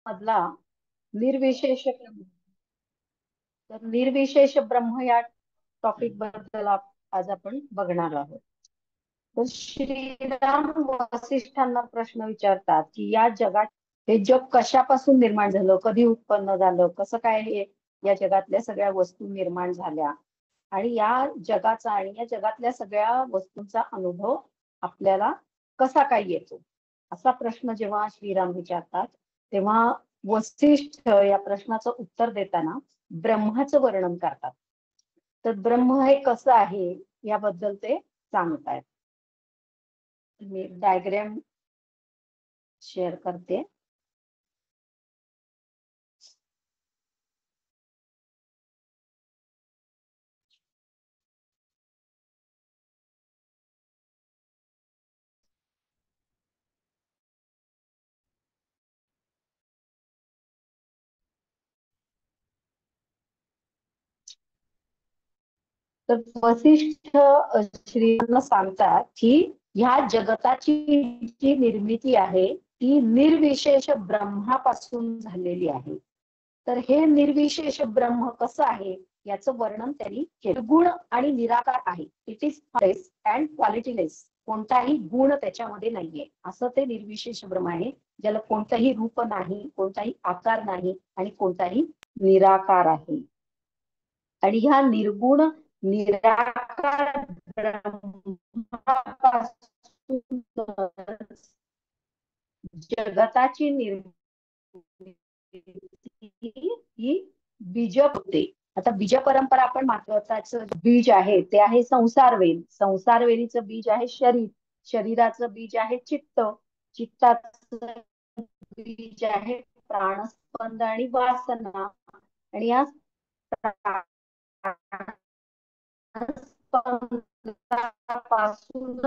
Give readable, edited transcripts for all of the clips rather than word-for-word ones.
मधला निर्विशेष तर निर्विशेष ब्रह्म या टॉपिक बद्दल आज आपण बघणार आहोत. तर श्रीराम वसिष्ठांना प्रश्न विचारतात की या जगात हे जग कशापासून निर्माण झालं, कधी उत्पन्न झालं, कसं काय हे या जगातल्या सगळ्या वस्तू निर्माण झाल्या आणि या जगाचा आणि या जगातल्या सगळ्या वस्तूंचा अनुभव आपल्याला कसा काय येतो, असा प्रश्न जेव्हा श्रीराम विचारतात तेव्हा वसिष्ठ या प्रश्नाचं उत्तर देताना ब्रह्माचं वर्णन करतात. तर ब्रह्म हे कसं आहे याबद्दल ते सांगतायत. मी डायग्राम शेअर करते. तर वसिष्ठ श्रीरामांना सांगतात की ह्या जगताची जी निर्मिती आहे ती निर्विशेष ब्रह्मापासून झालेली आहे. तर हे निर्विशेष ब्रह्म कसं आहे याचं वर्णन त्यांनी केलं. गुण आणि निराकार आहे. It is less and qualityless. कोणताही गुण त्याच्यामध्ये नाहीये असं ते निर्विशेष ब्रह्म आहे, ज्याला कोणतंही रूप नाही, कोणताही आकार नाही आणि कोणताही निराकार आहे. आणि ह्या निर्गुण निराकार ब्रह्मापासून जगताची निर्मिती ही बीज होते. आता बीज परंपरा आपण महत्वाचं बीज आहे ते आहे संसारवेल. संसारवेलीचं बीज आहे शरीर. शरीराचं बीज आहे चित्त. चित्ताचं बीज आहे प्राणस्पंद आणि वासना. आणि या पासून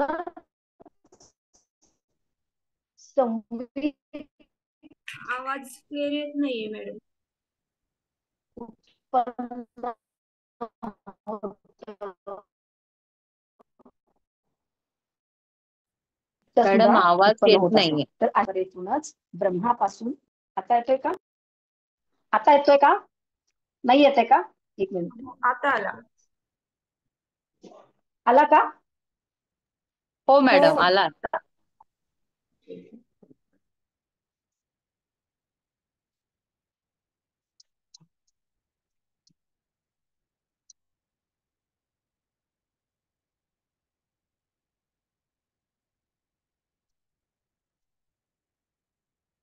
संवित आवाज क्लिअर येत नाहीये मॅडम. उत्पन्न मॅडम आवाज उत्पन्न येत होत असतो. नाहीये. तर आकारातूनच ब्रह्मापासून आता येतोय का? आता येतोय का? नाही येतोय का? एक मिनिट. आता आला. आला का? हो मॅडम आला.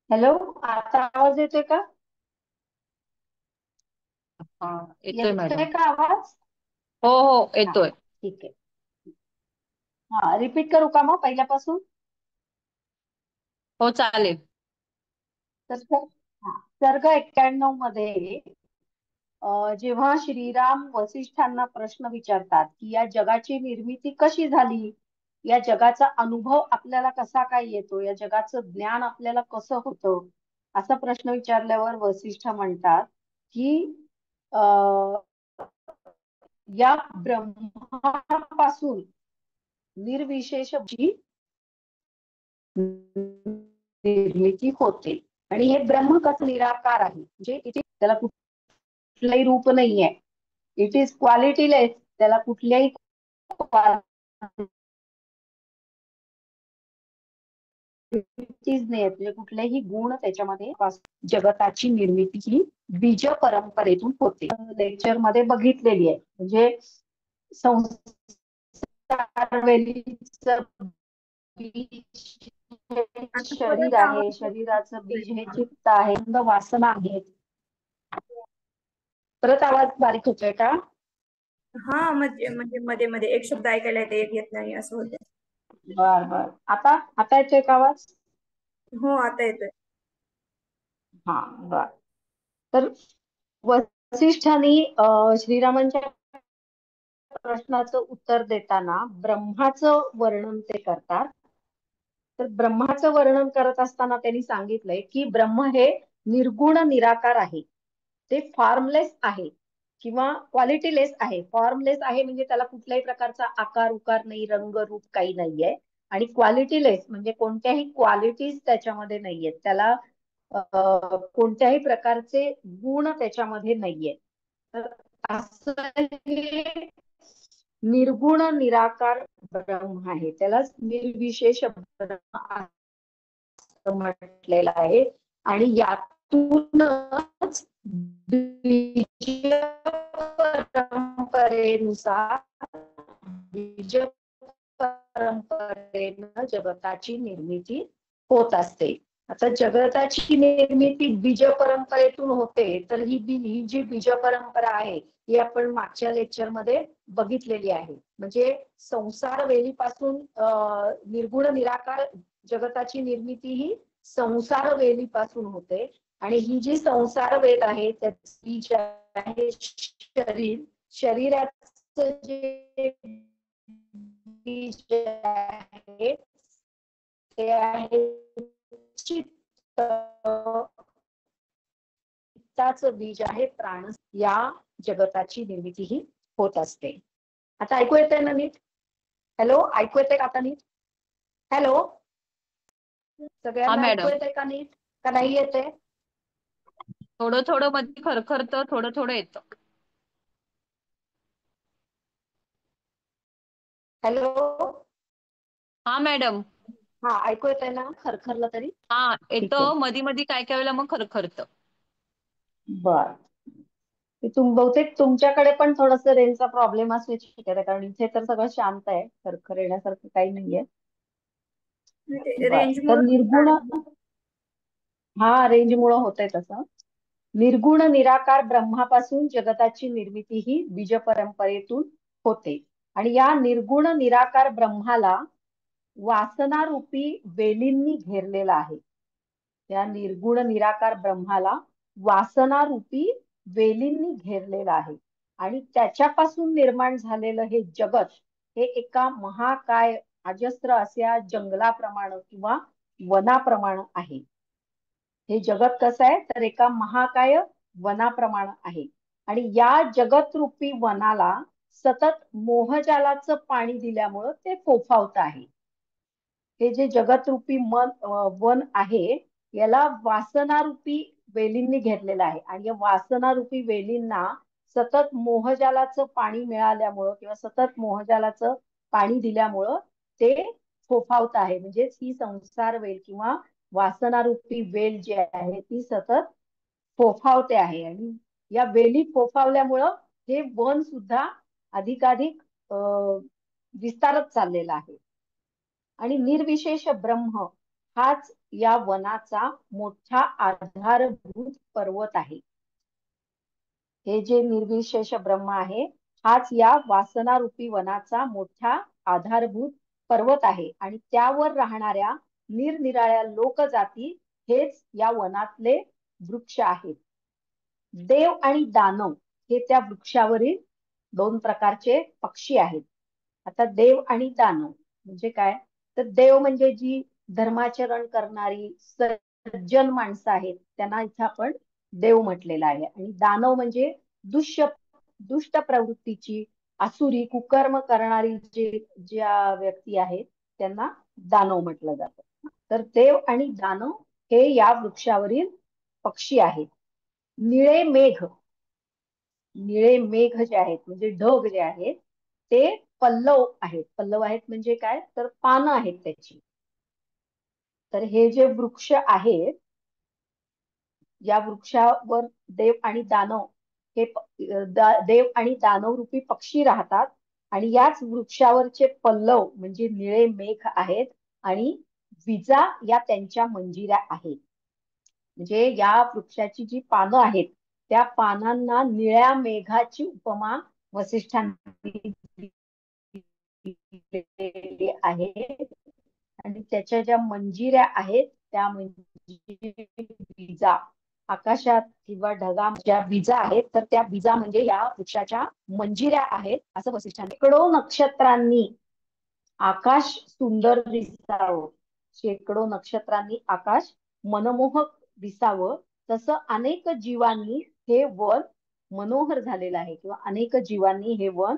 हॅलो, आता आवाज येतोय का? येतोय मॅडम. येतोय का आवाज? हो हो हा, येतोय. ठीक आहे. हा, रिपीट करू का मग पहिल्यापासून? हो चालेल. तर सर्ग 91 मध्ये जेव्हा श्रीराम वसिष्ठांना प्रश्न विचारतात की या जगाची निर्मिती कशी झाली, या जगाचा अनुभव आपल्याला कसा काय येतो, या जगाचं ज्ञान आपल्याला कसं होतं, असा प्रश्न विचारल्यावर वसिष्ठ म्हणतात की अं या ब्रह्मापासून निर्विशेष निर्मिती होते. आणि हे ब्रह्म कसं निराकार आहे, म्हणजे त्याला कुठलंही रूप नाहीये. It is qualityless. त्याला कुठल्याही नाही, म्हणजे कुठलेही गुण त्याच्यामध्ये जगताची निर्मिती ही बीज परंपरेतून होते. लेक्चर मध्ये बघितलेली आहे. म्हणजे संसारवेलीचं बीज आता शरीर परत आहे. आवाज शरीराचं बीज हे येतोय. चित्त आहे, वासना आहेत. परत आवाज बारीक होतोय का? हा, म्हणजे म्हणजे मध्ये मध्ये एक शब्द ऐकायला येते, एक येत नाही असं होतं. बर बर. आता आता येतोय का आवाज? हो आता येतोय. हा बर. तर वसिष्ठांनी श्रीरामांच्या प्रश्नाचं उत्तर देताना ब्रह्माचं वर्णन ते करतात. तर ब्रह्माचं वर्णन करत असताना त्यांनी सांगितलंय की ब्रह्म हे निर्गुण निराकार आहे. ते फॉर्मलेस आहे किंवा क्वालिटीलेस आहे. फॉर्मलेस आहे म्हणजे त्याला कुठल्याही प्रकारचा आकार उकार नाही, रंग रूप काही नाहीये. आणि क्वालिटीलेस म्हणजे कोणत्याही क्वालिटीज त्याच्यामध्ये नाहीयेत. त्याला कोणत्याही प्रकारचे गुण त्याच्यामध्ये नाहीये. तर असं हे निर्गुण निराकार ब्रह्म आहे, त्यालाच निर्विशेष ब्रह्म असं म्हटलेलं आहे. आणि यातूनच बीज परंपरेनुसार बीज परंपरेनं जगताची निर्मिती होत असते. आता जगताची निर्मिती बीज परंपरेतून होते, तर ही जी बीज परंपरा आहे ही आपण मागच्या लेक्चर मध्ये बघितलेली आहे. म्हणजे संसार वेलीपासून निर्गुण निराकार जगताची निर्मिती ही संसार वेलीपासून होते. आणि ही जी संसार वेल आहे त्याची जी आहे शरीर, शरीराचं जे बीज आहे ते आहे चित्त. चित्ताचं बीज आहे प्राण. या जगताची निर्मिती ही होत असते. आता ऐकू येतंय ना नीट? हॅलो, ऐकू येतंय का आता नीट? हॅलो, हा सगळ्यांना ऐकू मॅडम. येतंय का नीट, का नाही येतंय? थोडं थोडं मध्ये खरखरतं, थोडं थोडं येतं. हॅलो, हा मॅडम. हा ऐकू येतंय ना खरखरलं तरी? हा ठीक आहे, येतं, मधी मधी काय काय वेळेला मग खरखरतं. बर. बहुतेक तुमच्याकडे पण थोडस रेंजचा प्रॉब्लेम असण्याची शक्यता आहे, कारण इथे तर सगळं शांत आहे, खरखर येण्यासारखं काही नाहीये. बर, रेंज तर मुळे निर्गुण, हा रेंज मुळे होतंय तसं. निर्गुण निराकार ब्रह्मापासून जगताची निर्मिती ही बीज परंपरेतून होते. आणि या निर्गुण निराकार ब्रह्माला वासनारूपी वेलींनी घेरलेला आहे. या निर्गुण निराकार ब्रह्माला वासनारूपी वेलींनी घेरलेलं आहे. आणि त्याच्यापासून निर्माण झालेलं हे जगत हे एका महाकाय अजस्र अशा जंगलाप्रमाणे किंवा वनाप्रमाणे आहे. हे जगत कसं आहे, तर एका महाकाय वनाप्रमाणे आहे. आणि या जगत रूपी वनाला सतत मोहजालाचं पाणी दिल्यामुळं ते फोफावत आहे. हे जे जगत रूपी वन आहे याला वासनारूपी वेलींनी घेरलेलं आहे. आणि या वासनारूपी वेलींना सतत मोहजालाचं पाणी मिळाल्यामुळं किंवा सतत मोहजालाचं पाणी दिल्यामुळं ते फोफावत आहे. म्हणजेच ही संसार वेल किंवा वासनारूपी वेल जी आहे ती सतत फोफावते आहे. आणि या वेली फोफावल्यामुळं हे वन सुद्धा अधिकाधिक विस्तारत चाललेला आहे. आणि निर्विशेष ब्रह्म हाच या वनाचा मोठा आधारभूत पर्वत आहे. हे जे निर्विशेष ब्रह्म आहे हाच या वासनारूपी वनाचा मोठा आधारभूत पर्वत आहे. आणि त्यावर राहणाऱ्या निरनिराळ्या लोकजाती हेच या वनातले वृक्ष आहेत. देव आणि दानव हे त्या वृक्षावरील दोन प्रकारचे पक्षी आहेत. आता देव आणि दानव म्हणजे काय, तर देव म्हणजे जी धर्माचरण करणारी सज्जन माणसं आहेत त्यांना इथं आपण देव म्हटलेला आहे. आणि दानव म्हणजे दुष्ट प्रवृत्तीची आसुरी कुकर्म करणारी ज्या व्यक्ती आहेत त्यांना दानव म्हटलं जातं. तर देव आणि दानव हे या वृक्षावरील पक्षी आहेत. निळे मेघ, निळे मेघ जे आहेत म्हणजे ढग जे आहेत ते पल्लव आहेत. पल्लव आहेत म्हणजे काय, तर पानं आहेत त्याची. तर हे जे वृक्ष आहेत या वृक्षावर देव आणि दानव हे देव आणि दानव रूपी पक्षी राहतात. आणि याच वृक्षावरचे पल्लव म्हणजे निळे मेघ आहेत. आणि विजा या त्यांच्या मंजिऱ्या आहेत. म्हणजे या वृक्षाची जी पानं आहेत त्या पानांना निळ्या मेघाची उपमा वसिष्ठांनी दिलेली आहे. आणि त्याच्या ज्या मंजिऱ्या आहेत त्या विजा आकाशात किंवा ढगात ज्या विजा आहेत तर त्या विजा म्हणजे या वृक्षाच्या मंजिऱ्या आहेत असं वसिष्ठांनी. शेकडो नक्षत्रांनी आकाश सुंदर दिसावं, शेकडो नक्षत्रांनी आकाश मनमोहक दिसावं, तसं अनेक जीवांनी हे वन मनोहर झालेलं आहे किंवा अनेक जीवांनी हे वन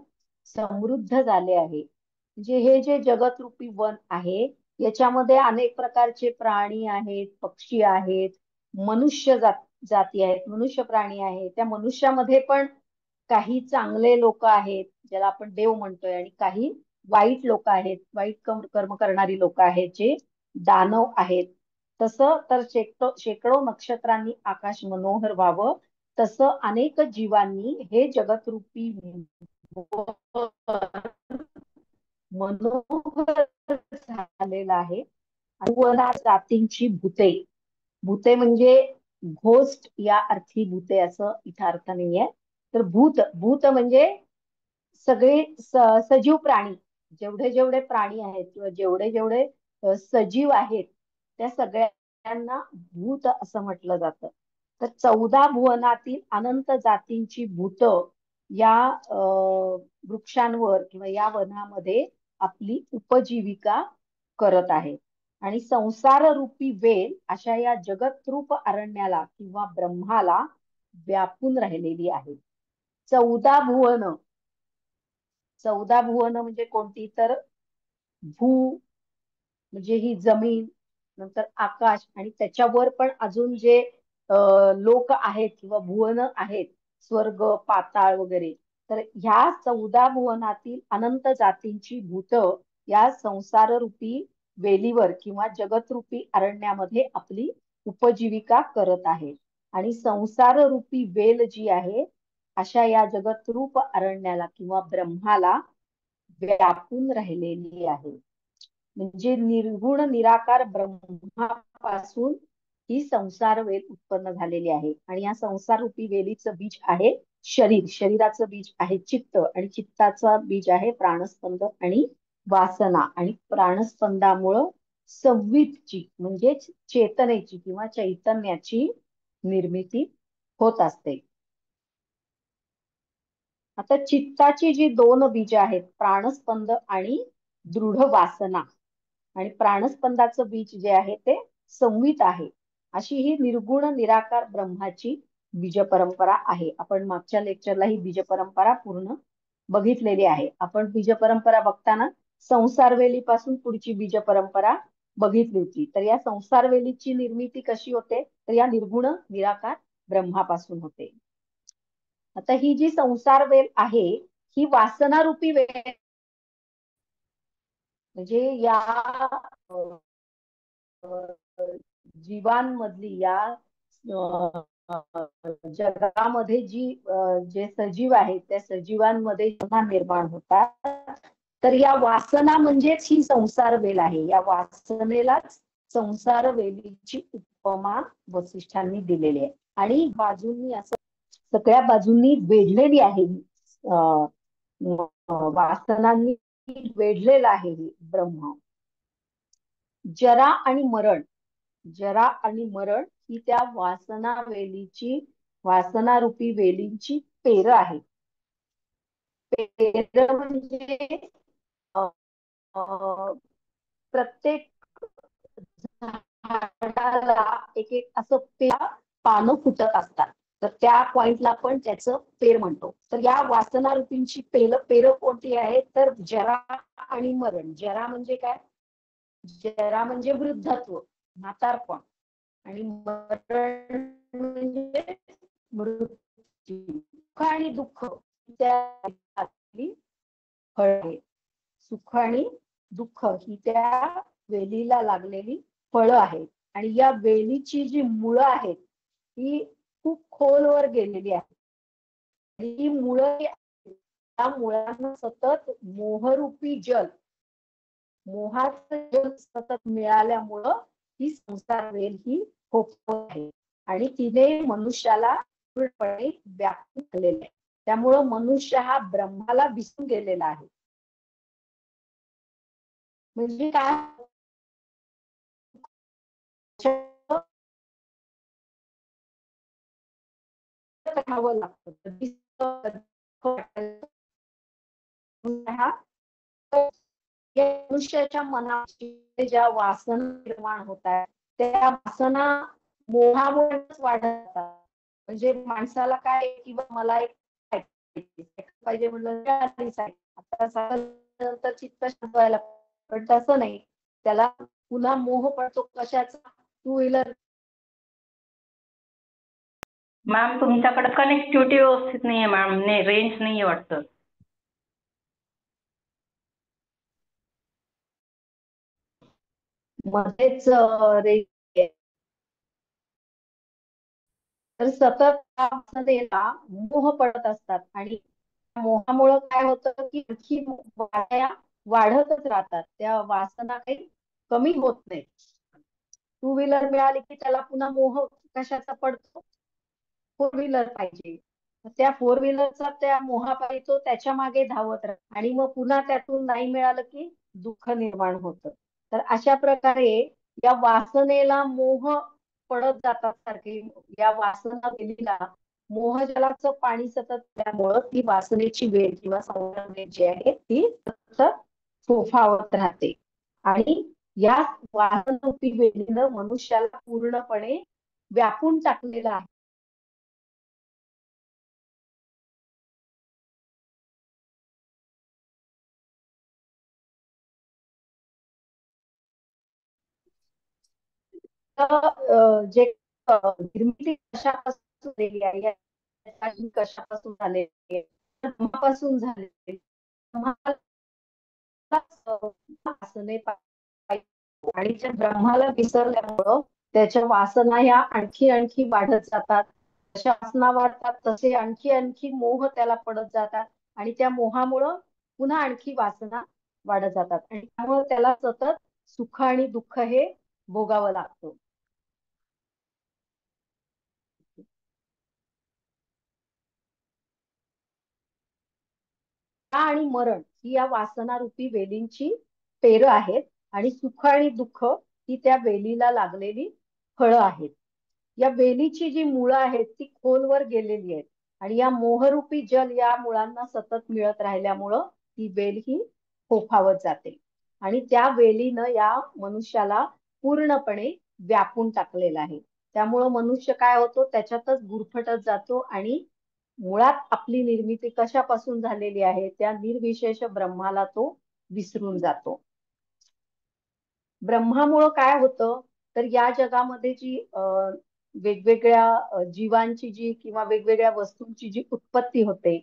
समृद्ध झाले आहे. म्हणजे हे जे जगतरूपी वन आहे याच्यामध्ये अनेक प्रकारचे प्राणी आहेत, पक्षी आहेत, मनुष्य जाती आहेत, मनुष्य प्राणी आहे, त्या मनुष्यामध्ये पण काही चांगले लोक आहेत ज्याला आपण देव म्हणतोय, आणि काही वाईट लोक आहेत, वाईट कर्म करणारी लोक आहेत जे दानव आहेत. तसं तर शेकडो नक्षत्रांनी आकाश मनोहर व्हावं, तसं अनेक जीवांनी हे जगतरूपी मनोहर झालेलं आहे. जातींची भूते, भूते म्हणजे घोस्ट या अर्थी भूते असं इथं अर्थ नाहीये. तर भूत, भूत म्हणजे सगळे सजीव प्राणी, जेवढे जेवढे प्राणी आहेत किंवा जेवढे जेवढे सजीव आहेत त्या सगळ्यांना भूत असं म्हटलं जातं. तर 14 भुवनातील अनंत जातींची भूत या वृक्षांवर किंवा या वनामध्ये आपली उपजीविका करत आहेत. आणि संसार रूपी वेल अशा या जगतरूप अरण्याला किंवा ब्रह्माला व्यापून राहिलेली आहे. 14 भुवन, 14 भुवन म्हणजे कोणती, तर भू म्हणजे ही जमीन, नंतर आकाश, आणि त्याच्यावर पण अजून जे लोक आहेत किंवा भुवन आहेत, स्वर्ग, पाताळ वगैरे, तर ह्या 14 भुवनातील अनंत जातींची भूत या संसार रूपी वेलीवर किंवा जगतरूपी अरण्यामध्ये आपली उपजीविका करत आहेत. आणि संसार रूपी वेल जी आहे अशा या जगतरूप अरण्याला किंवा ब्रह्माला व्यापून राहिलेली आहे. म्हणजे निर्गुण निराकार ब्रह्मापासून ही संसार वेल उत्पन्न झालेली आहे. आणि या संसार रूपी वेलीचं बीज आहे शरीर, शरीराचं बीज आहे चित्त, आणि चित्ताचा बीज आहे प्राणस्पंद आणि वासना, आणि प्राणस्पंदामुळं संवितची म्हणजेच चेतनेची किंवा चैतन्याची निर्मिती होत असते. आता चित्ताची जी 2 बीज आहेत, प्राणस्पंद आणि दृढ वासना, आणि प्राणस्पंदाचं बीज जे आहे ते संवित आहे, अशी ही निर्गुण निराकार ब्रह्माची बीज परंपरा आहे. आपण मागच्या लेक्चरला ही बीज परंपरा पूर्ण बघितलेली आहे. आपण बीज परंपरा बघताना संसारवेलीपासून पुढची बीज परंपरा बघितली होती. तर या संसारवेलीची निर्मिती कशी होते, तर या निर्गुण निराकार ब्रह्मापासून होते. आता ही जी संसार वेल आहे ही वासना रूपी वेल, म्हणजे या जीवांमधली या जगामध्ये जे सजीव आहेत त्या सजीवांमध्ये जेव्हा निर्माण होतात, तर या वासना म्हणजेच ही संसार वेल आहे. या वासनेलाच संसार वेलीची उपमा वसिष्ठांनी दिलेली आहे. आणि बाजूंनी असं सगळ्या बाजूंनी वेढलेली आहे वासनांनी वेढलेला आहे ब्रह्म. जरा आणि मरण, जरा आणि मरण ही त्या वासना रूपी वेलींची पेर आहे. पेर म्हणजे प्रत्येक झाडाला एक एक असं पानं फुटत असतात, तर त्या पॉइंटला आपण त्याचं पेर म्हणतो. तर या वासना रूपींची पेर कोणती आहे, तर जरा आणि मरण. जरा म्हणजे काय, जरा म्हणजे वृद्धत्व, म्हातारपण, आणि मरण म्हणजे मृत्यू. सुख आणि दुःख त्या फळे, सुख आणि दुःख ही त्या वेलीला लागलेली फळं आहेत. आणि या वेलीची जी मुळं आहेत ती खूप खोलवर गेलेली आहेत. आणि ही मुळं, त्या मुळांना सतत मोहरूपी जल, मोहाचं जल सतत मिळाल्यामुळं ही संसार वेल ही खोपट आहे, आणि तिने मनुष्याला पूर्णपणे व्यापून केलेला आहे. त्यामुळं मनुष्य हा ब्रह्माला विसरून गेलेला आहे. म्हणजे काय, खावं लागतं मनुष्याच्या मनात ज्या वासना निर्माण होतात त्या वासना मोहामुळेच वाढत जातात. म्हणजे माणसाला काय, किंवा मला एक पाहिजे म्हणलं आता चित्त शांत व्हायला, पण तसं नाही, त्याला पुन्हा मोह पडतो कशाचा, टू व्हीलर मॅम तुमच्याकडे कनेक्टिव्हिटी व्यवस्थित नाहीये मॅम, नाही रेंज नाहीये वाटतं. मध्येच तर सतत वासनेला मोह पडत असतात आणि मोहामुळं काय होतं की आणखी वाया वाढतच राहतात, त्या वासना काही कमी होत नाही. टू व्हीलर मिळाली की त्याला पुन्हा मोह कशाचा पडतो, फोर व्हीलर पाहिजे. त्या फोर व्हीलरचा त्या मोहापायी तो त्याच्या मागे धावत राहतो आणि मग पुन्हा त्यातून नाही मिळालं की दुःख निर्माण होतं. तर अशा प्रकारे या वासनेला मोह पडत जातात सारखे, या वासना वेलीला मोहजलाचं पाणी सतत त्यामुळं ती वासनेची वेल किंवा संसार वेल जी आहे ती सतत फोफावत राहते आणि या वासनरूपी वेलीनं मनुष्याला पूर्णपणे व्यापून टाकलेलं आहे. जे निर्मिती कशापासून झालेली आहे, कशापासून झालेली आहे, धर्मापासून झालेली आहे. आणि त्या ब्रह्माला विसरल्यामुळं त्याच्या वासना ह्या आणखी आणखी वाढत जातात. जशा वासना वाढतात तसे आणखी आणखी मोह त्याला पडत जातात आणि त्या मोहामुळं पुन्हा आणखी वासना वाढत जातात आणि त्यामुळे त्याला सतत सुख आणि दुःख हे भोगावं लागतं. आणि मरण ही या वासनारूपी वेलींची पेरं आहेत आणि सुख आणि दुःख ही त्या वेलीला लागलेली फळं आहेत. या वेलीची जी मुळं आहेत ती खोलवर गेलेली आहेत आणि या मोहरूपी जल या मुळांना सतत मिळत राहिल्यामुळं ती वेल ही फोफावत जाते आणि त्या वेलीनं या मनुष्याला पूर्णपणे व्यापून टाकलेलं आहे. त्यामुळं मनुष्य काय होतो, त्याच्यातच गुरफटत जातो आणि मुळात आपली निर्मिती कशापासून झालेली आहे त्या निर्विशेष ब्रह्माला तो विसरून जातो. ब्रह्मामुळं काय होतं तर या जगामध्ये जी वेगवेगळ्या जीवांची जी किंवा वेगवेगळ्या वस्तूंची जी उत्पत्ती होते,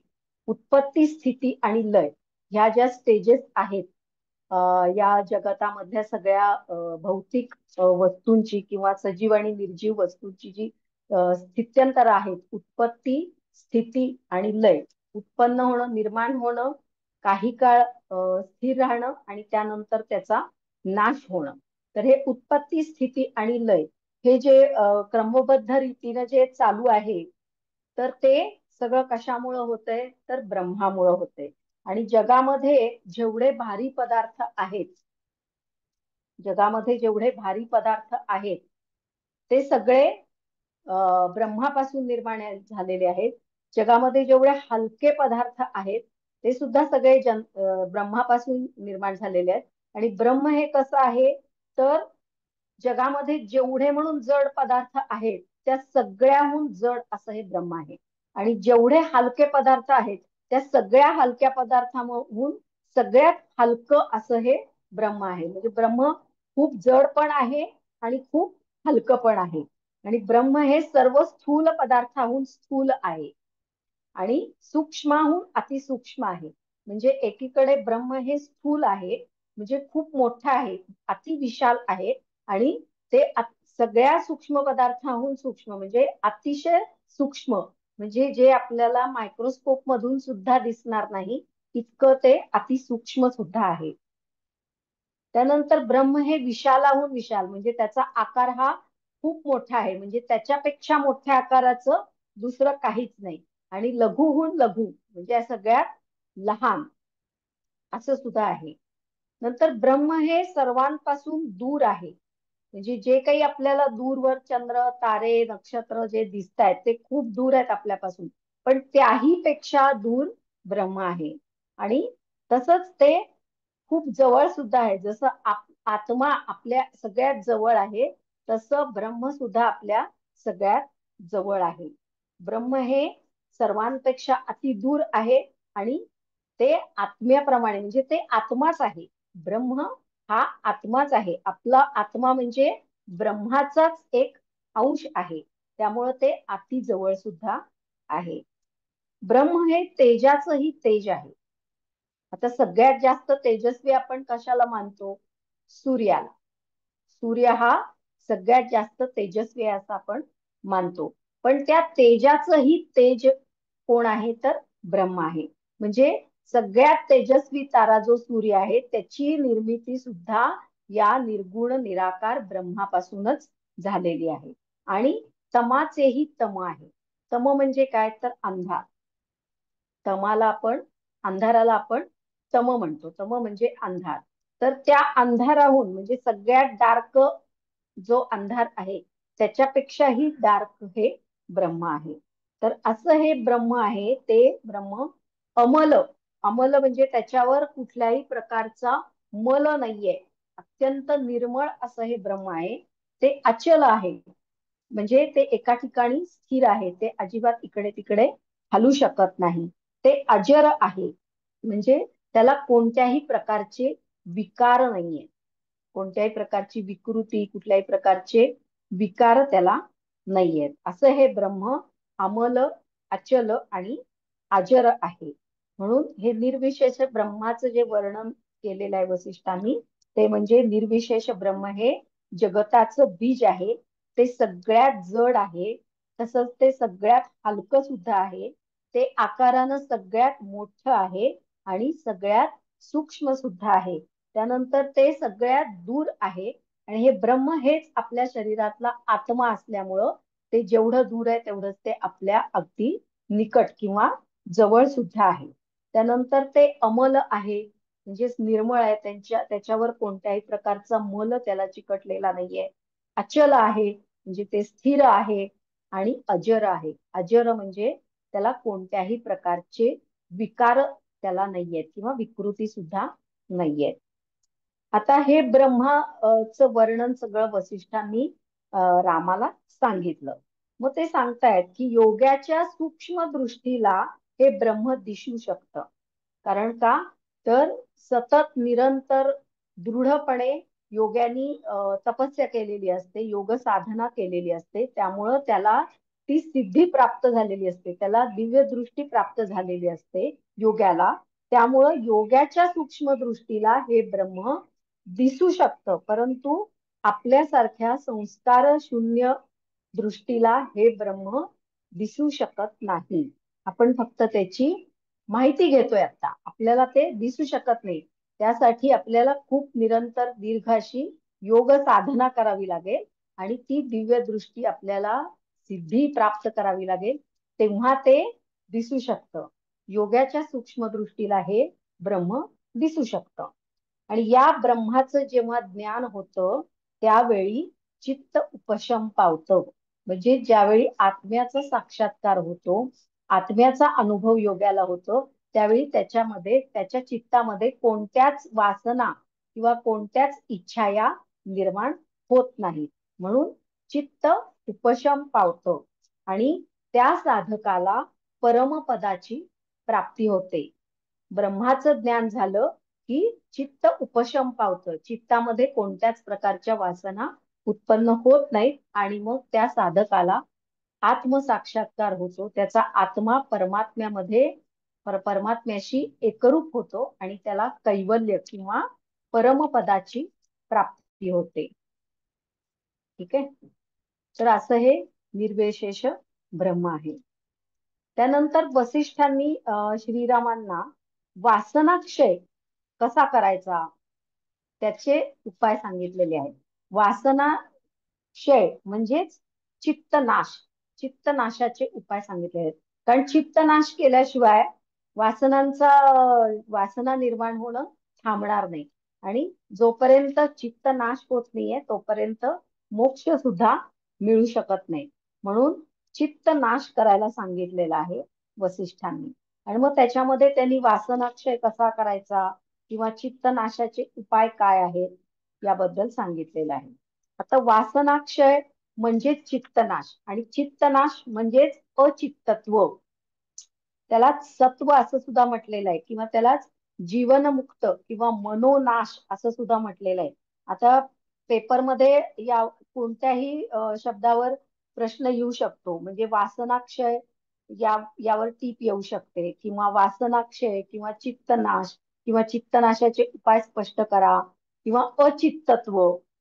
उत्पत्ती स्थिती आणि लय ह्या ज्या स्टेजेस आहेत या जगतामधल्या सगळ्या भौतिक वस्तूंची किंवा सजीव आणि निर्जीव वस्तूंची जी स्थित्यंतर आहेत, उत्पत्ती स्थिती आणि लय, उत्पन्न होणं, निर्माण होणं, काही काळ स्थिर राहणं आणि त्यानंतर त्याचा नाश होणं. तर हे उत्पत्ती स्थिती आणि लय हे जे क्रमबद्ध रीतीने जे चालू आहे तर ते सगळं कशामुळं होतंय तर ब्रह्मामुळं होतंय. आणि जगामध्ये जेवढे भारी पदार्थ आहेत, जगामध्ये जेवढे भारी पदार्थ आहेत ते सगळे ब्रह्मापासून निर्माण झालेले आहेत. जगामध्ये जेवढे हलके पदार्थ आहेत ते सुद्धा सगळे ब्रह्मापासून निर्माण झालेले आहेत. आणि ब्रह्म हे कसं आहे तर जगामध्ये जेवढे म्हणून जड पदार्थ आहेत त्या सगळ्याहून जड असं हे ब्रह्म आहे आणि जेवढे हलके पदार्थ आहेत त्या सगळ्या हलक्या पदार्थांहून सगळ्यात हलकं असं हे ब्रह्म आहे. म्हणजे ब्रह्म खूप जड पण आहे आणि खूप हलकं पण आहे आणि ब्रह्म हे सर्व स्थूल पदार्थाहून स्थूल आहे आणि सूक्ष्माहून अतिसूक्ष्म आहे. म्हणजे एकीकडे ब्रह्म हे स्थूल आहे म्हणजे खूप मोठं आहे, अतिविशाल आहे आणि ते सगळ्या सूक्ष्म पदार्थाहून सूक्ष्म म्हणजे अतिशय सूक्ष्म, म्हणजे जे आपल्याला मायक्रोस्कोप मधून सुद्धा दिसणार नाही इतकं ते अतिसूक्ष्म सुद्धा आहे. त्यानंतर ब्रह्म हे विशालाहून विशाल म्हणजे त्याचा आकार हा खूप मोठा आहे, म्हणजे त्याच्यापेक्षा मोठ्या आकाराचं दुसरं काहीच नाही. आणि लघुहून लघु म्हणजे सगळ्यात लहान असं सुद्धा आहे. नंतर ब्रह्म हे सर्वांपासून दूर आहे, म्हणजे जे काही आपल्याला दूरवर चंद्र तारे नक्षत्र जे दिसत आहेत ते खूप दूर आहेत आपल्यापासून, पण त्याही पेक्षा दूर ब्रह्म आहे. आणि तसंच ते खूप जवळ सुद्धा आहे. जसं आत्मा आपल्या सगळ्यात जवळ आहे तसं ब्रह्म सुद्धा आपल्या सगळ्यात जवळ आहे. ब्रह्म हे सर्वांपेक्षा अति दूर आहे आणि ते आत्म्याप्रमाणे म्हणजे ते आत्माच आहे. ब्रह्म हा आत्माच आहे. आपला आत्मा म्हणजे ब्रह्माचाच एक अंश आहे. त्यामुळं ते अति जवळ सुद्धा आहे. ब्रह्म हे तेजाचंही तेज आहे. आता सगळ्यात जास्त तेजस्वी आपण कशाला मानतो? सूर्याला. सूर्य हा सगळ्यात जास्त तेजस्वी आहे असं आपण मानतो. पण त्या तेजाचंही तेज कोण आहे? तर ब्रह्म आहे. म्हणजे सगळ्यात तेजस्वी तारा जो सूर्य आहे त्याची निर्मिती सुद्धा या निर्गुण निराकार ब्रह्मापासूनच झालेली आहे. आणि तमाचेही तम आहे. तम म्हणजे काय? तर अंधार. अंधाराला आपण तम म्हणतो. तम म्हणजे अंधार. तर त्या अंधाराहून म्हणजे सगळ्यात डार्क जो अंधार आहे त्याच्यापेक्षाही डार्क हे ब्रह्म आहे. तर असं हे ब्रह्म आहे. ते ब्रह्म अमल. अमल म्हणजे त्याच्यावर कुठल्याही प्रकारचा मल नाहीये. अत्यंत निर्मळ असं हे ब्रह्म आहे. ते अचल आहे. म्हणजे ते एका ठिकाणी स्थिर आहे. ते अजिबात इकडे तिकडे हलू शकत नाही. ते अजर आहे. म्हणजे त्याला कोणत्याही प्रकारचे विकार नाहीये. कोणत्याही प्रकारची विकृती, कुठल्याही प्रकारचे विकार त्याला नाहीयेत. असं हे ब्रह्म अमल, अचल आणि अजर आहे. म्हणून हे निर्विशेष ब्रह्माचं जे वर्णन केलेलं आहे वसिष्ठांनी, ते म्हणजे निर्विशेष ब्रह्म हे जगताचं बीज आहे. ते सगळ्यात जड आहे. तसंच ते सगळ्यात हलकं सुद्धा आहे. ते आकारानं सगळ्यात मोठं आहे आणि सगळ्यात सूक्ष्म सुद्धा आहे. त्यानंतर ते सगळ्यात दूर आहे. आणि हे ब्रह्म हेच आपल्या शरीरातला आत्मा असल्यामुळं ते जेवढं दूर आहे तेवढंच ते आपल्या अगदी निकट किंवा जवळ सुद्धा आहे. त्यानंतर ते अमल आहे. म्हणजेच निर्मळ आहे. त्याच्यावर कोणत्याही प्रकारचा मल त्याला चिकटलेला नाहीये. अचल आहे म्हणजे ते स्थिर आहे. आणि अजर आहे. अजर म्हणजे त्याला कोणत्याही प्रकारचे विकार त्याला नाहीयेत किंवा विकृती सुद्धा नाहीयेत. आता हे ब्रह्माचं वर्णन सगळं वसिष्ठांनी रामाला सांगितलं. मग ते सांगतायत की योगाच्या सूक्ष्म दृष्टीला हे ब्रह्म दिसू शकतं. कारण का? तर सतत निरंतर दृढपणे योग्यांनी तपस्या केलेली असते, योग साधना केलेली असते. त्यामुळं त्याला ती सिद्धी प्राप्त झालेली असते. त्याला दिव्य दृष्टी प्राप्त झालेली असते योग्याला. त्यामुळं योगाच्या सूक्ष्म दृष्टीला हे ब्रह्म दिसू शकतं. परंतु आपल्यासारख्या संस्कार शून्य दृष्टीला हे ब्रह्म दिसू शकत नाही. आपण फक्त त्याची माहिती घेतोय आता. आपल्याला ते दिसू शकत नाही. त्यासाठी आपल्याला खूप निरंतर दीर्घ अशी योग साधना करावी लागेल आणि ती दिव्य दृष्टी आपल्याला सिद्धी प्राप्त करावी लागेल. तेव्हा ते दिसू शकतं. योगाच्या सूक्ष्म दृष्टीला हे ब्रह्म दिसू शकतं. आणि या ब्रह्माचं जेव्हा ज्ञान होतं त्यावेळी चित्त उपशम पावतं. म्हणजे ज्यावेळी आत्म्याचा साक्षात्कार होतो, आत्म्याचा अनुभव योग्याला होतो, त्यावेळी त्याच्या चित्तामध्ये कोणत्याच वासना किंवा कोणत्याच इच्छा या निर्माण होत नाहीत. म्हणून चित्त उपशम पावतं आणि त्या साधकाला परमपदाची प्राप्ती होते. ब्रह्माचं ज्ञान झालं की चित्त उपशम पावतं. चित्तामध्ये कोणत्याच प्रकारच्या वासना उत्पन्न होत नाहीत आणि मग त्या साधकाला आत्मसाक्षात्कार होतो. त्याचा आत्मा परमात्म्याशी एकरूप होतो आणि त्याला कैवल्य किंवा परमपदाची प्राप्ती होते. ठीक आहे. तर असं हे निर्विशेष ब्रह्म आहे. त्यानंतर वसिष्ठांनी श्रीरामांना वासनाक्षय कसा करायचा त्याचे उपाय सांगितलेले आहेत. वासनाक्षय म्हणजेच चित्तनाश. चित्तनाशाचे उपाय सांगितले आहेत. कारण चित्तनाश केल्याशिवाय वासना निर्माण होणं थांबणार नाही. आणि जोपर्यंत चित्तनाश होत नाहीये तोपर्यंत मोक्ष सुद्धा मिळू शकत नाही. म्हणून चित्तनाश करायला सांगितलेला आहे वसिष्ठांनी. आणि मग त्याच्यामध्ये त्यांनी वासनाक्षय कसा करायचा किंवा चित्तनाशाचे उपाय काय आहेत याबद्दल सांगितलेलं आहे. आता वासनाक्षय म्हणजेच चित्तनाश आणि चित्तनाश म्हणजेच अचित्तत्व. त्यालाच सत्व असं सुद्धा म्हटलेलं आहे किंवा त्यालाच जीवनमुक्त किंवा मनोनाश असं सुद्धा म्हटलेलं आहे. आता पेपरमध्ये या कोणत्याही शब्दावर प्रश्न येऊ शकतो. म्हणजे वासनाक्षय यावर टीप येऊ शकते, किंवा वासनाक्षय किंवा चित्तनाश किंवा चित्तनाशाचे उपाय स्पष्ट करा, किंवा अचित्तत्व.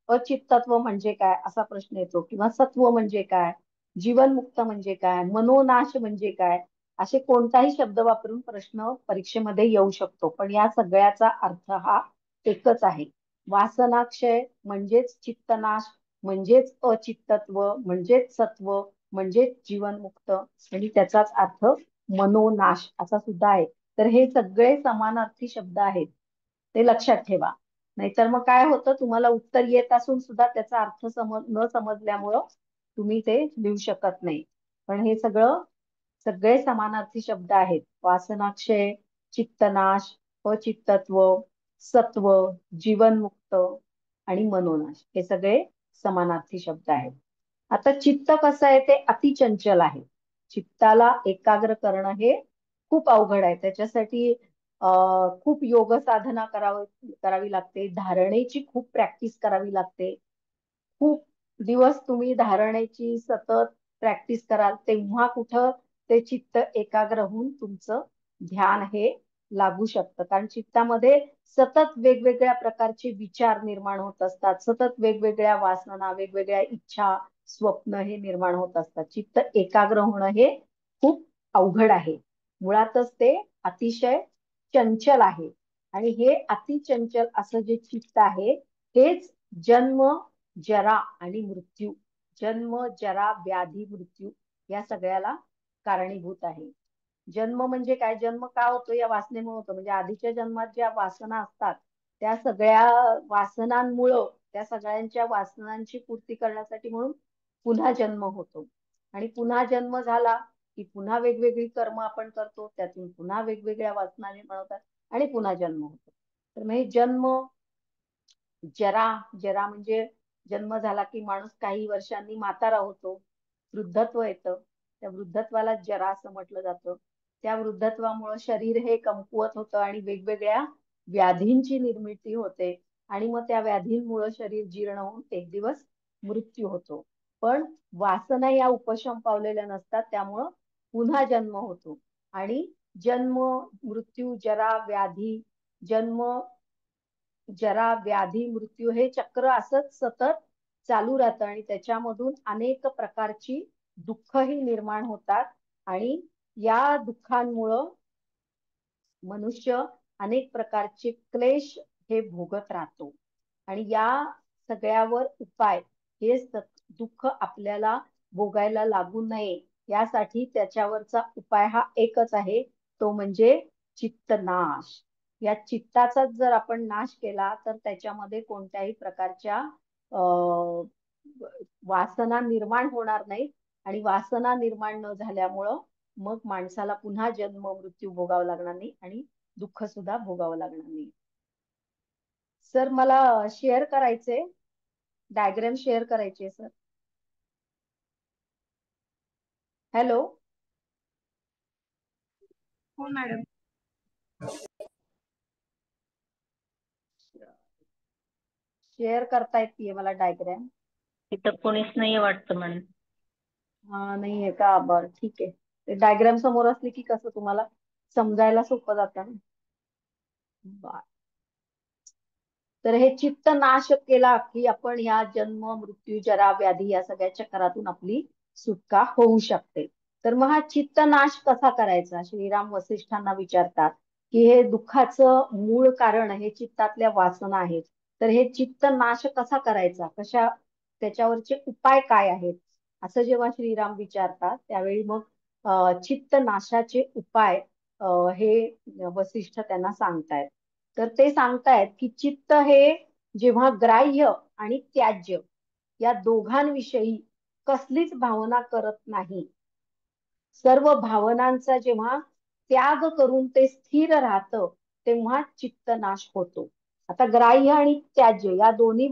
अचित्तत्व म्हणजे काय असा प्रश्न येतो, किंवा सत्व म्हणजे काय, जीवनमुक्त म्हणजे काय, मनोनाश म्हणजे काय, असे कोणताही शब्द वापरून प्रश्न परीक्षेमध्ये येऊ शकतो. पण या सगळ्याचा अर्थ हा एकच आहे. वासनाक्षय म्हणजेच चित्तनाश, म्हणजेच अचित्तत्व, म्हणजेच सत्व, म्हणजेच जीवनमुक्त, आणि त्याचाच अर्थ मनोनाश असा सुद्धा आहे. तर हे सगळे समानार्थी शब्द आहेत, ते लक्षात ठेवा. नाहीतर मग काय होतं, तुम्हाला उत्तर येत असून सुद्धा त्याचा अर्थ न समजल्यामुळं तुम्ही ते लिहू शकत नाही. पण हे सगळे समानार्थी शब्द आहेत. वासनाक्षय, चित्तनाश, अचित्तत्व, सत्व, जीवनमुक्त आणि मनोनाश हे सगळे समानार्थी शब्द आहेत. आता चित्त कसं आहे, ते अतिचंचल आहे. चित्ताला एकाग्र करणं हे खूप अवघड आहे. त्याच्यासाठी खूप योग साधना करावी लागते. धारणेची खूप प्रॅक्टिस करावी लागते. खूप दिवस तुम्ही धारणेची सतत प्रॅक्टिस कराल, तेव्हा कुठं ते चित्त एकाग्र होऊन तुमचं ध्यान हे लागू शकतं. कारण चित्तामध्ये सतत वेगवेगळ्या प्रकारचे विचार निर्माण होत असतात. सतत वेगवेगळ्या वासना, वेगवेगळ्या इच्छा, स्वप्न हे निर्माण होत असतात. चित्त एकाग्र होणं हे खूप अवघड आहे. मुळातच ते अतिशय चंचल आहे. आणि हे अतिचंचल असं जे चित्त आहे, हेच जन्म, जरा आणि मृत्यू, जन्म, जरा, व्याधी, मृत्यू या सगळ्याला कारणीभूत आहे. जन्म म्हणजे काय, जन्म का होतो, या वासनेमुळे होतो. म्हणजे आधीच्या जन्मात ज्या वासना असतात, त्या सगळ्या वासनांमुळं, त्या सगळ्यांच्या वासनांची पूर्ती करण्यासाठी म्हणून पुन्हा जन्म होतो. आणि पुन्हा जन्म झाला की पुन्हा वेगवेगळी कर्म आपण करतो, त्यातून पुन्हा वेगवेगळ्या वासना निर्माण होतात आणि पुन्हा जन्म होतो. तर म्हणजे जन्म, जरा, जरा म्हणजे जन्म झाला की माणूस काही वर्षांनी म्हातारा होतो, वृद्धत्व येतं. त्या वृद्धत्वाला जरा असं म्हटलं जातं. त्या वृद्धत्वामुळे शरीर हे कमकुवत होतं आणि वेगवेगळ्या व्याधींची निर्मिती होते. आणि मग त्या व्याधींमुळे शरीर जीर्ण होऊन एक दिवस मृत्यू होतो. पण वासना या उपशम पावलेल्या नसतात, त्यामुळं पुन्हा जन्म होतो. आणि जन्म, मृत्यू, जरा, व्याधी, जन्म, जरा, व्याधी, मृत्यू हे चक्र असंच सतत चालू राहतं. आणि त्याच्यामधून अनेक प्रकारची दुःखही निर्माण होतात. आणि या दुःखांमुळं मनुष्य अनेक प्रकारचे क्लेश हे भोगत राहतो. आणि या सगळ्यावर उपाय हे दुःख आपल्याला भोगायला लागू नये यासाठी त्याच्यावरचा उपाय हा एकच आहे, तो म्हणजे चित्तनाश. या चित्ताचा जर आपण नाश केला तर त्याच्यामध्ये कोणत्याही प्रकारच्या वासना निर्माण होणार नाही. आणि वासना निर्माण न झाल्यामुळं मग माणसाला पुन्हा जन्म, मृत्यू भोगावं लागणार नाही आणि दुःख सुद्धा भोगावं लागणार नाही. सर मला शेअर करायचे, डायग्राम शेअर करायचे सर. हॅलो. हो मॅडम. शेअर करता येते मला डायग्राम. इथं कोणीच नाही वाटतं मॅडम. हा, नाहीये का, बरं ठीक आहे. ते डायग्राम समोर असली की कसं तुम्हाला समजायला सोपं जातं ना. बर, तर हे चित्त नाश केला की आपण ह्या जन्म, मृत्यू, जरा, व्याधी या सगळ्या चक्रातून आपली सुटका होऊ शकते. तर मग हा चित्त नाश कसा करायचा, श्रीराम वसिष्ठांना विचारतात की हे दुःखाचं मूळ कारण हे चित्तातल्या वासना आहेत. तर हे चित्त नाश कसा करायचा, त्याच्यावरचे उपाय काय आहेत, असं जेव्हा श्रीराम विचारतात त्यावेळी मग चित्त नाशाचे उपाय हे वसिष्ठ त्यांना सांगतायत. तर ते सांगतायत की चित्त हे जेव्हा ग्राह्य आणि त्याज्य या दोघांविषयी कसलीच भावना करत नाही, सर्व भावनांचा जेव्हा त्याग करून ते स्थिर राहतं, तेव्हा चित्त नाश होतो. आता ग्राह्य आणि त्याज्य या दोन्ही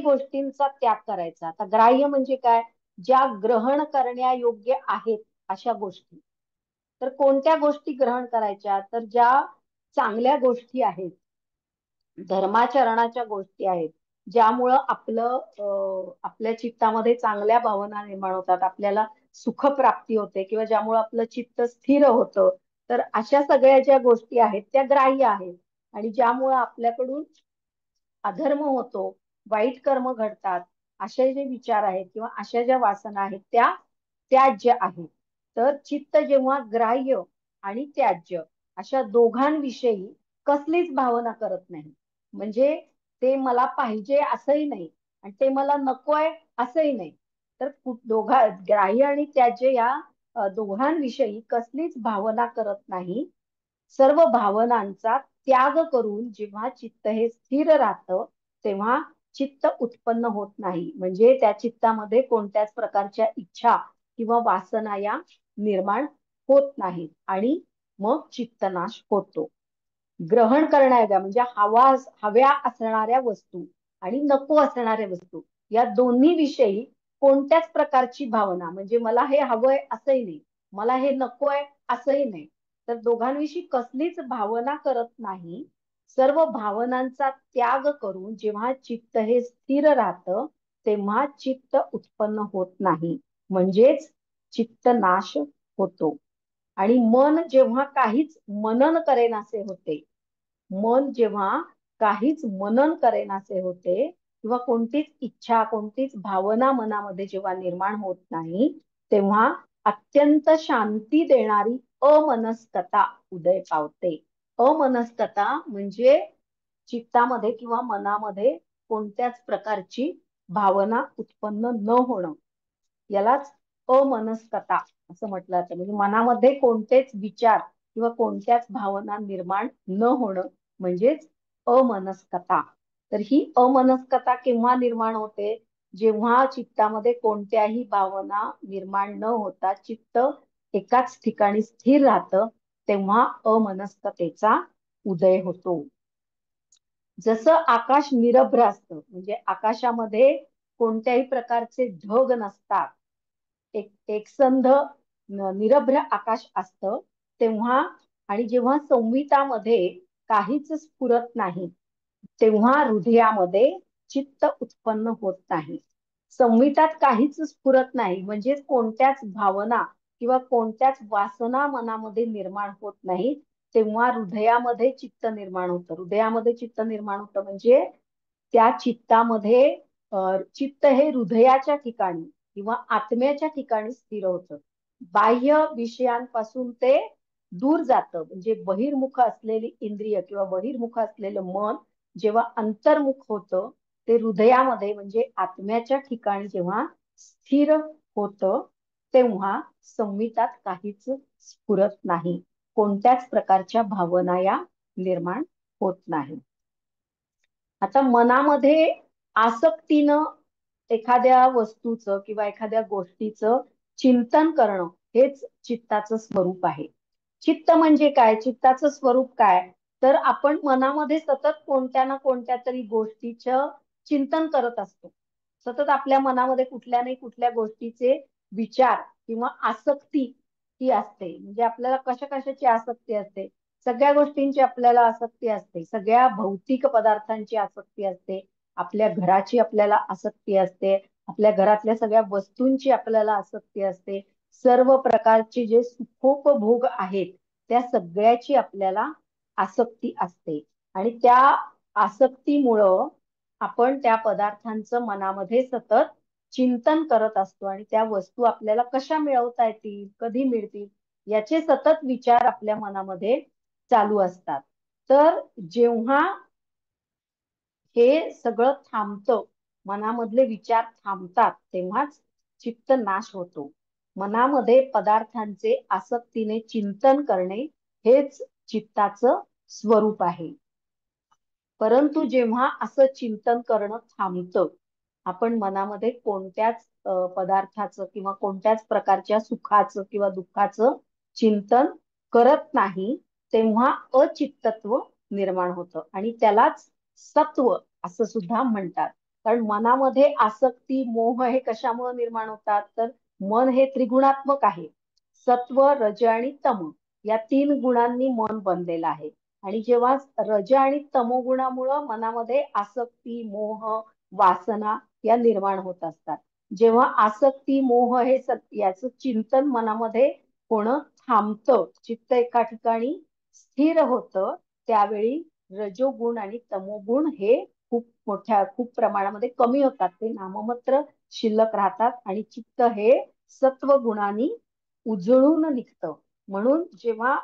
गोष्टींचा त्याग करायचा. आता ग्राह्य म्हणजे काय, ज्या ग्रहण करण्यायोग्य आहेत अशा गोष्टी. तर कोणत्या गोष्टी ग्रहण करायच्या, तर ज्या चांगल्या गोष्टी आहेत, धर्माचरणाच्या गोष्टी आहेत, ज्यामुळं आपल्या चित्तामध्ये चांगल्या भावना निर्माण होतात, आपल्याला सुखप्राप्ती होते किंवा ज्यामुळं आपलं चित्त स्थिर होतं. तर अशा सगळ्या ज्या गोष्टी आहेत त्या ग्राह्य आहेत. आणि ज्यामुळं आपल्याकडून अधर्म होतो, वाईट कर्म घडतात, असे जे विचार आहेत किंवा अशा ज्या वासना आहेत त्या त्याज्य आहेत. तर चित्त जेव्हा ग्राह्य आणि त्याज्य अशा दोघांविषयी कसलीच भावना करत नाही, म्हणजे ते मला पाहिजे असंही नाही आणि ते मला नकोय असंही नाही, तर ग्राह्य आणि त्याज्य या दोघांविषयी कसलीच भावना करत नाही, सर्व भावनांचा त्याग करून जेव्हा चित्त हे स्थिर राहतं तेव्हा चित्त उत्पन्न होत नाही, म्हणजे त्या चित्तामध्ये कोणत्याच प्रकारच्या इच्छा किंवा वासना या निर्माण होत नाहीत आणि मग चित्तनाश होतो. ग्रहण करणाऱ्या म्हणजे हव्या असणाऱ्या वस्तू आणि नको असणाऱ्या वस्तू या दोन्ही विषयी कोणत्याच प्रकारची भावना, म्हणजे मला हे हवंय असंही नाही, मला हे नकोय असंही नाही, तर दोघांविषयी कसलीच भावना करत नाही, सर्व भावनांचा त्याग करून जेव्हा चित्त हे स्थिर राहतं तेव्हा चित्त उत्पन्न होत नाही, म्हणजेच चित्त नाश होतो. आणि मन जेव्हा काहीच मनन करेनासे होते, मन जेव्हा काहीच मनन करेनासे होते किंवा कोणतीच इच्छा कोणतीच भावना मनामध्ये जेव्हा निर्माण होत नाही, तेव्हा अत्यंत शांती देणारी अमनस्कता उदय पावते. अमनस्कता म्हणजे चित्तामध्ये किंवा मनामध्ये कोणत्याच प्रकारची भावना उत्पन्न न होणं, यालाच अमनस्कता असं म्हटलं जातं. म्हणजे मनामध्ये कोणतेच विचार किंवा कोणत्याच भावना निर्माण न होणं म्हणजेच अमनस्कता. तर ही अमनस्कता केव्हा निर्माण होते, जेव्हा चित्तामध्ये कोणत्याही भावना निर्माण न होता चित्त एकाच ठिकाणी स्थिर राहतं, तेव्हा अमनस्कतेचा उदय होतो. जसं आकाश निरभ्र असतं, म्हणजे आकाशामध्ये कोणत्याही प्रकारचे ढग नसतात, एकसंध निरभ्र आकाश असतं, तेव्हा आणि जेव्हा संहितामध्ये काहीच स्फुरत नाही तेव्हा हृदयामध्ये चित्त उत्पन्न होत नाही. संहितात काहीच स्फुरत नाही म्हणजे कोणत्याच भावना किंवा कोणत्याच वासना मनामध्ये निर्माण होत नाही, तेव्हा हृदयामध्ये चित्त निर्माण होतं. हृदयामध्ये चित्त निर्माण होतं म्हणजे त्या चित्तामध्ये चित्त हे हृदयाच्या ठिकाणी किंवा आत्म्याच्या ठिकाणी स्थिर होतं. बाह्य विषयांपासून ते दूर जातं, म्हणजे बहिर्मुख असलेली इंद्रिय किंवा बहिर्मुख असलेलं मन जेव्हा अंतर्मुख होतं, ते हृदयामध्ये म्हणजे आत्म्याच्या ठिकाणी जेव्हा स्थिर होतं, तेव्हा संहितात काहीच स्फुरत नाही, कोणत्याच प्रकारच्या भावना या निर्माण होत नाही. आता मनामध्ये आसक्तीनं एखाद्या वस्तूचं किंवा एखाद्या गोष्टीचं चिंतन करणं हेच चित्ताचं स्वरूप आहे. चित्त म्हणजे काय, चित्ताचं स्वरूप काय, तर आपण मनामध्ये सतत कोणत्या ना कोणत्या तरी गोष्टीचं चिंतन करत असतो. सतत आपल्या मनामध्ये कुठल्या नाही कुठल्या गोष्टीचे विचार किंवा आसक्ती ही असते. म्हणजे आपल्याला कशा कशाची आसक्ती असते, सगळ्या गोष्टींची आपल्याला आसक्ती असते, सगळ्या भौतिक पदार्थांची आसक्ती असते, आपल्या घराची आपल्याला आसक्ती असते, आपल्या घरातल्या सगळ्या वस्तूंची आपल्याला आसक्ती असते, सर्व प्रकारचे जे सुखोपभोग आहेत त्या सगळ्याची आपल्याला आसक्ती असते. आणि त्या आसक्तीमुळं आपण त्या पदार्थांचं मनामध्ये सतत चिंतन करत असतो आणि त्या वस्तू आपल्याला कशा मिळवता येतील, कधी मिळतील याचे सतत विचार आपल्या मनामध्ये चालू असतात. तर जेव्हा हे सगळं थांबतं, मनामधले विचार थांबतात, तेव्हाच चित्त नाश होतो. मनामध्ये पदार्थांचे आसक्तीने चिंतन करणे हेच चित्ताचं स्वरूप आहे. परंतु जेव्हा असं चिंतन करणं थांबतं, आपण मनामध्ये कोणत्याच पदार्थाचं किंवा कोणत्याच प्रकारच्या सुखाचं किंवा दुःखाचं चिंतन करत नाही, तेव्हा अचित्तत्व निर्माण होतं आणि त्यालाच सत्व असं सुद्धा म्हणतात. कारण मनामध्ये आसक्ती मोह हे कशामुळे निर्माण होतात, तर मन हे त्रिगुणात्मक आहे. सत्व रज आणि तम या 3 गुणांनी मन बनलेलं आहे. आणि जेव्हा रज आणि तमोगुणामुळं मनामध्ये आसक्ती मोह वासना या निर्माण होत असतात. जेव्हा आसक्ती मोह हे याचं चिंतन मनामध्ये होणं थांबतं, चित्त एका ठिकाणी स्थिर होतं, त्यावेळी रजोगुण आणि तमोगुण हे खूप प्रमाणामध्ये कमी होतात. ते नाममात्र शिल्लक राहतात आणि चित्त हे सत्व गुणांनी उजळून निघतं. म्हणून जेव्हा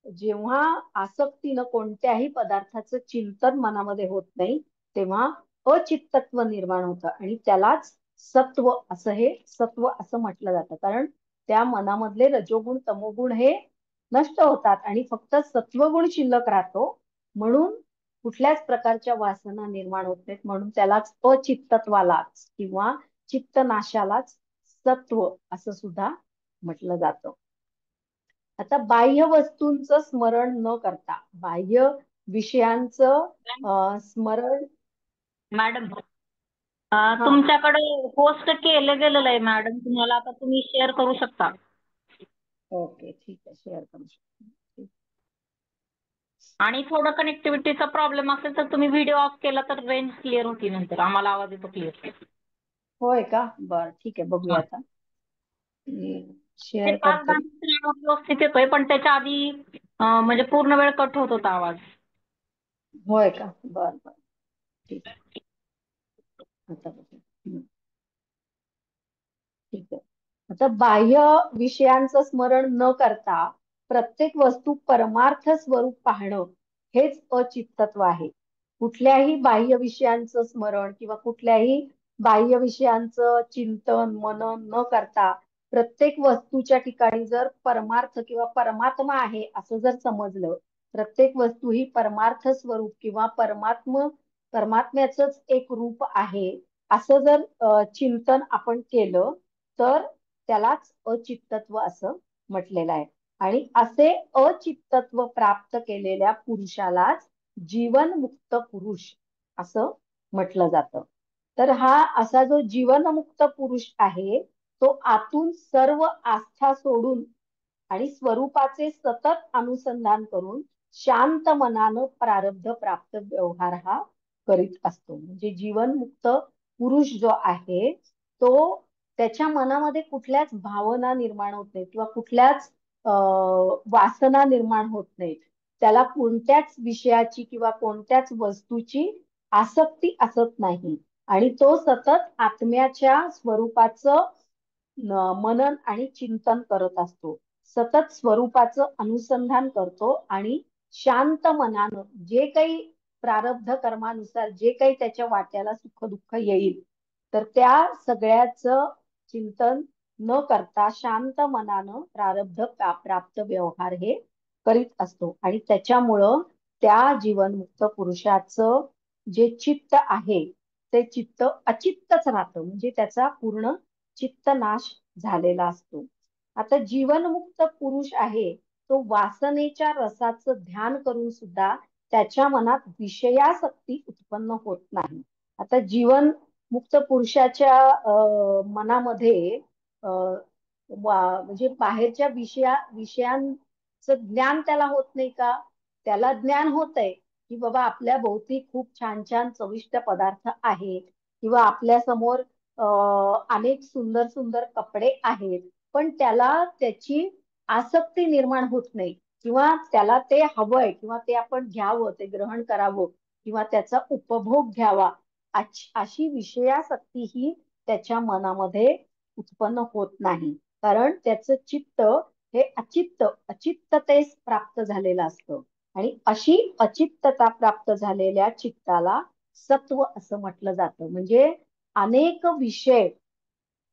जेव्हा आसक्तीनं कोणत्याही पदार्थाचं चिंतन मनामध्ये होत नाही, तेव्हा अचित्तत्व निर्माण होतं आणि त्यालाच सत्व असं म्हटलं जातं. कारण त्या मनामधले रजोगुण तमोगुण हे नष्ट होतात आणि फक्त सत्वगुण शिल्लक राहतो. म्हणून कुठल्याच प्रकारच्या वासना निर्माण होत नाहीत. म्हणून त्यालाच अचित्तत्वालाच किंवा चित्तनाशालाच सत्व असं सुद्धा म्हटलं जातं. आता बाह्य वस्तूंचं स्मरण न करता बाह्य विषयांचं स्मरण. मॅडम तुमच्याकडे पोस्ट केलं गेलेलं आहे मॅडम, तुम्हाला आता तुम्ही शेअर करू शकता. ओके, ठीक आहे, शेअर करू शकतो. आणि थोडं कनेक्टिव्हिटीचा प्रॉब्लेम असेल तर तुम्ही व्हिडिओ ऑफ केला तर रेंज क्लिअर होती, नंतर आम्हाला आवाज येतो क्लिअर. होय का? बरं, ठीक आहे, बघूया आता. ते शेअर 5-10 करते. मिनिटं व्यवस्थित येतोय, पण त्याच्या आधी म्हणजे पूर्ण वेळ कट होत होता आवाज. होय का? बरं बरं, ठीक आहे. आता बघूया. ठीक आहे. आता बाह्य विषयांचं स्मरण न करता प्रत्येक वस्तू परमार्थ स्वरूप पाहणं हेच अचित्तत्व आहे. कुठल्याही बाह्य विषयांचं स्मरण किंवा कुठल्याही बाह्य विषयांचं चिंतन मनन न करता प्रत्येक वस्तूच्या ठिकाणी जर परमार्थ किंवा परमात्मा आहे असं जर समजलं, प्रत्येक वस्तू ही परमार्थ स्वरूप किंवा परमात्म्याचंच एक रूप आहे असं जर चिंतन आपण केलं तर त्यालाच अचित्तत्व असं म्हटलेलं आहे. आणि असे अचित्तत्व प्राप्त केलेल्या पुरुषालाच जीवनमुक्त पुरुष असं म्हटलं जातं. तर हा असा जो जीवनमुक्त पुरुष आहे तो आतून सर्व आस्था सोडून आणि स्वरूपाचे सतत अनुसंधान करून शांत मनानं प्रारब्ध प्राप्त व्यवहार हा करीत असतो. म्हणजे जीवनमुक्त पुरुष जो आहे तो त्याच्या मनामध्ये कुठल्याच भावना निर्माण होत नाहीत किंवा कुठल्याच वासना निर्माण होत नाहीत. त्याला कोणत्याच विषयाची किंवा कोणत्याच वस्तूची आसक्ती असत नाही आणि तो सतत आत्म्याच्या स्वरूपाचं मनन आणि चिंतन करत असतो. सतत स्वरूपाचं अनुसंधान करतो आणि शांत मनानं जे काही प्रारब्ध कर्मानुसार जे काही त्याच्या वाट्याला सुख दुःख येईल तर त्या सगळ्याचं चिंतन न करता शांत मनानं प्रारब्ध प्राप्त व्यवहार हे करीत असतो. आणि त्याच्यामुळं त्या जीवनमुक्त पुरुषाचं जे चित्त आहे ते चित्त अचित्तच राहतं. म्हणजे त्याचा पूर्ण चित्त नाश झालेला असतो. आता जीवनमुक्त पुरुष आहे तो वासनेच्या रसाचं ध्यान करून सुद्धा त्याच्या मनात विषयासक्ती उत्पन्न होत नाही. आता जीवन मुक्त पुरुषाच्या मनामध्ये म्हणजे बाहेरच्या विषयांचं ज्ञान त्याला होत नाही का? त्याला ज्ञान होतंय की बाबा आपल्या भोवती खूप छान छान चविष्ट पदार्थ आहेत किंवा आपल्या समोर अनेक सुंदर सुंदर कपडे आहेत, पण त्याला त्याची आसक्ती निर्माण होत नाही किंवा त्याला ते हवंय किंवा ते आपण घ्यावं, ते ग्रहण करावं किंवा त्याचा उपभोग घ्यावा अशी विषयासक्ती ही त्याच्या मनामध्ये उत्पन्न होत नाही. कारण त्याचं चित्त हे अचित्ततेस प्राप्त झालेलं असतं आणि अशी अचित्तता प्राप्त झालेल्या चित्ताला सत्व असं म्हटलं जातं. म्हणजे अनेक विषय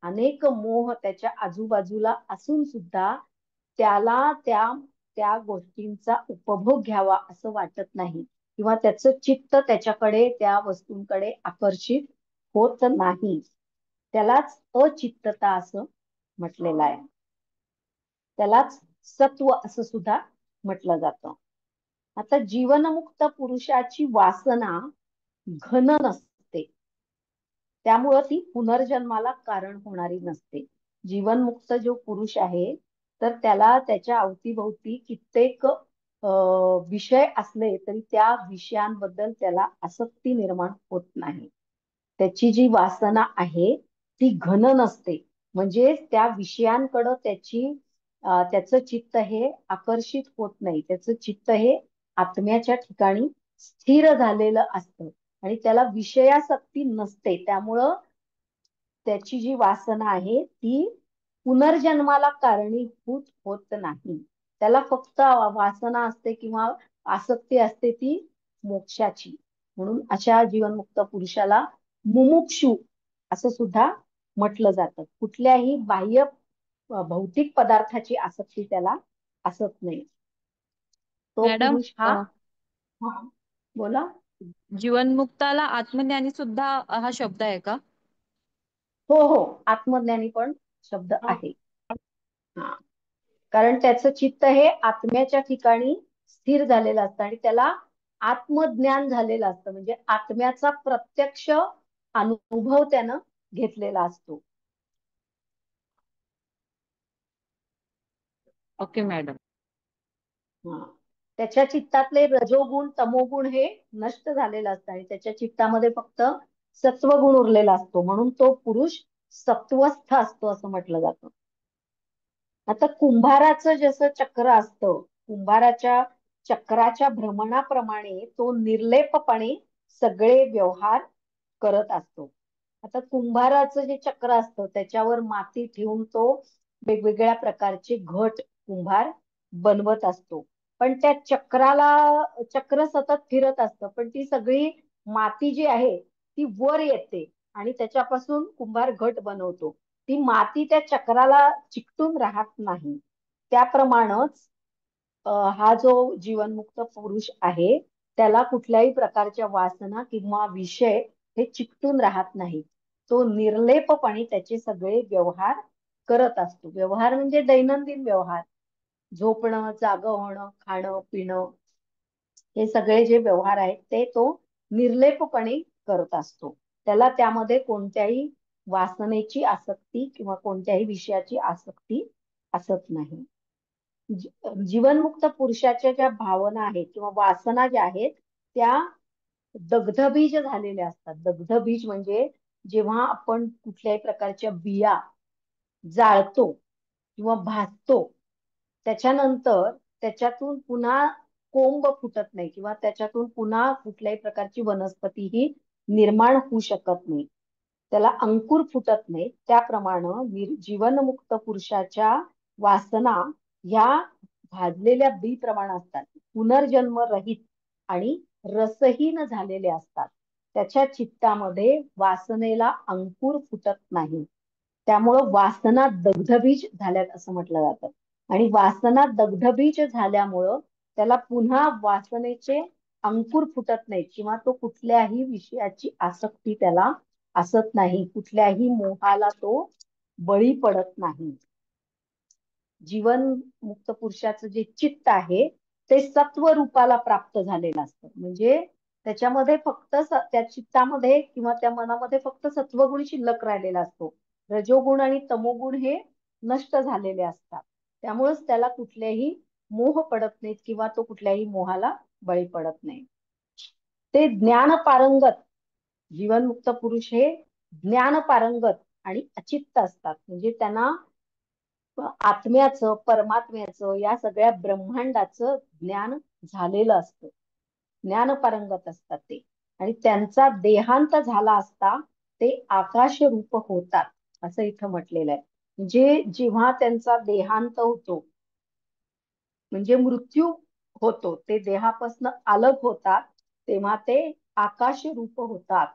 अनेक मोह त्याच्या आजूबाजूला असून सुद्धा त्याला त्या गोष्टींचा उपभोग घ्यावा असं वाटत नाही किंवा त्याचं चित्त त्याच्याकडे त्या वस्तूंकडे आकर्षित होत नाही. त्यालाच अचित्तता असं म्हटलेलं आहे. त्यालाच सत्व असं सुद्धा म्हटलं जातं. आता जीवनमुक्त पुरुषाची वासना घन नसते, त्यामुळं ती पुनर्जन्माला कारण होणारी नसते. जीवनमुक्त जो पुरुष आहे तर त्याला त्याच्या अवतीभोवती कित्येक विषय असले तरी त्या विषयांबद्दल त्याला आसक्ती निर्माण होत नाही. त्याची जी वासना आहे ती घन नसते. म्हणजे त्या विषयांकडं त्याचं चित्त हे आकर्षित होत नाही. त्याचं चित्त हे आत्म्याच्या ठिकाणी स्थिर झालेलं असतं आणि त्याला विषयासक्ती नसते. त्यामुळं त्याची जी वासना आहे ती पुनर्जन्माला कारणीभूत होत नाही. त्याला फक्त वासना असते किंवा आसक्ती असते ती मोक्षाची. म्हणून अशा जीवनमुक्त पुरुषाला मुमुक्षु असं सुद्धा म्हटलं जातं. कुठल्याही बाह्य भौतिक पदार्थाची आसक्ती त्याला असत नाही. तो मॅडम, पुरुष हा बोला. जीवनमुक्ताला आत्मज्ञानी सुद्धा हा शब्द आहे का? हो, आत्मज्ञानी पण शब्द आहे. हा, कारण त्याचं चित्त हे आत्म्याच्या ठिकाणी स्थिर झालेलं असतं आणि त्याला आत्मज्ञान झालेलं असतं. म्हणजे आत्म्याचा प्रत्यक्ष अनुभव त्यानं घेतलेला असतो. Okay madam. त्याच्या चित्तातले रजोगुण तमोगुण हे नष्ट झालेलं असतं आणि त्याच्या चित्तामध्ये फक्त सत्वगुण उरलेला असतो. म्हणून तो पुरुष सत्वस्थ असतो असं म्हटलं जातं. आता कुंभाराचं जसं चक्र असतं, कुंभाराच्या चक्राच्या भ्रमणाप्रमाणे तो निर्लेपपणे सगळे व्यवहार करत असतो. आता कुंभाराचं जे चक्र असतं त्याच्यावर माती ठेवून तो वेगवेगळ्या प्रकारचे घट कुंभार बनवत असतो. पण त्या चक्र सतत फिरत असतं, पण ती सगळी माती जी आहे ती वर येते आणि त्याच्यापासून कुंभार घट बनवतो. ती माती त्या चक्राला चिकटून राहत नाही. त्याप्रमाणेच हा जो जीवनमुक्त पुरुष आहे त्याला कुठल्याही प्रकारच्या वासना किंवा विषय हे चिकटून राहत नाही. तो निर्लेपपणे त्याचे सगळे व्यवहार करत असतो. व्यवहार म्हणजे दैनंदिन व्यवहार, झोपणं, जागं होणं, खाणं, पिणं, हे सगळे जे व्यवहार आहेत ते तो निर्लेपपणे करत असतो. त्याला त्यामध्ये कोणत्याही वासनेची आसक्ती किंवा कोणत्याही विषयाची आसक्ती असत नाही. जीवनमुक्त पुरुषाच्या ज्या भावना आहेत किंवा वासना ज्या आहेत त्या दग्धबीज झालेल्या असतात. दग्धबीज म्हणजे जेव्हा आपण कुठल्याही प्रकारच्या बिया जाळतो किंवा भाजतो त्याच्यानंतर त्याच्यातून पुन्हा कोंब फुटत नाही किंवा त्याच्यातून पुन्हा कुठल्याही प्रकारची वनस्पती ही निर्माण होऊ शकत नाही. त्याला अंकुर फुटत नाही. त्याप्रमाणे जीवनमुक्त पुरुषाच्या वासना ह्या भाजलेल्या बी प्रमाण असतात. पुनर्जन्म रहित आणि रसहीन झालेले असतात. त्याच्या चित्तामध्ये वासनेला अंकुर फुटत नाही. त्यामुळं वासना दग्धबीज झाल्यात असं म्हटलं जातं. आणि वासना दग्धबीज झाल्यामुळं त्याला पुन्हा वासनेचे अंकुर फुटत नाहीत किंवा तो कुठल्याही विषयाची आसक्ती त्याला असत नाही. कुठल्याही मोहाला तो बळी पडत नाही. जीवन मुक्त पुरुषाचं जे चित्त आहे ते सत्व रूपाला प्राप्त झालेलं असतं. म्हणजे त्याच्यामध्ये फक्त त्या चित्तामध्ये किंवा त्या मनामध्ये फक्त सत्वगुण शिल्लक राहिलेला असतो. रजोगुण आणि तमोगुण हे नष्ट झालेले असतात. त्यामुळेच त्याला कुठलेही मोह पडत नाहीत किंवा तो कुठल्याही मोहाला बळी पडत नाही. ते ज्ञान पारंगत, जीवनमुक्त पुरुष हे ज्ञान पारंगत आणि अचित्त असतात. म्हणजे त्यांना आत्म्याचं, परमात्म्याचं, या सगळ्या ब्रह्मांडाचं ज्ञान झालेलं असतं. ज्ञान पारंगत असतात ते. आणि त्यांचा देहांत झाला असता ते आकाश रूप होतात असं इथं म्हटलेलं आहे. म्हणजे जेव्हा त्यांचा देहांत होतो म्हणजे मृत्यू होतो, ते देहापासून अलग होतात तेव्हा ते आकाश रूप होतात.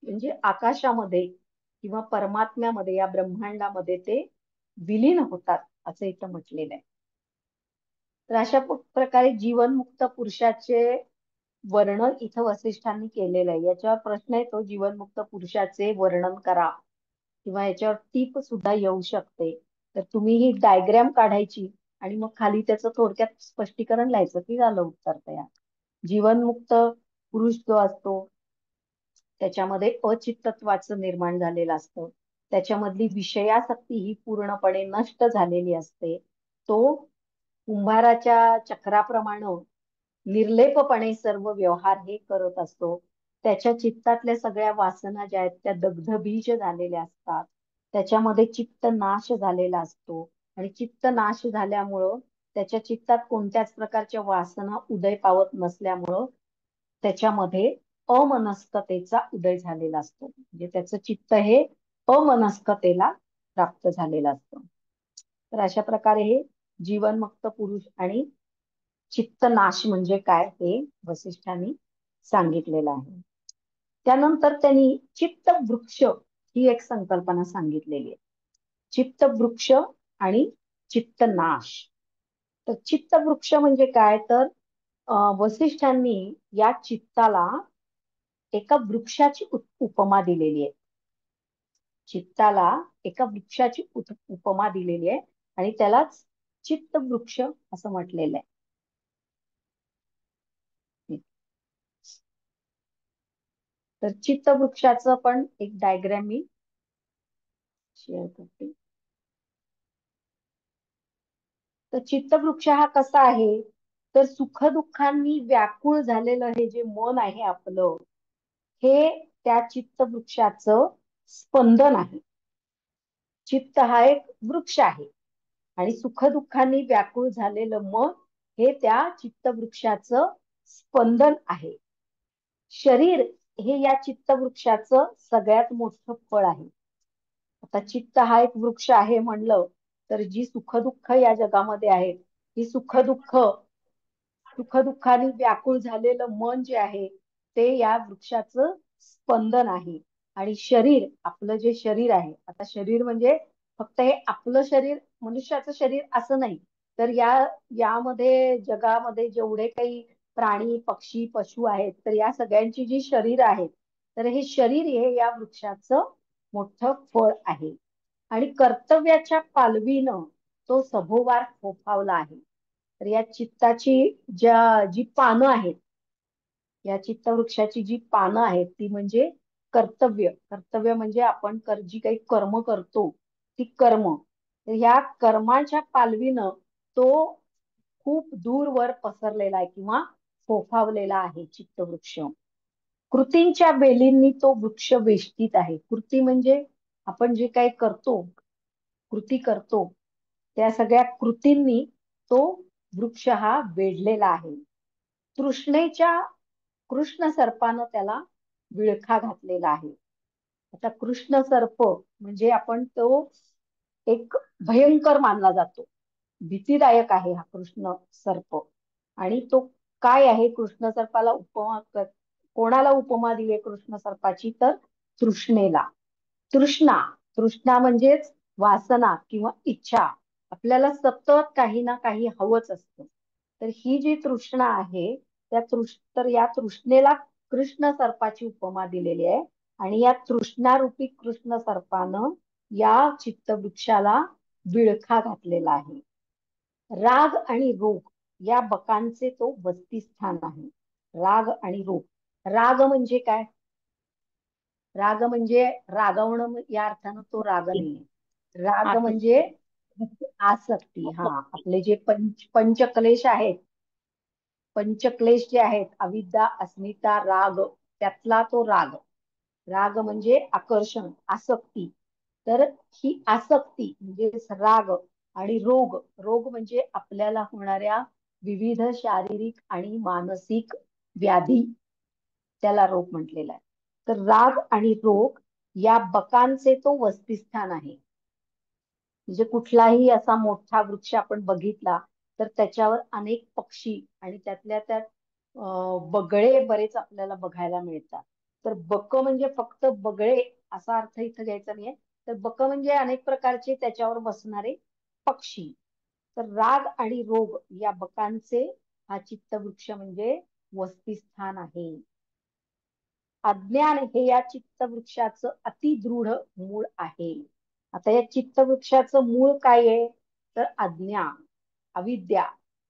म्हणजे आकाशामध्ये किंवा परमात्म्यामध्ये, या ब्रह्मांडामध्ये ते विलीन होतात असं इथं म्हटलेलं आहे. तर अशा प्रकारे जीवनमुक्त पुरुषाचे वर्णन इथं वसिष्ठांनी केलेलं आहे. याच्यावर प्रश्न येतो, जीवनमुक्त पुरुषाचे वर्णन करा किंवा याच्यावर टीप सुद्धा येऊ शकते. तर तुम्ही ही डायग्रॅम काढायची आणि मग खाली त्याचं थोडक्यात स्पष्टीकरण लिहायचं की झालं उत्तर तयार. जीवनमुक्त पुरुष जो असतो त्याच्यामध्ये अचित्तत्वाचं निर्माण झालेलं असतं. त्याच्यामधली विषयासक्ती ही पूर्णपणे नष्ट झालेली असते. तो कुंभाराच्या चक्राप्रमाणे निर्लेपपणे सर्व व्यवहार हे करत असतो. त्याच्या चित्तातल्या सगळ्या वासना ज्या आहेत त्या दग्धबीज झालेल्या असतात. त्याच्यामध्ये चित्त नाश झालेला असतो आणि चित्त नाश झाल्यामुळं त्याच्या चित्तात कोणत्याच प्रकारच्या वासना उदय पावत नसल्यामुळं त्याच्यामध्ये अमनस्कतेचा उदय झालेला असतो. म्हणजे त्याचं चित्त हे अमनस्कतेला प्राप्त झालेलं असतं. तर अशा प्रकारे हे जीवनमुक्त पुरुष आणि चित्त नाश म्हणजे काय हे वसिष्ठांनी सांगितलेलं आहे. त्यानंतर त्यांनी चित्त वृक्ष ही एक संकल्पना सांगितलेली आहे. चित्त वृक्ष आणि चित्त नाश. तर चित्त वृक्ष म्हणजे काय तर वसिष्ठांनी या चित्ताला एका वृक्षाची उपमा दिलेली आहे. चित्ताला एका वृक्षाची उपमा दिलेली आहे आणि त्यालाच चित्त वृक्ष असं म्हटलेलं आहे. तर चित्त वृक्षाचं पण एक डायग्राम मी शेअर करते. तर चित्तवृक्ष हा कसा आहे तर सुखदुःखांनी व्याकुळ झालेलं हे जे मन आहे आपलं हे त्या चित्तवृक्षाचं स्पंदन आहे. चित्त हा एक वृक्ष आहे आणि सुखदुःखांनी व्याकुळ झालेलं मन हे त्या चित्तवृक्षाचं स्पंदन आहे. शरीर हे या चित्तवृक्षाचं सगळ्यात मोठं फळ आहे. आता चित्त हा एक वृक्ष आहे म्हणलं तर जी सुखदुःख या जगामध्ये आहेत ही सुखदुःखाने व्याकुळ झालेलं मन जे आहे ते या वृक्षाचं स्पंदन आहे. आणि शरीर आपलं जे शरीर आहे, आता शरीर म्हणजे फक्त हे आपलं शरीर मनुष्याचं शरीर असं नाही तर यामध्ये जगामध्ये जेवढे काही प्राणी पक्षी पशु आहेत तर या सगळ्यांची जी शरीर आहेत तर हे शरीर हे या वृक्षाचं मोठं फळ आहे. आणि कर्तव्याच्या पालवीनं तो सभोवार फोफावला आहे. तर या चित्ताची जी पानं आहेत या चित्तवृक्षाची जी पानं आहेत ती म्हणजे कर्तव्य म्हणजे आपण जी काही कर्म करतो ती कर्म. तर ह्या कर्माच्या पालवीनं तो खूप दूरवर पसरलेला आहे किंवा फोफावलेला आहे चित्तवृक्ष. कृतींच्या वेलींनी तो वृक्ष वेष्टीत आहे. कृती म्हणजे आपण जे काही कृती करतो त्या सगळ्या कृतींनी तो वृक्ष हा वेढलेला आहे. तृष्णेच्या कृष्ण सर्पानं त्याला विळखा घातलेला आहे. आता कृष्ण सर्प म्हणजे आपण तो एक भयंकर मानला जातो. भीतीदायक आहे हा कृष्ण सर्प. आणि तो काय आहे कृष्ण सर्पाला कोणाला उपमा दिली कृष्ण सर्पाची तर तृष्णेला. तृष्णा म्हणजेच वासना किंवा इच्छा. आपल्याला सतत काही ना काही हवंच असतं. तर ही जी तृष्णा आहे तर या तृष्णेला कृष्ण सर्पाची उपमा दिलेली आहे. आणि या तृष्णारूपी कृष्ण सर्पानं या चित्तवृक्षाला विळखा घातलेला आहे. राग आणि रोग या बकांचे तो वसतिस्थान आहे. राग आणि रोग. राग म्हणजे काय? राग म्हणजे रागवणं या अर्थानं तो राग नाहीये. राग म्हणजे आसक्ती. हा, आपले जे पंचक्लेश आहेत पंचक्लेश जे आहेत अविद्या अस्मिता राग त्यातला तो राग. राग म्हणजे आकर्षण आसक्ती. तर ही आसक्ती म्हणजे राग आणि रोग म्हणजे आपल्याला होणाऱ्या विविध शारीरिक आणि मानसिक व्याधी त्याला रोग म्हटलेला आहे. तर राग आणि रोग या बकांचे तो वसतिस्थान आहे. म्हणजे कुठलाही असा मोठा वृक्ष आपण बघितला तर त्याच्यावर अनेक पक्षी आणि त्यातल्या त्यात बगळे बरेच आपल्याला बघायला मिळतात. तर बक म्हणजे फक्त बगळे असा अर्थ इथं घ्यायचा नाहीये. तर बक म्हणजे अनेक प्रकारचे त्याच्यावर बसणारे पक्षी. तर राग आणि रोग या बकांचे हा चित्तवृक्ष म्हणजे वसतिस्थान आहे. अज्ञान हे या चित्तवृक्षाचं अतिदृढ मूळ आहे. आता या चित्तवृक्षाचं मूळ काय आहे तर अज्ञान अविद्या.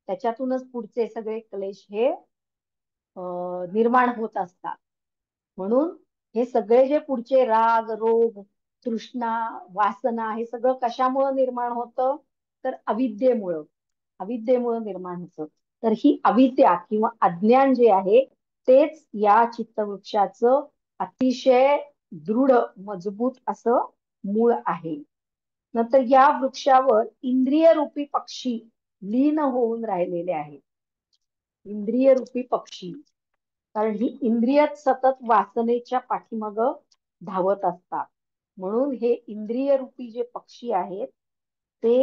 त्याच्यातूनच पुढचे सगळे क्लेश हे निर्माण होत असतात. म्हणून हे सगळे जे पुढचे राग रोग तृष्णा वासना हे सगळं कशामुळे निर्माण होतं तर अविद्येमुळं निर्माण होतं. तर ही अविद्या किंवा अज्ञान जे आहे तेच या चित्तवृक्षाचं अतिशय दृढ मजबूत असं मूळ आहे. नंतर या वृक्षावर इंद्रिय रूपी पक्षी लीन होऊन राहिलेले आहेत. इंद्रिय रूपी पक्षी, कारण ही इंद्रियच सतत वासनेच्या पाठीमाग धावत असतात. म्हणून हे इंद्रिय रूपी जे पक्षी आहेत ते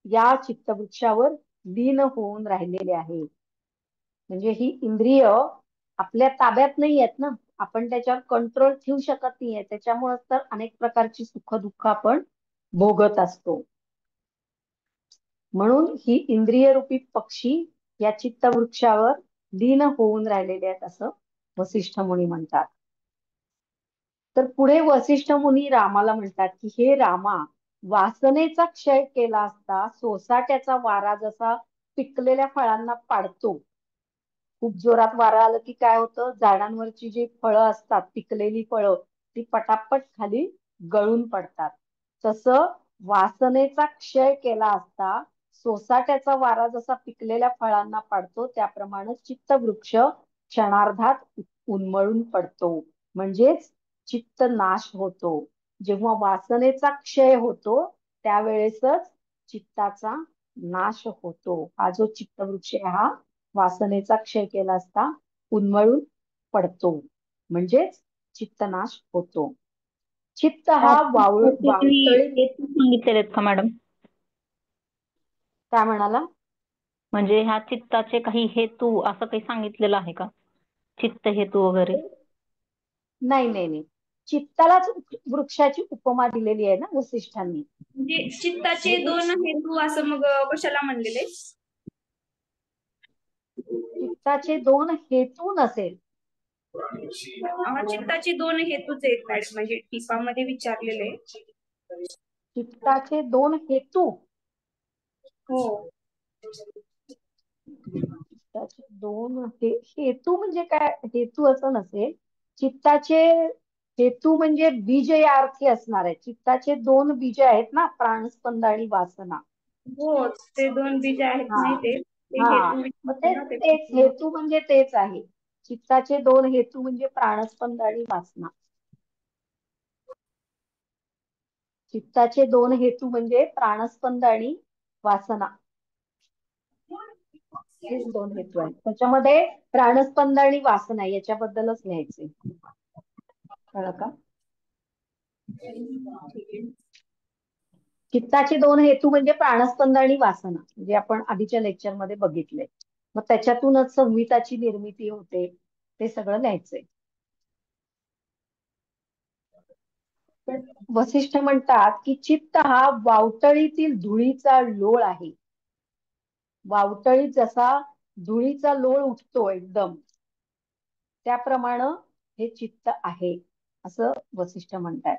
या चित्तवृक्षावर लीन होऊन राहिलेले आहेत. म्हणजे ही इंद्रिय आपल्या ताब्यात नाही आहेत ना, आपण त्याच्यावर कंट्रोल ठेवू शकत नाहीये. त्याच्यामुळे तर अनेक प्रकारची सुख दुःख आपण भोगत असतो. म्हणून ही इंद्रिय रूपी पक्षी या चित्तवृक्षावर लीन होऊन राहिलेले आहेत असं वसिष्ठ मुनी म्हणतात. तर पुढे वसिष्ठ मुनी रामाला म्हणतात की हे रामा, वासनेचा क्षय केला असता सोसाट्याचा वारा जसा पिकलेल्या फळांना पाडतो. खूप जोरात वारा आलं की काय होतं, झाडांवरची जी फळं असतात, पिकलेली फळं, ती पटापट खाली गळून पडतात. तसं वासनेचा क्षय केला असता सोसाट्याचा वारा जसा पिकलेल्या फळांना पाडतो, त्याप्रमाणे चित्तवृक्ष क्षणार्धात उन्मळून पडतो. म्हणजेच चित्त नाश होतो. जेव्हा वासनेचा क्षय होतो त्यावेळेसच चित्ताचा नाश होतो. हा जो चित्तवृक्ष आहे हा वासनेचा क्षय केला असता उन्मळून पडतो, म्हणजेच चित्तनाश होतो. चित्त हा वावटळी. हेतू सांगितलेले आहेत का मॅडम? काय म्हणाला? म्हणजे ह्या चित्ताचे काही हेतू असं काही सांगितलेलं आहे का? चित्त हेतू वगैरे? नाही नाही नाही, चित्तालाच वृक्षाची उपमा दिलेली आहे ना वसिष्ठांनी. म्हणजे चित्ताचे दोन हेतू असं मग कशाला म्हणलेले? चित्ताचे दोन हेतू नसेल. चित्ताचे दोन हेतूच आहेत मॅडम, म्हणजे टिपामध्ये विचारलेले. चित्ताचे दोन हेतू. हो. चित्ताचे दोन हेतू म्हणजे काय? हेतू असं नसेल. चित्ताचे हेतू म्हणजे बीज या अर्थी असणार आहे. चित्ताचे दोन बीज आहेत ना, प्राणस्पंद आणि वासना. हो, ते दोन बीज आहेत हा नाही ते हा, हेतू मग ना ते. तेच हेतू म्हणजे तेच आहे. चित्ताचे दोन हेतू म्हणजे प्राणस्पंद आणि वासना. चित्ताचे दोन हेतू म्हणजे प्राणस्पंद आणि वासना, हेच दोन हेतू आहेत. त्याच्यामध्ये प्राणस्पंद आणि वासना याच्याबद्दलच लिहायचे, कळलं का? चित्ताचे दोन हेतू म्हणजे प्राणस्पंद आणि वासना, म्हणजे आपण आधीच्या लेक्चर मध्ये बघितले. मग त्याच्यातूनच संहिताची निर्मिती होते, ते सगळं लिहायचंय. वसिष्ठ म्हणतात की चित्त हा वावटळीतील धुळीचा लोळ आहे. वावटळीत जसा धुळीचा लोळ उठतो एकदम, त्याप्रमाणे हे चित्त आहे असं वसिष्ठ म्हणतात.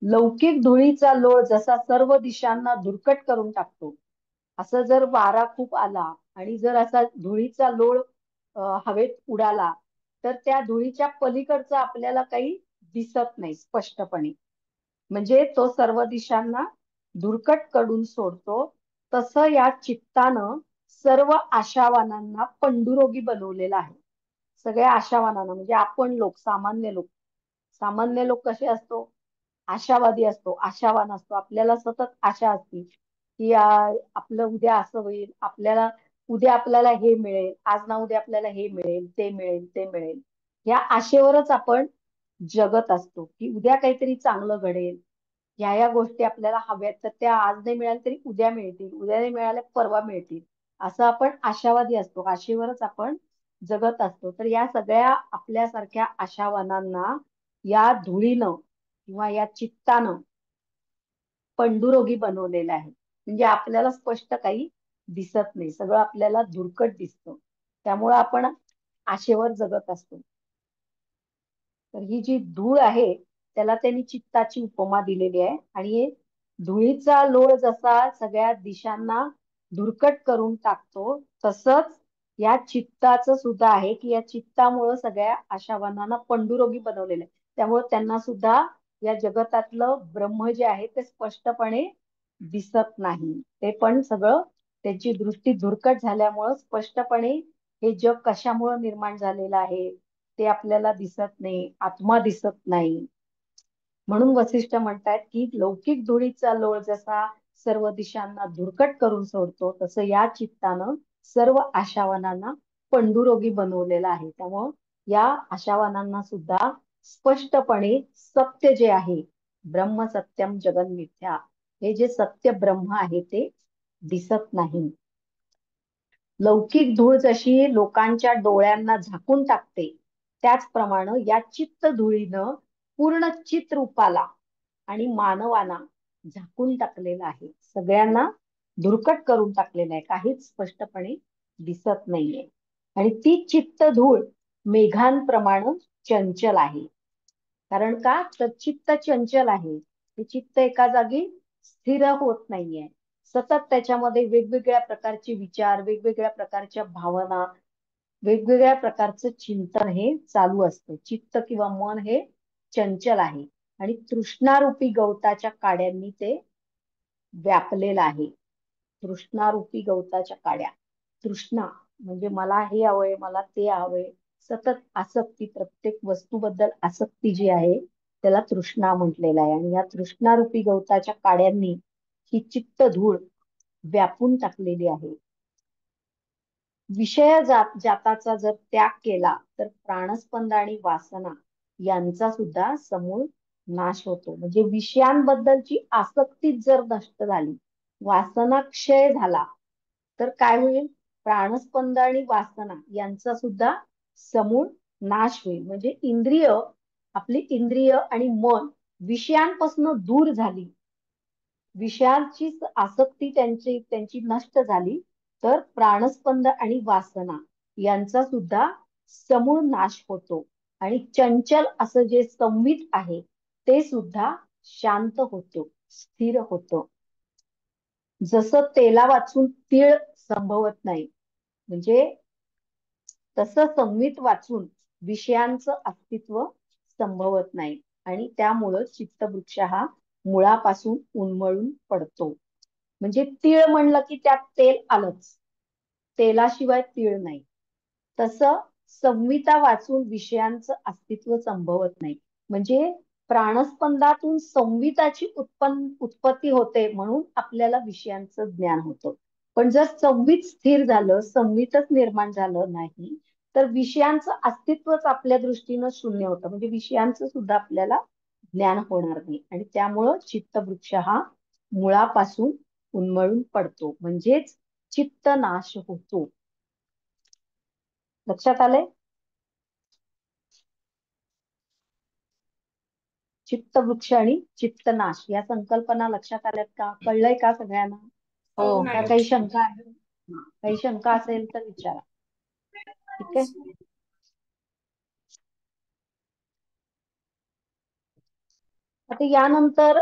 लौकिक धुळीचा लोळ जसा सर्व दिशांना धुरकट करून टाकतो, असं जर वारा खूप आला आणि जर असा धुळीचा लोळ हवेत उडाला तर त्या धुळीच्या पलीकडचं आपल्याला काही दिसत नाही स्पष्टपणे, म्हणजे तो सर्व दिशांना धुरकट करून सोडतो. तसं या चित्तानं सर्व आशावानांना पंडुरोगी बनवलेलं आहे. सगळ्या आशावानांना म्हणजे आपण लोक, सामान्य लोक कसे असतो? आशावादी असतो, आशावान असतो. आपल्याला सतत आशा असते की आपलं उद्या असं होईल, उद्या आपल्याला हे मिळेल, आज ना उद्या आपल्याला हे मिळेल, ते मिळेल, ते मिळेल. या आशेवरच आपण जगत असतो की उद्या काहीतरी चांगलं घडेल, या गोष्टी आपल्याला हव्यात, तर त्या आज नाही मिळाल्या तरी उद्या मिळतील, उद्या नाही मिळाल्या परवा मिळतील, असं आपण आशावादी असतो. आशेवरच आपण जगत असतो. तर या सगळ्या आपल्यासारख्या आशावानांना या धुळीनं किंवा या चित्तानं पंडुरोगी बनवलेलं आहे. म्हणजे आपल्याला स्पष्ट काही दिसत नाही, सगळं आपल्याला धुरकट दिसतं, त्यामुळे आपण आशेवर जगत असतो. तर ही जी धूळ आहे त्याला त्यांनी चित्ताची उपमा दिलेली आहे. आणि धुळीचा लोळ जसा सगळ्या दिशांना धुरकट करून टाकतो, तसंच या चित्ताचं सुद्धा आहे की या चित्तामुळं सगळ्या आशावानांना पंडुरोगी बनवलेलं आहे. त्यामुळे त्यांना सुद्धा या जगतातलं ब्रह्म जे आहे ते स्पष्टपणे दिसत नाही. ते पण सगळं त्यांची दृष्टी धुरकट झाल्यामुळं स्पष्टपणे हे जग कशामुळे निर्माण झालेलं आहे ते आपल्याला दिसत नाही, आत्मा दिसत नाही. म्हणून वसिष्ठ म्हणतात की लौकिक धुळीचा लोळ जसा सर्व दिशांना धुरकट करून सोडतो, तसं या चित्तानं सर्व आशावानांना पंडुरोगी बनवलेलं आहे. त्यामुळं या आशावानांना सुद्धा स्पष्टपणे सत्य जे आहे, ब्रह्म सत्यम जगन मिथ्या, हे जे सत्य ब्रह्म आहे ते दिसत नाही. लौकिक धूळ जशी लोकांच्या डोळ्यांना झाकून टाकते, त्याचप्रमाणे या चित्त धुळीनं पूर्ण चित्रूपाला आणि मानवाला झाकून टाकलेलं आहे. सगळ्यांना धुरकट करून टाकलेलं आहे, काहीच स्पष्टपणे दिसत नाहीये. आणि ती चित्त धूळ मेघांप्रमाणे चंचल आहे. कारण का, तर चित्त चंचल आहे, ते चित्त एका जागी स्थिर होत नाहीये. सतत त्याच्यामध्ये वेगवेगळ्या प्रकारचे विचार, वेगवेगळ्या प्रकारच्या भावना, वेगवेगळ्या प्रकारचं चिंतन हे चालू असतं. चित्त किंवा मन हे चंचल आहे आणि तृष्णारूपी गवताच्या काड्यांनी ते व्यापलेलं आहे. तृष्णारूपी गवताच्या काड्या, तृष्णा म्हणजे मला हे हवंय, मला ते हवंय, सतत आसक्ती, प्रत्येक वस्तूबद्दल आसक्ती जी आहे त्याला तृष्णा म्हटलेलं आहे. आणि या तृष्णारूपी गवताच्या काड्यांनी ही चित्त धूळ व्यापून टाकलेली आहे. विषय जाताचा जर त्याग केला तर प्राणस्पंद आणि वासना यांचा सुद्धा समूळ नाश होतो. म्हणजे विषयांबद्दलची आसक्ती जर नष्ट झाली, वासना क्षय झाला, तर काय होईल, प्राणस्पंद आणि वासना यांचा सुद्धा समूळ नाश होईल. म्हणजे आपली इंद्रिय आणि मन विषयांपासून दूर झाली, विषयांची आसक्ती त्यांची नष्ट झाली, तर प्राणस्पंद आणि वासना यांचा सुद्धा समूळ नाश होतो. आणि चंचल असं जे संवित आहे ते सुद्धा शांत होतो, स्थिर होतो. जसं तेला वाचून तीळ संभवत नाही, म्हणजे तसं संवित वाचून विषयांचं अस्तित्व संभवत नाही. आणि त्यामुळं चित्तवृक्ष हा मुळापासून उन्मळून पडतो. म्हणजे तीळ म्हणलं की त्यात तेल आलंच, तेलाशिवाय तीळ नाही. तसं संविता वाचून विषयांचं अस्तित्व संभवत नाही. म्हणजे प्राणस्पंदातून संविताची उत्पत्ती होते, म्हणून आपल्याला विषयांचं ज्ञान होतं. पण जर संवित स्थिर झालं, संवितच निर्माण झालं नाही, तर विषयांचं अस्तित्वच आपल्या दृष्टीनं शून्य होतं. म्हणजे विषयांचं सुद्धा आपल्याला ज्ञान होणार नाही. आणि त्यामुळं चित्तवृक्ष हा मुळापासून उन्मळून पडतो, म्हणजेच चित्त नाश होतो. लक्षात आलंय? चित्तवृक्ष आणि चित्तनाश या संकल्पना लक्षात आल्यात का? कळलंय का सगळ्यांना? हो. का काही शंका आहे? काही शंका असेल तर विचारा. ठीक आहे. आता यानंतर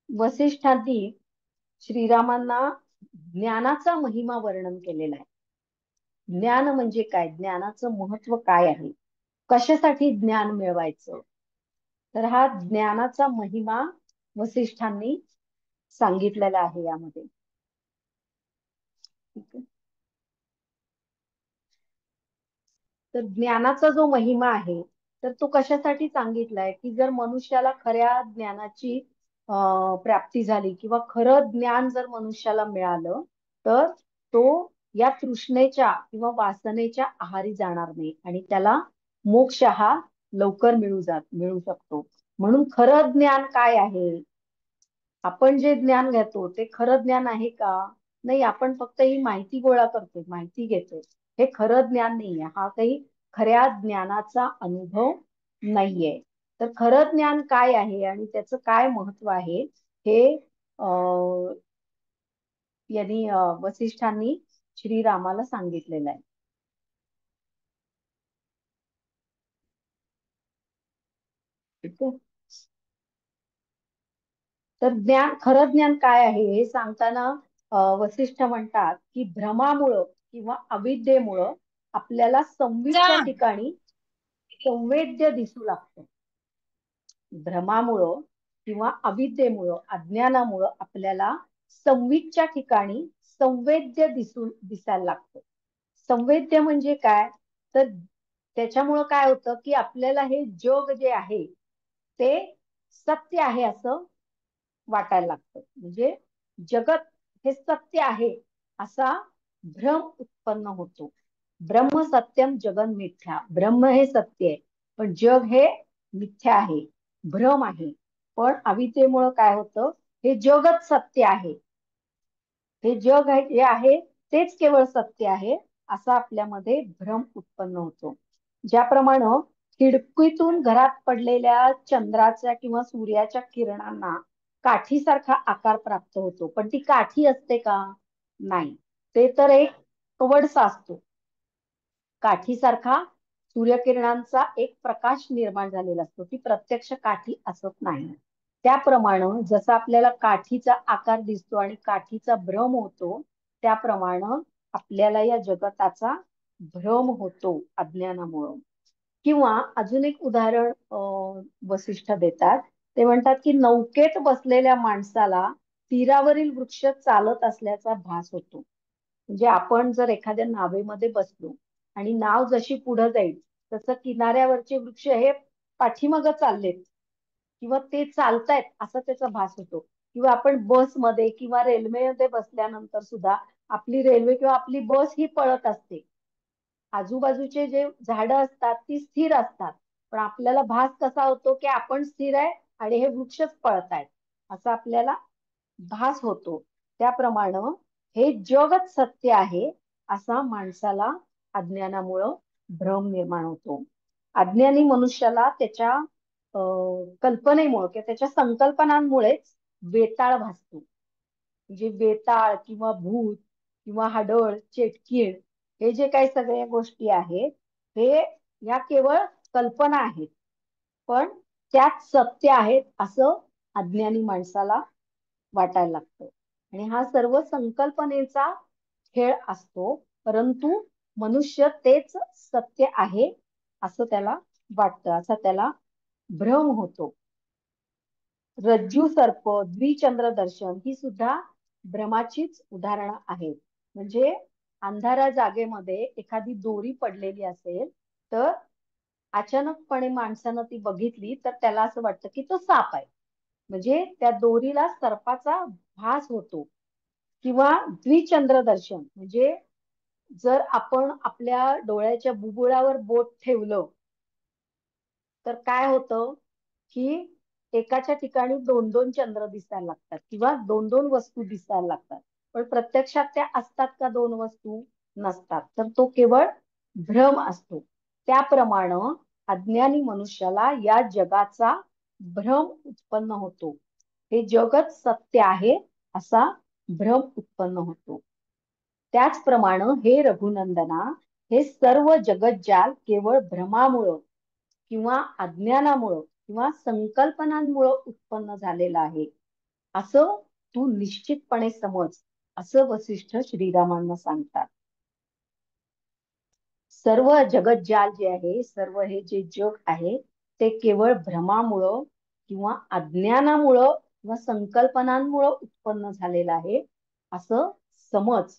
वसिष्ठांनी श्रीरामांना ज्ञानाचा महिमा वर्णन केलेला आहे. ज्ञान म्हणजे काय, ज्ञानाचं महत्व काय आहे, कशासाठी ज्ञान मिळवायचं, तर हा ज्ञानाचा महिमा वसिष्ठांनी सांगितलेला आहे यामध्ये. तर ज्ञानाचा जो महिमा आहे तर तो कशासाठी सांगितलाय, की जर मनुष्याला खऱ्या ज्ञानाची प्राप्ती झाली किंवा खरं ज्ञान जर मनुष्याला मिळालं, तर तो या तृष्णेच्या किंवा वासनेच्या आहारी जाणार नाही आणि त्याला मोक्ष हा लवकर मिळू शकतो. म्हणून खरं ज्ञान काय आहे, आपण जे ज्ञान घेतो ते खरं ज्ञान आहे का? नाही, आपण फक्त ही माहिती गोळा करतो, माहिती घेतो, हे खरं ज्ञान नाहीये. हा काही खऱ्या ज्ञानाचा अनुभव नाहीये. तर खरं ज्ञान काय आहे आणि त्याचं काय महत्व आहे हे यांनी वसिष्ठांनी श्रीरामाला सांगितलेलं आहे. ठीक आहे. तर खरं ज्ञान काय आहे हे सांगताना वसिष्ठ म्हणतात की भ्रमामुळं किंवा अविद्येमुळं आपल्याला संवितच्या ठिकाणी संवेद्य दिसू लागतं. भ्रमामुळं किंवा अविद्येमुळं, अज्ञानामुळं आपल्याला संवितच्या ठिकाणी संवेद्य दिसायला लागतं. संवेद्य म्हणजे काय, तर त्याच्यामुळं काय होतं की आपल्याला हे जग जे आहे ते सत्य आहे असं वाटायला लागतं. म्हणजे जगत हे सत्य आहे असा भ्रम उत्पन्न होतो. ब्रह्म सत्यम जगन मिथ्या. ब्रह्म हे सत्य आहे पण जग हे मिथ्या आहे, भ्रम आहे. पण अविद्येमुळं काय होतं, हे जगच सत्य आहे, हे जग आहे जे आहे तेच केवळ सत्य आहे असा आपल्यामध्ये भ्रम उत्पन्न होतो. ज्याप्रमाणे खिडकीतून घरात पडलेल्या चंद्राच्या किंवा सूर्याच्या किरणांना काठीसारखा आकार प्राप्त होतो, पण ती काठी असते का, नाही, ते तर एक कवडसा असतो. काठीसारखा सूर्यकिरणांचा एक प्रकाश निर्माण झालेला असतो, ती प्रत्यक्ष काठी असत नाही. त्याप्रमाणे जसं आपल्याला काठीचा आकार दिसतो आणि काठीचा भ्रम होतो, त्याप्रमाणे आपल्याला या जगताचा भ्रम होतो अज्ञानामुळं. किंवा अजून एक उदाहरण वसिष्ठ देतात. ते म्हणतात की नौकेत बसलेल्या माणसाला तीरावरील वृक्ष चालत असल्याचा भास होतो. म्हणजे आपण जर एखाद्या नावेमध्ये बसलो आणि नाव जशी पुढे जाईल तसं किनाऱ्यावरचे वृक्ष हे पाठीमागं चाललेत किंवा ते चालतायत असा त्याचा भास होतो. किंवा आपण बसमध्ये किंवा रेल्वेमध्ये बसल्यानंतर सुद्धा आपली रेल्वे किंवा आपली बस ही पळत असते. आजूबाजूचे जे झाडं असतात ती स्थिर असतात, पण आपल्याला भास कसा होतो की आपण स्थिर आहे आणि हे वृक्षच पळत आहेत असा आपल्याला भास होतो. त्याप्रमाणे हे जगच सत्य आहे असा माणसाला अज्ञानामुळं भ्रम निर्माण होतो. अज्ञानी मनुष्याला त्याच्या कल्पनेमुळे किंवा त्याच्या संकल्पनांमुळेच वेताळ भासतो. म्हणजे वेताळ किंवा भूत किंवा हाडळ चेटकीण हे जे काही सगळ्या गोष्टी आहेत हे या केवळ कल्पना आहेत, पण त्यात सत्य आहेत असं अज्ञानी माणसाला वाटायला लागतं. आणि हा सर्व संकल्पनेचा खेळ असतो, परंतु मनुष्य तेच सत्य आहे असं त्याला वाटतं, असा त्याला भ्रम होतो. रज्जू सर्प द्विचंद्र दर्शन ही सुद्धा भ्रमाचीच उदाहरणं आहेत. म्हणजे अंधारा जागेमध्ये एखादी दोरी पडलेली असेल तर अचानकपणे माणसानं ती बघितली तर त्याला असं वाटतं की तो साप आहे, म्हणजे त्या दोरीला सर्पाचा भास होतो. किंवा द्विचंद्र दर्शन म्हणजे जर आपण आपल्या डोळ्याच्या बुबुळावर बोट ठेवलं तर काय होतं की एकाच्या ठिकाणी दोन दोन चंद्र दिसायला लागतात किंवा दोन दोन वस्तू दिसायला लागतात, पण प्रत्यक्षात त्या असतात का दोन वस्तू, नसतात, तर तो केवळ भ्रम असतो. त्याप्रमाणे अज्ञानी मनुष्याला या जगाचा भ्रम उत्पन्न होतो. हे जगच सत्य आहे असा भ्रम उत्पन्न होतो. त्याचप्रमाणे हे रघुनंदना, हे सर्व जगज्जाल केवळ भ्रमामुळं किंवा अज्ञानामुळं किंवा संकल्पनांमुळं उत्पन्न झालेलं आहे असं तू निश्चितपणे समज, असं वसिष्ठ श्रीरामांना सांगतात. सर्व जगज्जाल जे आहे, सर्व हे जे जग आहे ते केवळ भ्रमामुळं किंवा अज्ञानामुळं किंवा संकल्पनांमुळं उत्पन्न झालेलं आहे असं समज,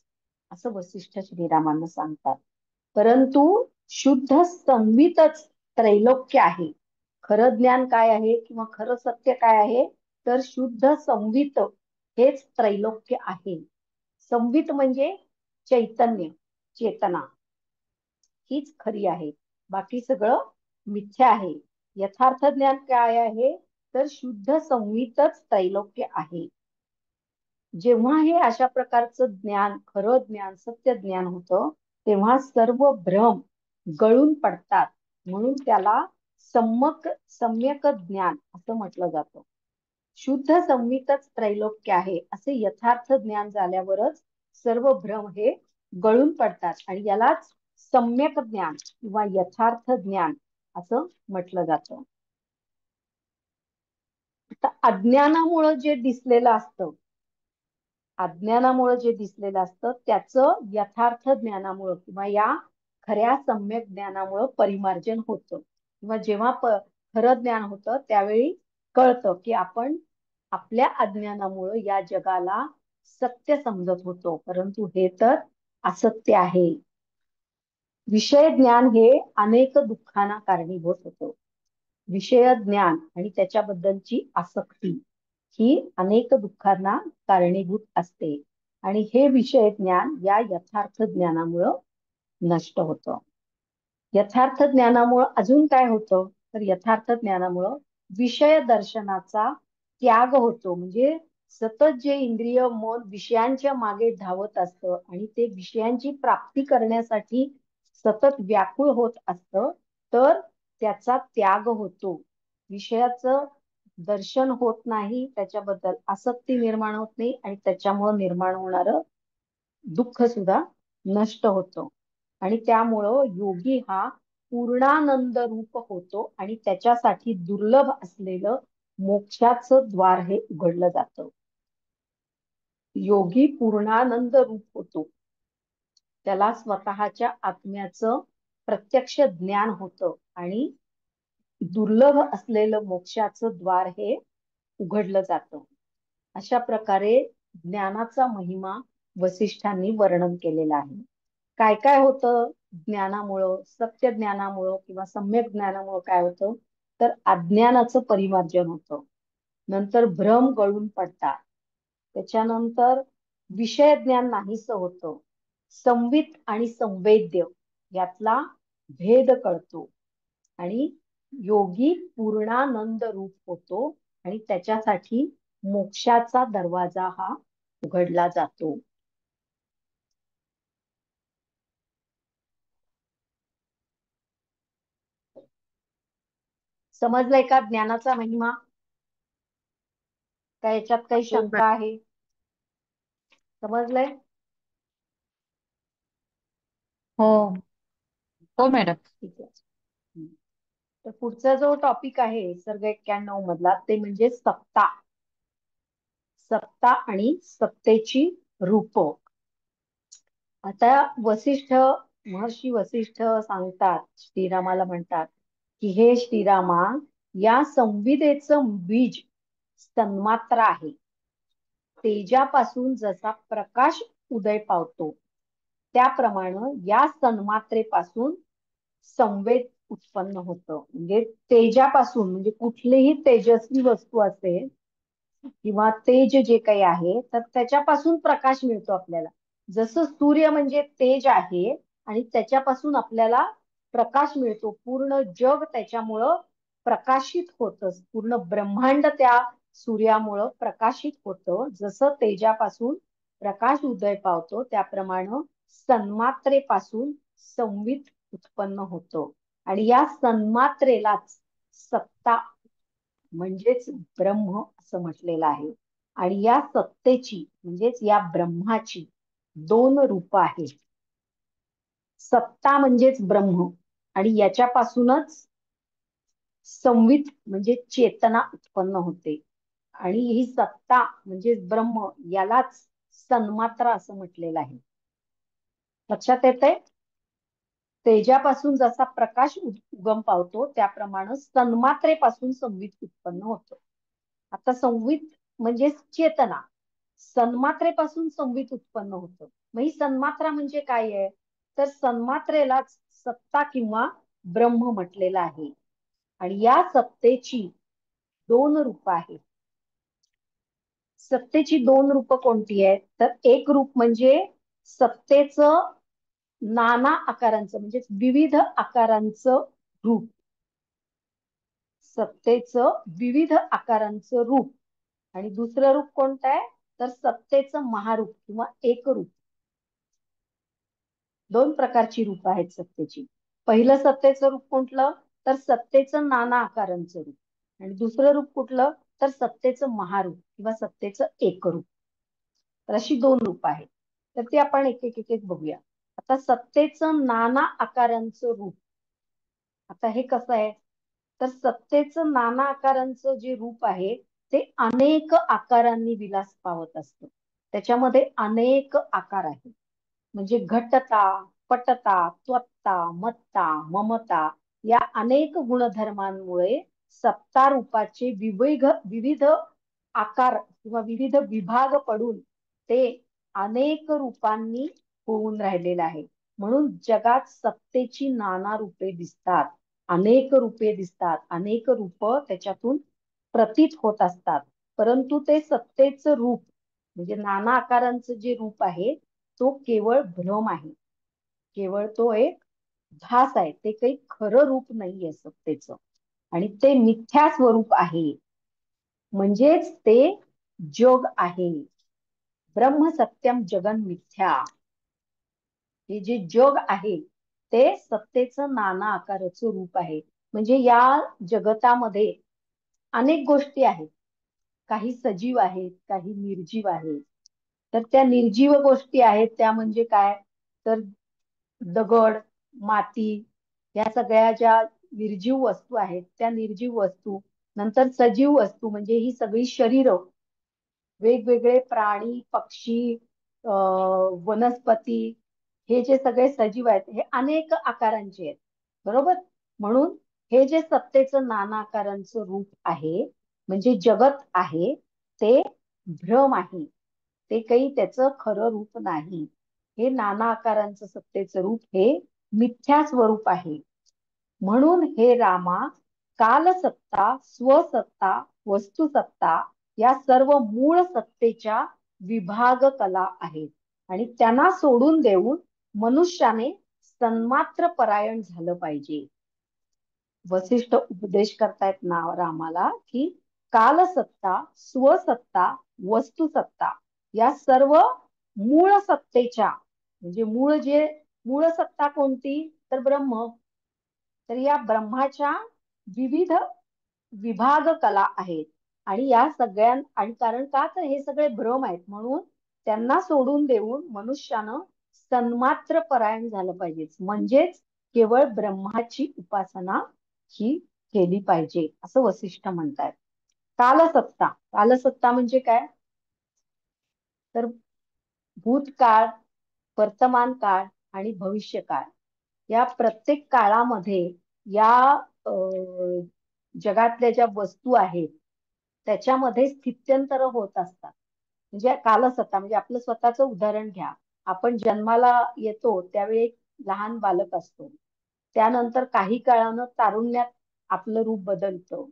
असं वसिष्ठ श्रीरामांना सांगतात. परंतु शुद्ध संवितच त्रैलोक्य आहे. खरं ज्ञान काय आहे किंवा खरं सत्य काय आहे, तर शुद्ध संवित हेच त्रैलोक्य आहे. संवित म्हणजे चैतन्य, चेतना हीच खरी आहे, बाकी सगळं मिथ्या आहे. यथार्थ ज्ञान काय आहे, तर शुद्ध संवितच त्रैलोक्य आहे. जेव्हा हे अशा प्रकारचं ज्ञान, खरं ज्ञान, सत्य ज्ञान होतं तेव्हा सर्व भ्रम गळून पडतात, म्हणून त्याला सम्यक ज्ञान असं म्हटलं जातं. शुद्ध संवितच त्रैलोक्य आहे असे यथार्थ ज्ञान झाल्यावरच सर्व भ्रम हे गळून पडतात आणि यालाच सम्यक ज्ञान किंवा यथार्थ ज्ञान असं म्हटलं जातं. आता अज्ञानामुळं जे दिसलेलं असतं, अज्ञानामुळे जे दिसलेलं असतं त्याचं यथार्थ ज्ञानामुळं किंवा या खऱ्या सम्यक ज्ञानामुळं परिमार्जन होतं. किंवा जेव्हा खरं ज्ञान होतं त्यावेळी कळतं की आपण आपल्या अज्ञानामुळं या जगाला सत्य समजत होतो, परंतु हे तर असत्य आहे. विषय ज्ञान हे अनेक दुःखांना कारणीभूत होतं. विषय ज्ञान आणि त्याच्याबद्दलची आसक्ती ही अनेक दुःखांना कारणीभूत असते आणि हे विषय ज्ञान या यथार्थ ज्ञानामुळं नष्ट होतं. यथार्थ ज्ञानामुळं अजून काय होतं तर यथार्थ ज्ञानामुळं विषय दर्शनाचा त्याग होतो. म्हणजे सतत जे इंद्रिय मन विषयांच्या मागे धावत असतं आणि ते विषयांची प्राप्ती करण्यासाठी सतत व्याकुळ होत असतं तर त्याचा त्याग होतो. विषयाचं दर्शन होत नाही, त्याच्याबद्दल आसक्ती निर्माण होत नाही आणि त्याच्यामुळं निर्माण होणारं दुःख सुद्धा नष्ट होतं. आणि त्यामुळं योगी हा पूर्णानंद रूप होतो आणि त्याच्यासाठी दुर्लभ असलेलं मोक्षाचं द्वार हे उघडलं जातं. योगी पूर्णानंद रूप होतो. त्याला स्वतःच्या आत्म्याचं प्रत्यक्ष ज्ञान होतं आणि दुर्लभ असलेलं मोक्षाचं द्वार हे उघडलं जातं. अशा प्रकारे ज्ञानाचा महिमा वसिष्ठांनी वर्णन केलेला आहे. काय काय होतं ज्ञानामुळं, सत्य ज्ञानामुळं किंवा सम्यक ज्ञानामुळं काय होतं तर अज्ञानाचं परिमार्जन होतं. नंतर भ्रम गळून पडतात. त्याच्यानंतर विषय ज्ञान नाहीसं होतं. संवित आणि संवेद्य यातला भेद कळतो आणि योगी पूर्णानंद रूप होतो आणि त्याच्यासाठी मोक्षाचा दरवाजा हा उघडला जातो. समजलंय का ज्ञानाचा महिमा? का याच्यात काही शंका आहे? समजलंय? हो हो मॅडम. ठीक आहे. तर पुढचा जो टॉपिक आहे सर्ग 91 मधला ते म्हणजे सत्ता. सत्ता आणि सत्तेची रूप. आता महर्षी वसिष्ठ सांगतात, श्रीरामाला म्हणतात की हे श्रीरामा, या संविदेचं बीज सन्मात्र आहे. तेजापासून जसा प्रकाश उदय पावतो त्याप्रमाणे या सन्मात्रेपासून संवेद उत्पन्न होतं. म्हणजे तेजापासून, म्हणजे कुठलीही तेजस्वी वस्तू असेल किंवा तेज जे काही आहे तर त्याच्यापासून प्रकाश मिळतो आपल्याला. जसं सूर्य म्हणजे तेज आहे आणि त्याच्यापासून आपल्याला प्रकाश मिळतो. पूर्ण जग त्याच्यामुळं प्रकाशित होतं. पूर्ण ब्रह्मांड त्या सूर्यामुळं प्रकाशित होतं. जसं तेजापासून प्रकाश उदय पावतो त्याप्रमाणे सन्मात्रेपासून संवित उत्पन्न होतो आणि या सन्मात्रेलाच सत्ता म्हणजेच ब्रह्म असं म्हटलेलं आहे. आणि या सत्तेची म्हणजेच या ब्रह्माची दोन रूप आहेत. सत्ता म्हणजेच ब्रह्म आणि याच्यापासूनच संवित म्हणजे चेतना उत्पन्न होते आणि ही सत्ता म्हणजेच ब्रह्म यालाच सन्मात्रा असं म्हटलेलं आहे. लक्षात येते? तेजापासून जसा प्रकाश उगम पावतो त्याप्रमाणे सन्मात्रेपासून संवित उत्पन्न होतो. आता संवित म्हणजे चेतना, सन्मात्रेपासून संवित उत्पन्न होतं. मग ही सन्मात्रा म्हणजे काय आहे तर सन्मात्रेलाच सत्ता किंवा ब्रह्म म्हटलेलं आहे. आणि या सत्तेची दोन रूप आहेत. सत्तेची दोन रूप कोणती आहेत तर एक रूप म्हणजे सत्तेचं नाना आकारांचं म्हणजे विविध आकारांचं रूप. सत्तेचं विविध आकारांचं रूप. आणि दुसरं रूप कोणतं आहे तर सत्तेचं महारूप किंवा एक रूप. दोन प्रकारची रूप आहेत सत्तेची. पहिलं सत्तेचं रूप कुठलं तर सत्तेचं नाना आकारांचं रूप आणि दुसरं रूप कुठलं तर सत्तेचं महारूप किंवा सत्तेचं एक रूप. तर अशी दोन रूप आहेत. तर ती आपण एक एक एक बघूया. आता सत्तेचं नाना आकारांचं रूप. आता हे कसं आहे तर सत्तेचं नाना आकारांचं जे रूप आहे ते अनेक आकारांनी विलास पावत असतं. त्याच्यामध्ये अनेक आकार आहेत. म्हणजे घटता, पटता, त्वत्ता, मत्ता, ममता या अनेक गुणधर्मांमुळे सत्ता रूपाचे विविध आकार किंवा विविध विभाग पडून ते अनेक रूपांनी होऊन राहिलेलं आहे. म्हणून जगात सत्तेची नाना रूपे दिसतात, अनेक रूपे दिसतात, अनेक रूप त्याच्यातून प्रतीत होत असतात. परंतु ते सत्तेचं रूप म्हणजे नाना आकारांचं जे रूप आहे तो केवळ भ्रम आहे, केवळ तो एक भास आहे, ते काही खरं रूप नाहीये सत्तेचं, आणि ते मिथ्या स्वरूप आहे, म्हणजेच ते जग आहे. ब्रह्म सत्यम जगन मिथ्या, हे जे जग आहे ते सत्तेचं नाना आकाराचं रूप आहे. म्हणजे या जगतामध्ये अनेक गोष्टी आहेत, काही सजीव आहेत, काही निर्जीव आहेत. तर त्या निर्जीव गोष्टी आहेत त्या म्हणजे काय, तर दगड, माती, या सगळ्या ज्या निर्जीव वस्तू आहेत त्या निर्जीव वस्तू. नंतर सजीव वस्तू म्हणजे ही सगळी शरीरं, वेगवेगळे प्राणी, पक्षी, वनस्पती, हे जे सगळे सजीव आहेत हे अनेक आकारांचे आहेत, बरोबर. म्हणून हे जे सत्तेचं नाना आकारांचं रूप आहे म्हणजे जगत आहे ते भ्रम आहे, ते काही त्याचं खरं रूप नाही. हे नाना आकारांचं सत्तेचं रूप हे मिथ्या स्वरूप आहे. म्हणून हे रामा, कालसत्ता, स्वसत्ता, वस्तुसत्ता या सर्व मूळ सत्तेच्या विभाग कला आहेत, आणि त्यांना सोडून देऊन मनुष्याने सन्मात्र परायण झालं पाहिजे. वसिष्ठ उपदेश करतायत ना रामाला की कालसत्ता, स्वसत्ता, वस्तुसत्ता या सर्व मूळ सत्तेच्या, म्हणजे मूळ सत्ता कोणती, तर ब्रह्म. तर या ब्रह्माच्या विविध विभाग कला आहेत, आणि या सगळ्या, आणि कारण का, तर हे सगळे भ्रम आहेत, म्हणून त्यांना सोडून देऊन मनुष्यानं सन्मात्र परायण झालं पाहिजे, म्हणजेच केवळ ब्रह्माची उपासना ही केली पाहिजे, असं वसिष्ठ म्हणतात. कालसत्ता, कालसत्ता म्हणजे काय, तर भूतकाळ, वर्तमान काळ आणि भविष्य काळ या प्रत्येक काळामध्ये या जगातल्या ज्या वस्तू आहेत त्याच्यामध्ये स्थित्यंतर होत असतात. म्हणजे कालसत्ता म्हणजे आपलं स्वतःचं उदाहरण घ्या, आपण जन्माला येतो त्यावेळी एक लहान बालक असतो, त्यानंतर काही काळानं तारुण्यात आपलं रूप बदलतं,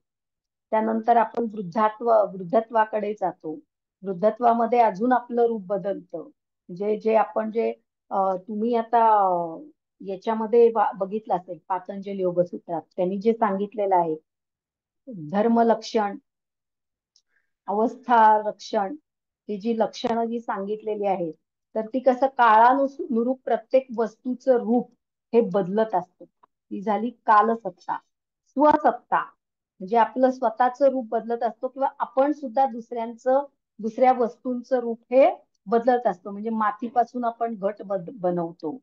त्यानंतर आपण वृद्धत्वाकडे जातो, वृद्धत्वामध्ये अजून आपलं रूप बदलतं. म्हणजे जे आपण जे तुम्ही आता याच्यामध्ये बघितलं असेल पातंजली योगसूत्रात त्यांनी जे सांगितलेलं आहे, धर्म लक्षण, अवस्था लक्षण, ही जी लक्षणं जी सांगितलेली आहेत तर ती कसं काळानुरूप प्रत्येक वस्तूचं रूप हे बदलत असतं. ती झाली कालसत्ता. स्वसत्ता म्हणजे आपलं स्वतःचं रूप बदलत असतो, किंवा आपण सुद्धा दुसऱ्या वस्तूंचं रूप हे बदलत असतो, म्हणजे मातीपासून आपण घट बनवतो,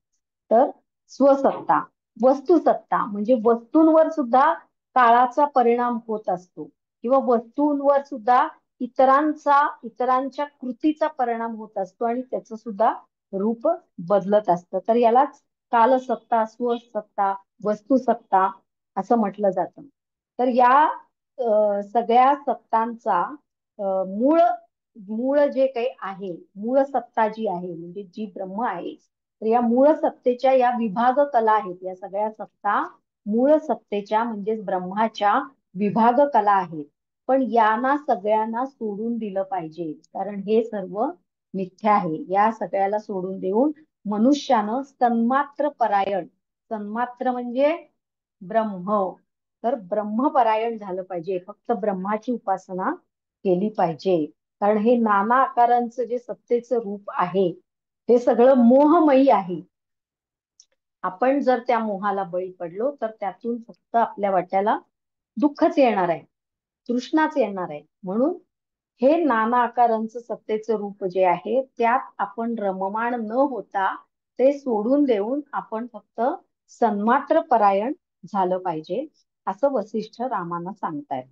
तर स्वसत्ता. वस्तुसत्ता म्हणजे वस्तूंवर सुद्धा काळाचा परिणाम होत असतो, किंवा वस्तूंवर सुद्धा इतरांच्या कृतीचा परिणाम होत असतो आणि त्याचं सुद्धा रूप बदलत असतं. तर यालाच कालसत्ता, स्वसत्ता, वस्तुसत्ता असं म्हटलं जातं. तर या सगळ्या सत्तांचा मूळ जे काही आहे, मूळ सत्ता जी आहे म्हणजे जी ब्रह्म आहे, तर या मूळ सत्तेच्या या विभाग कला आहेत. या सगळ्या सत्ता मूळ सत्तेच्या म्हणजेच ब्रह्माच्या विभाग कला आहेत. पण यांना सगळ्यांना सोडून दिलं पाहिजे, कारण हे सर्व मिथ्या आहे. या सगळ्याला सोडून देऊन मनुष्यानं सन्मात्र परायण, सन्मात्र म्हणजे ब्रह्म, तर ब्रह्मपरायण झालं पाहिजे, फक्त ब्रह्माची उपासना केली पाहिजे. कारण हे नाना आकारांचं जे सत्तेचं रूप आहे हे सगळं मोहमयी आहे. आपण जर त्या मोहाला बळी पडलो तर त्यातून फक्त आपल्या वाट्याला दुःखच येणार आहे, तृष्णाच येणार आहे. म्हणून हे नाना आकारांचं सत्तेचं रूप जे आहे त्यात आपण रममाण न होता ते सोडून देऊन आपण फक्त सन्मात्र परायण झालं पाहिजे, असं वसिष्ठ रामाना सांगतायत.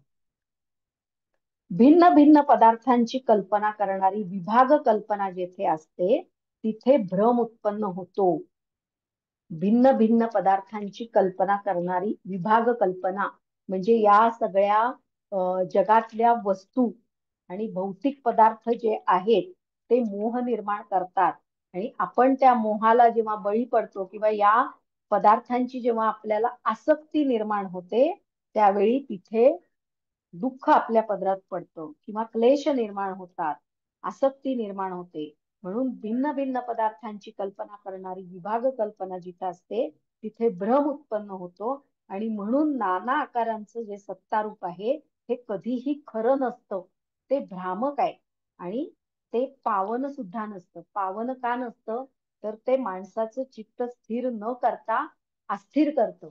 भिन्न भिन्न पदार्थांची कल्पना करणारी विभाग कल्पना जेथे असते तिथे भ्रम उत्पन्न होतो. भिन्न भिन्न पदार्थांची कल्पना करणारी विभाग कल्पना म्हणजे या सगळ्या जगातल्या वस्तू आणि भौतिक पदार्थ जे आहेत ते मोह निर्माण करतात, आणि आपण त्या मोहाला जेव्हा बळी पडतो किंवा या पदार्थांची जेव्हा आपल्याला आसक्ती निर्माण होते, त्यावेळी तिथे दुःख आपल्या पदरात पडतं किंवा क्लेश निर्माण होतात, आसक्ती निर्माण होते. म्हणून भिन्न भिन्न पदार्थांची कल्पना करणारी विभाग कल्पना जिथे असते तिथे भ्रम उत्पन्न होतो. आणि म्हणून नाना आकारांचं जे सत्तारूप आहे हे कधीही खरं नसतं, ते भ्रामक आहे. आणि ते पावन सुद्धा नसतं. पावन का नसतं, तर ते माणसाचं चित्त स्थिर न करता अस्थिर करतं.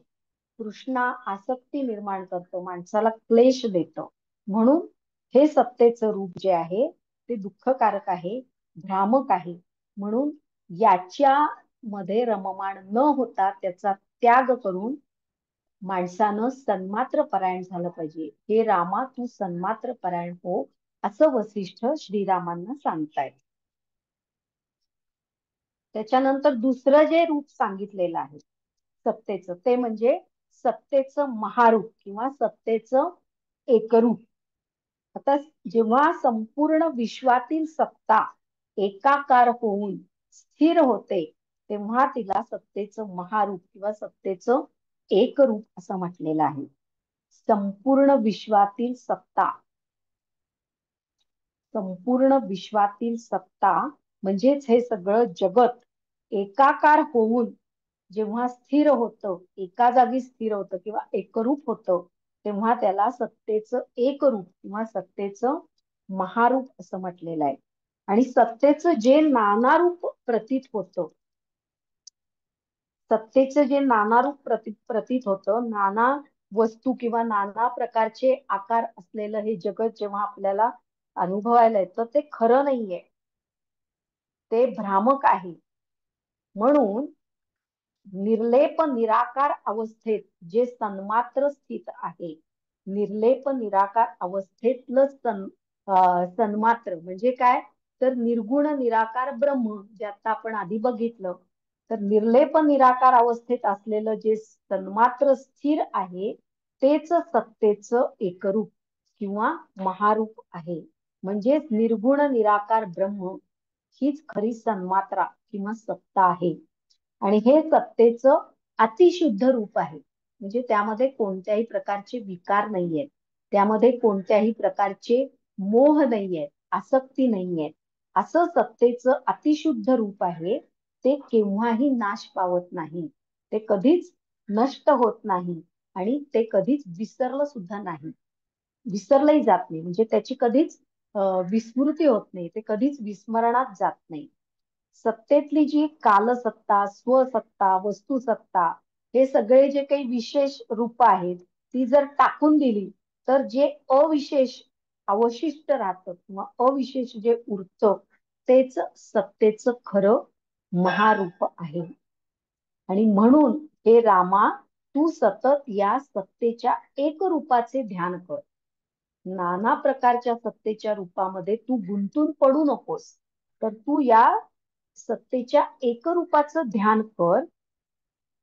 तृष्णा आसक्ती निर्माण करतं, माणसाला क्लेश देतं. म्हणून हे सत्तेचं रूप जे आहे ते दुःखकारक आहे, भ्रामक आहे. म्हणून याच्या मध्ये रममाण न होता त्याचा त्याग करून माणसानं सन्मात्र परायण झालं पाहिजे. हे रामा तू सन्मात्र परायण हो, असं वसिष्ठ श्रीरामांना सांगतायत. त्याच्यानंतर दुसरं जे रूप सांगितलेलं आहे सत्तेचं, ते म्हणजे सत्तेचं महारूप किंवा सत्तेचं एकरूप. आता जेव्हा संपूर्ण विश्वातील सत्ता एकाकार होऊन स्थिर होते, तेव्हा तिला सत्तेचं महारूप किंवा सत्तेचं एकरूप असं म्हटलेलं आहे. संपूर्ण विश्वातील सत्ता, संपूर्ण विश्वातील सत्ता म्हणजेच हे सगळं जगत एकाकार होऊन जेव्हा स्थिर होतं, एका जागी स्थिर होतं किंवा एकरूप होतं, तेव्हा त्याला सत्तेचं एकरूप किंवा सत्तेचं महारूप असं म्हटलेलं आहे. आणि सत्तेचं जे नानारूप प्रतीत होतं, सत्तेचं जे नानारूप प्रतीत होतं, नाना वस्तू किंवा नाना प्रकारचे आकार असलेलं हे जगत जेव्हा आपल्याला अनुभवायला येतं, ते खरं नाहीये, ते भ्रामक आहे. म्हणून निर्लेप निराकार अवस्थेत जे सन्मात्र स्थित आहे, निर्लेप निराकार अवस्थेतलं सन्मात्र म्हणजे काय, तर निर्गुण निराकार ब्रह्म, जे आता आपण आधी बघितलं. तर निर्लेप निराकार अवस्थेत असलेलं जे सन्मात्र स्थिर आहे तेच सत्तेचं एकरूप किंवा महारूप आहे. म्हणजे निर्गुण निराकार ब्रह्म हीच खरी सन्मात्रा किंवा सत्ता आहे. आणि हे सत्तेचं अतिशुद्ध रूप आहे. म्हणजे त्यामध्ये कोणत्याही प्रकारचे विकार नाहीयेत, त्यामध्ये कोणत्याही प्रकारचे मोह नाहीयेत, आसक्ती नाहीयेत. असं सत्तेचं अतिशुद्ध रूप आहे. ते केव्हाही नाश पावत नाही, ते कधीच नष्ट होत नाही आणि ते कधीच विसरलं सुद्धा नाही, विसरलंही जात नाही. म्हणजे त्याची कधीच विस्मृती होत नाही, ते कधीच विस्मरणात जात नाही. सत्तेतली जी कालसत्ता, स्वसत्ता, वस्तुसत्ता, हे सगळे जे काही विशेष रूप आहेत, ती जर टाकून दिली तर जे अविशेष अवशिष्ट राहतं किंवा अविशेष जे उरतं तेच सत्तेचं खरं महारूप आहे. आणि म्हणून हे रामा तू सतत या सत्तेच्या एक रूपाचे ध्यान कर. नाना प्रकारच्या सत्तेच्या रूपामध्ये तू गुंतून पडू नकोस, तर तू या सत्तेच्या एकरूपाचं ध्यान कर,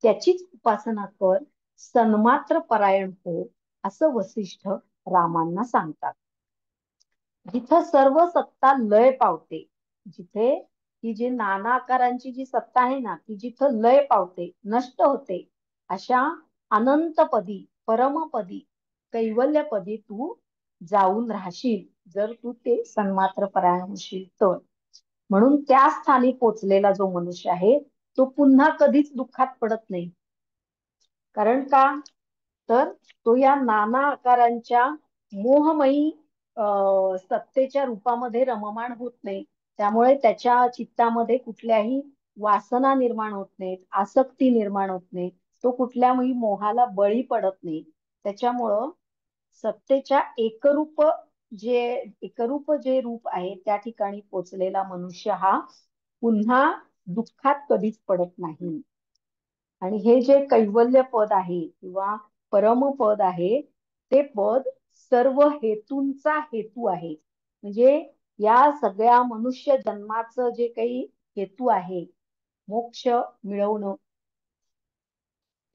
त्याचीच उपासना कर, सन्मात्र परायण हो, असं वसिष्ठ रामांना सांगतात. जिथं सर्व सत्ता लय पावते, जिथे ही जी नाना आकारांची जी सत्ता आहे ना, ती जिथं लय पावते, नष्ट होते, अशा अनंतपदी, परमपदी, कैवल्यपदी तू जाऊन राहशील, जर तू ते सन्मात्र परायण होशील तर. म्हणून त्या स्थानी पोचलेला जो मनुष्य आहे तो पुन्हा कधीच दुःखात पडत नाही. कारण का, तर तो या नाना आकारांच्या मोहमयी सत्तेच्या रूपामध्ये रममाण होत नाही. त्यामुळे त्याच्या चित्तामध्ये कुठल्याही वासना निर्माण होत नाहीत, आसक्ती निर्माण होत नाही, तो कुठल्याही मोहाला बळी पडत नाही. त्याच्यामुळं सत्तेच्या एकरूप जे रूप आहे त्या ठिकाणी पोचलेला मनुष्य हा पुन्हा दुःखात कधीच पडत नाही. आणि हे जे कैवल्य पद आहे किंवा परम पद आहे, ते पद सर्व हेतूंचा हेतू आहे. म्हणजे या सगळ्या मनुष्य जन्माचं जे काही हेतू आहे, मोक्ष मिळवणं,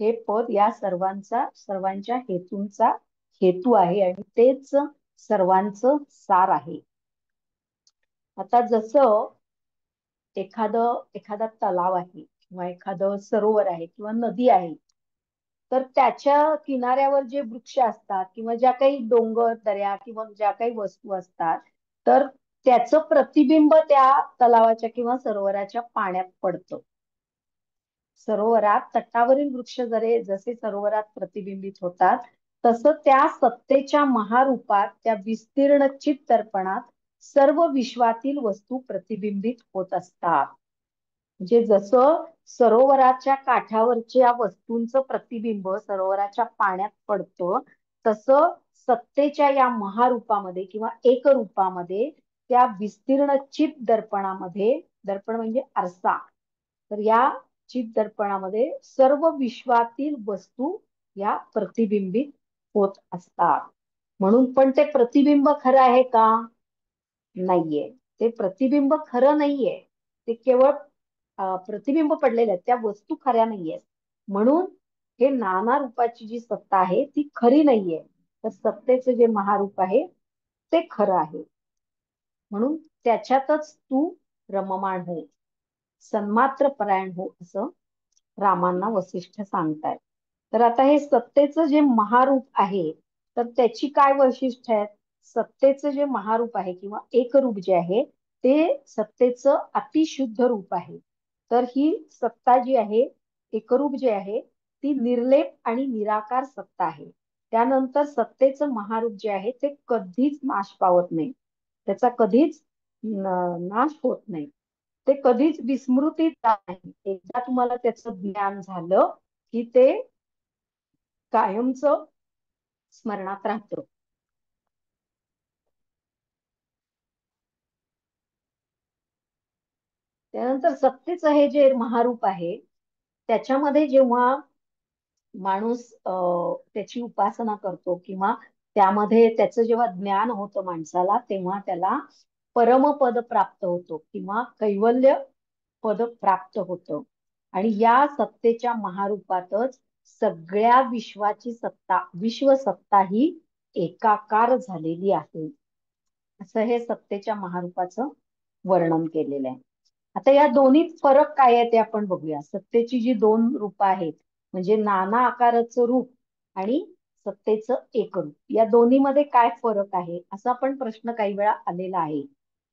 हे पद या सर्वांच्या हेतूंचा हेतू आहे आणि तेच सर्वांचं सार आहे. आता जसं एखादा तलाव आहे किंवा एखादं सरोवर आहे किंवा नदी आहे, तर त्याच्या किनाऱ्यावर जे वृक्ष असतात किंवा ज्या काही डोंगर दऱ्या किंवा ज्या काही वस्तू असतात, तर त्याचं प्रतिबिंब त्या तलावाच्या किंवा सरोवराच्या पाण्यात पडतं. सरोवरात तटावरील वृक्ष जसे सरोवरात प्रतिबिंबित होतात, तसं त्या सत्तेच्या महारूपात त्या विस्तीर्ण चित दर्पणात सर्व विश्वातील वस्तू प्रतिबिंबित होत असतात. म्हणजे जसं सरोवराच्या काठावरच्या वस्तूंचं प्रतिबिंब सरोवराच्या पाण्यात पडतं, तसं सत्तेच्या या महारूपामध्ये किंवा एकरूपामध्ये त्या विस्तीर्ण चित दर्पणामध्ये, दर्पण म्हणजे आरसा, तर या चित दर्पणामध्ये सर्व विश्वातील वस्तू या प्रतिबिंबित होत असतात. म्हणून पण ते प्रतिबिंब खरं आहे का? नाहीये. ते प्रतिबिंब खरं नाहीये. ते केवळ प्रतिबिंब पडलेले आहेत, त्या वस्तू खऱ्या नाहीयेत. म्हणून हे नाना रूपाची जी सत्ता आहे ती खरी नाहीये. तर सत्तेचं जे महारूप आहे ते खरं आहे. म्हणून त्याच्यातच तू रममाण हो, सन्मात्र परायण हो, असं रामांना वसिष्ठ सांगतायत. तर आता हे सत्तेचं जे महारूप आहे, तर त्याची काय वैशिष्ट्य आहेत? सत्तेचं जे महारूप आहे किंवा एकरूप जे आहे, ते सत्तेचं अतिशुद्ध रूप आहे. तर ही सत्ता जी आहे, एकरूप जे आहे, ती निर्लेप आणि निराकार सत्ता आहे. त्यानंतर सत्तेचं महारूप जे आहे ते कधीच नाश पावत नाही, त्याचा कधीच नाश होत नाही, ते कधीच विस्मृतीत जात नाही. एकदा तुम्हाला त्याचं ज्ञान झालं की ते कायमचं स्मरणात राहतं. त्यानंतर सत्तेचं हे जे महारूप आहे, त्याच्यामध्ये जेव्हा माणूस त्याची उपासना करतो किंवा त्यामध्ये त्याचं जेव्हा ज्ञान होतं माणसाला, तेव्हा त्याला परमपद प्राप्त होतो किंवा कैवल्य पद प्राप्त होतं. आणि या सत्तेच्या महारूपातच सगळ्या विश्वाची सत्ता, विश्वसत्ता ही एकाकार झालेली आहे, असं हे सत्तेच्या महारूपाचं वर्णन केलेलं आहे. आता या दोन्हीत फरक काय आहे ते आपण बघूया. सत्तेची जी दोन रूप आहेत, म्हणजे नाना आकाराचं रूप आणि सत्तेचं एक रूप, या दोन्हीमध्ये काय फरक आहे असा पण प्रश्न काही वेळा आलेला आहे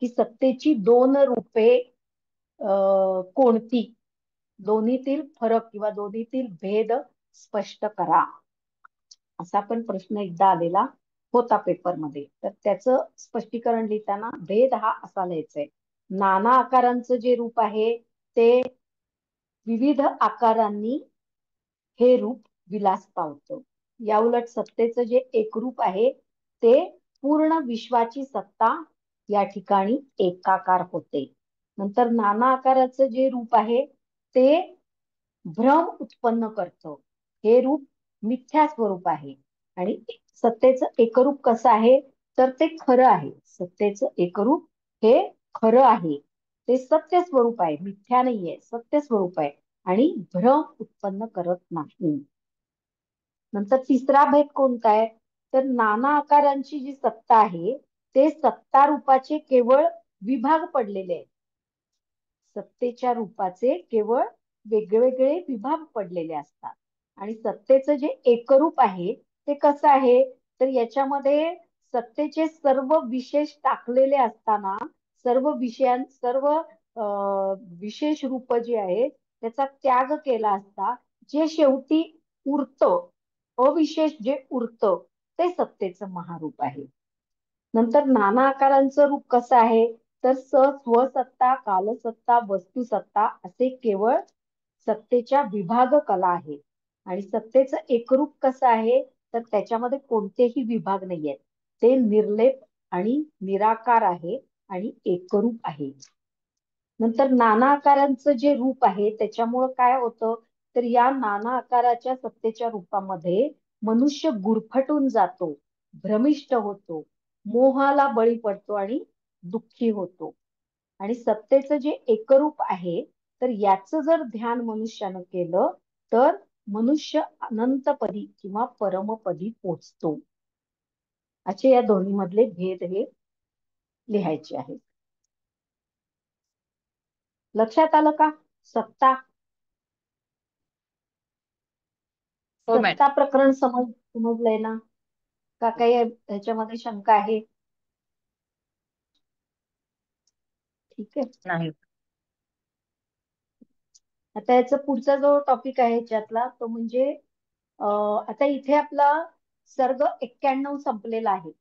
की सत्तेची दोन रूपे कोणती, दोन्हीतील फरक किंवा दोन्हीतील भेद स्पष्ट करा, असा पण प्रश्न एकदा आलेला होता पेपरमध्ये. तर त्याचं स्पष्टीकरण लिहिताना भेद हा असा लिहायचा आहे: नाना आकारांचं जे रूप आहे ते विविध आकारांनी हे रूप विलास पावतं. या उलट सत्तेचं जे एकरूप आहे ते पूर्ण विश्वाची सत्ता या ठिकाणी एकाकार होते. नंतर नाना आकाराचं जे रूप आहे ते भ्रम उत्पन्न करतं, हे रूप मिथ्या स्वरूप आहे. आणि सत्तेचं एकरूप कसं आहे, तर ते खरं आहे. सत्तेचं एकरूप हे खरं आहे, ते सत्य स्वरूप आहे, मिथ्या नाहीये, सत्य स्वरूप आहे आणि भ्रम उत्पन्न करत नाही. नंतर तिसरा भेद कोणता आहे, तर नाना आकारांची जी सत्ता आहे ते सत्ता रूपाचे केवळ विभाग पडलेले आहेत. सत्तेच्या रूपाचे केवळ वेगवेगळे विभाग पडलेले असतात. आणि सत्तेचं जे एकरूप आहे ते कसं आहे, तर याच्यामध्ये सत्तेचे सर्व विशेष टाकलेले असताना सर्व विशेष रूप जे आहे त्याचा त्याग केला असता जे शेवटी उरतं, अविशेष जे उरतं ते सत्तेचं महारूप आहे. नंतर नाना आकारांचं रूप कसं आहे, तर स्वसत्ता, कालसत्ता, वस्तुसत्ता असे केवळ सत्तेच्या विभाग कला आहे. आणि सत्तेचं एकरूप कसं आहे, तर त्याच्यामध्ये कोणतेही विभाग नाही आहेत, ते निर्लेप आणि निराकार आहे आणि एकरूप आहे. नंतर नाना आकारांचं जे रूप आहे त्याच्यामुळं काय होतं, तर या नाना आकाराच्या सत्तेच्या रूपामध्ये मनुष्य गुरफटून जातो, भ्रमिष्ट होतो, मोहाला बळी पडतो आणि दुःखी होतो. आणि सत्तेचं जे एकरूप आहे तर याचं जर ध्यान मनुष्यानं केलं तर मनुष्य अनंतपदी किंवा परमपदी पोचतो. असे या दोन्ही मधले भेद हे लिहायचे आहेत. लक्षात आलं का? सत्ता हो मॅडम. सत्ता प्रकरण समजलंय ना? का काही ह्याच्यामध्ये शंका आहे? ठीक आहे. नाही. आता याचा पुढचा जो टॉपिक आहे ह्याच्यातला तो म्हणजे आता इथे आपला सर्ग 91 संपलेला आहे.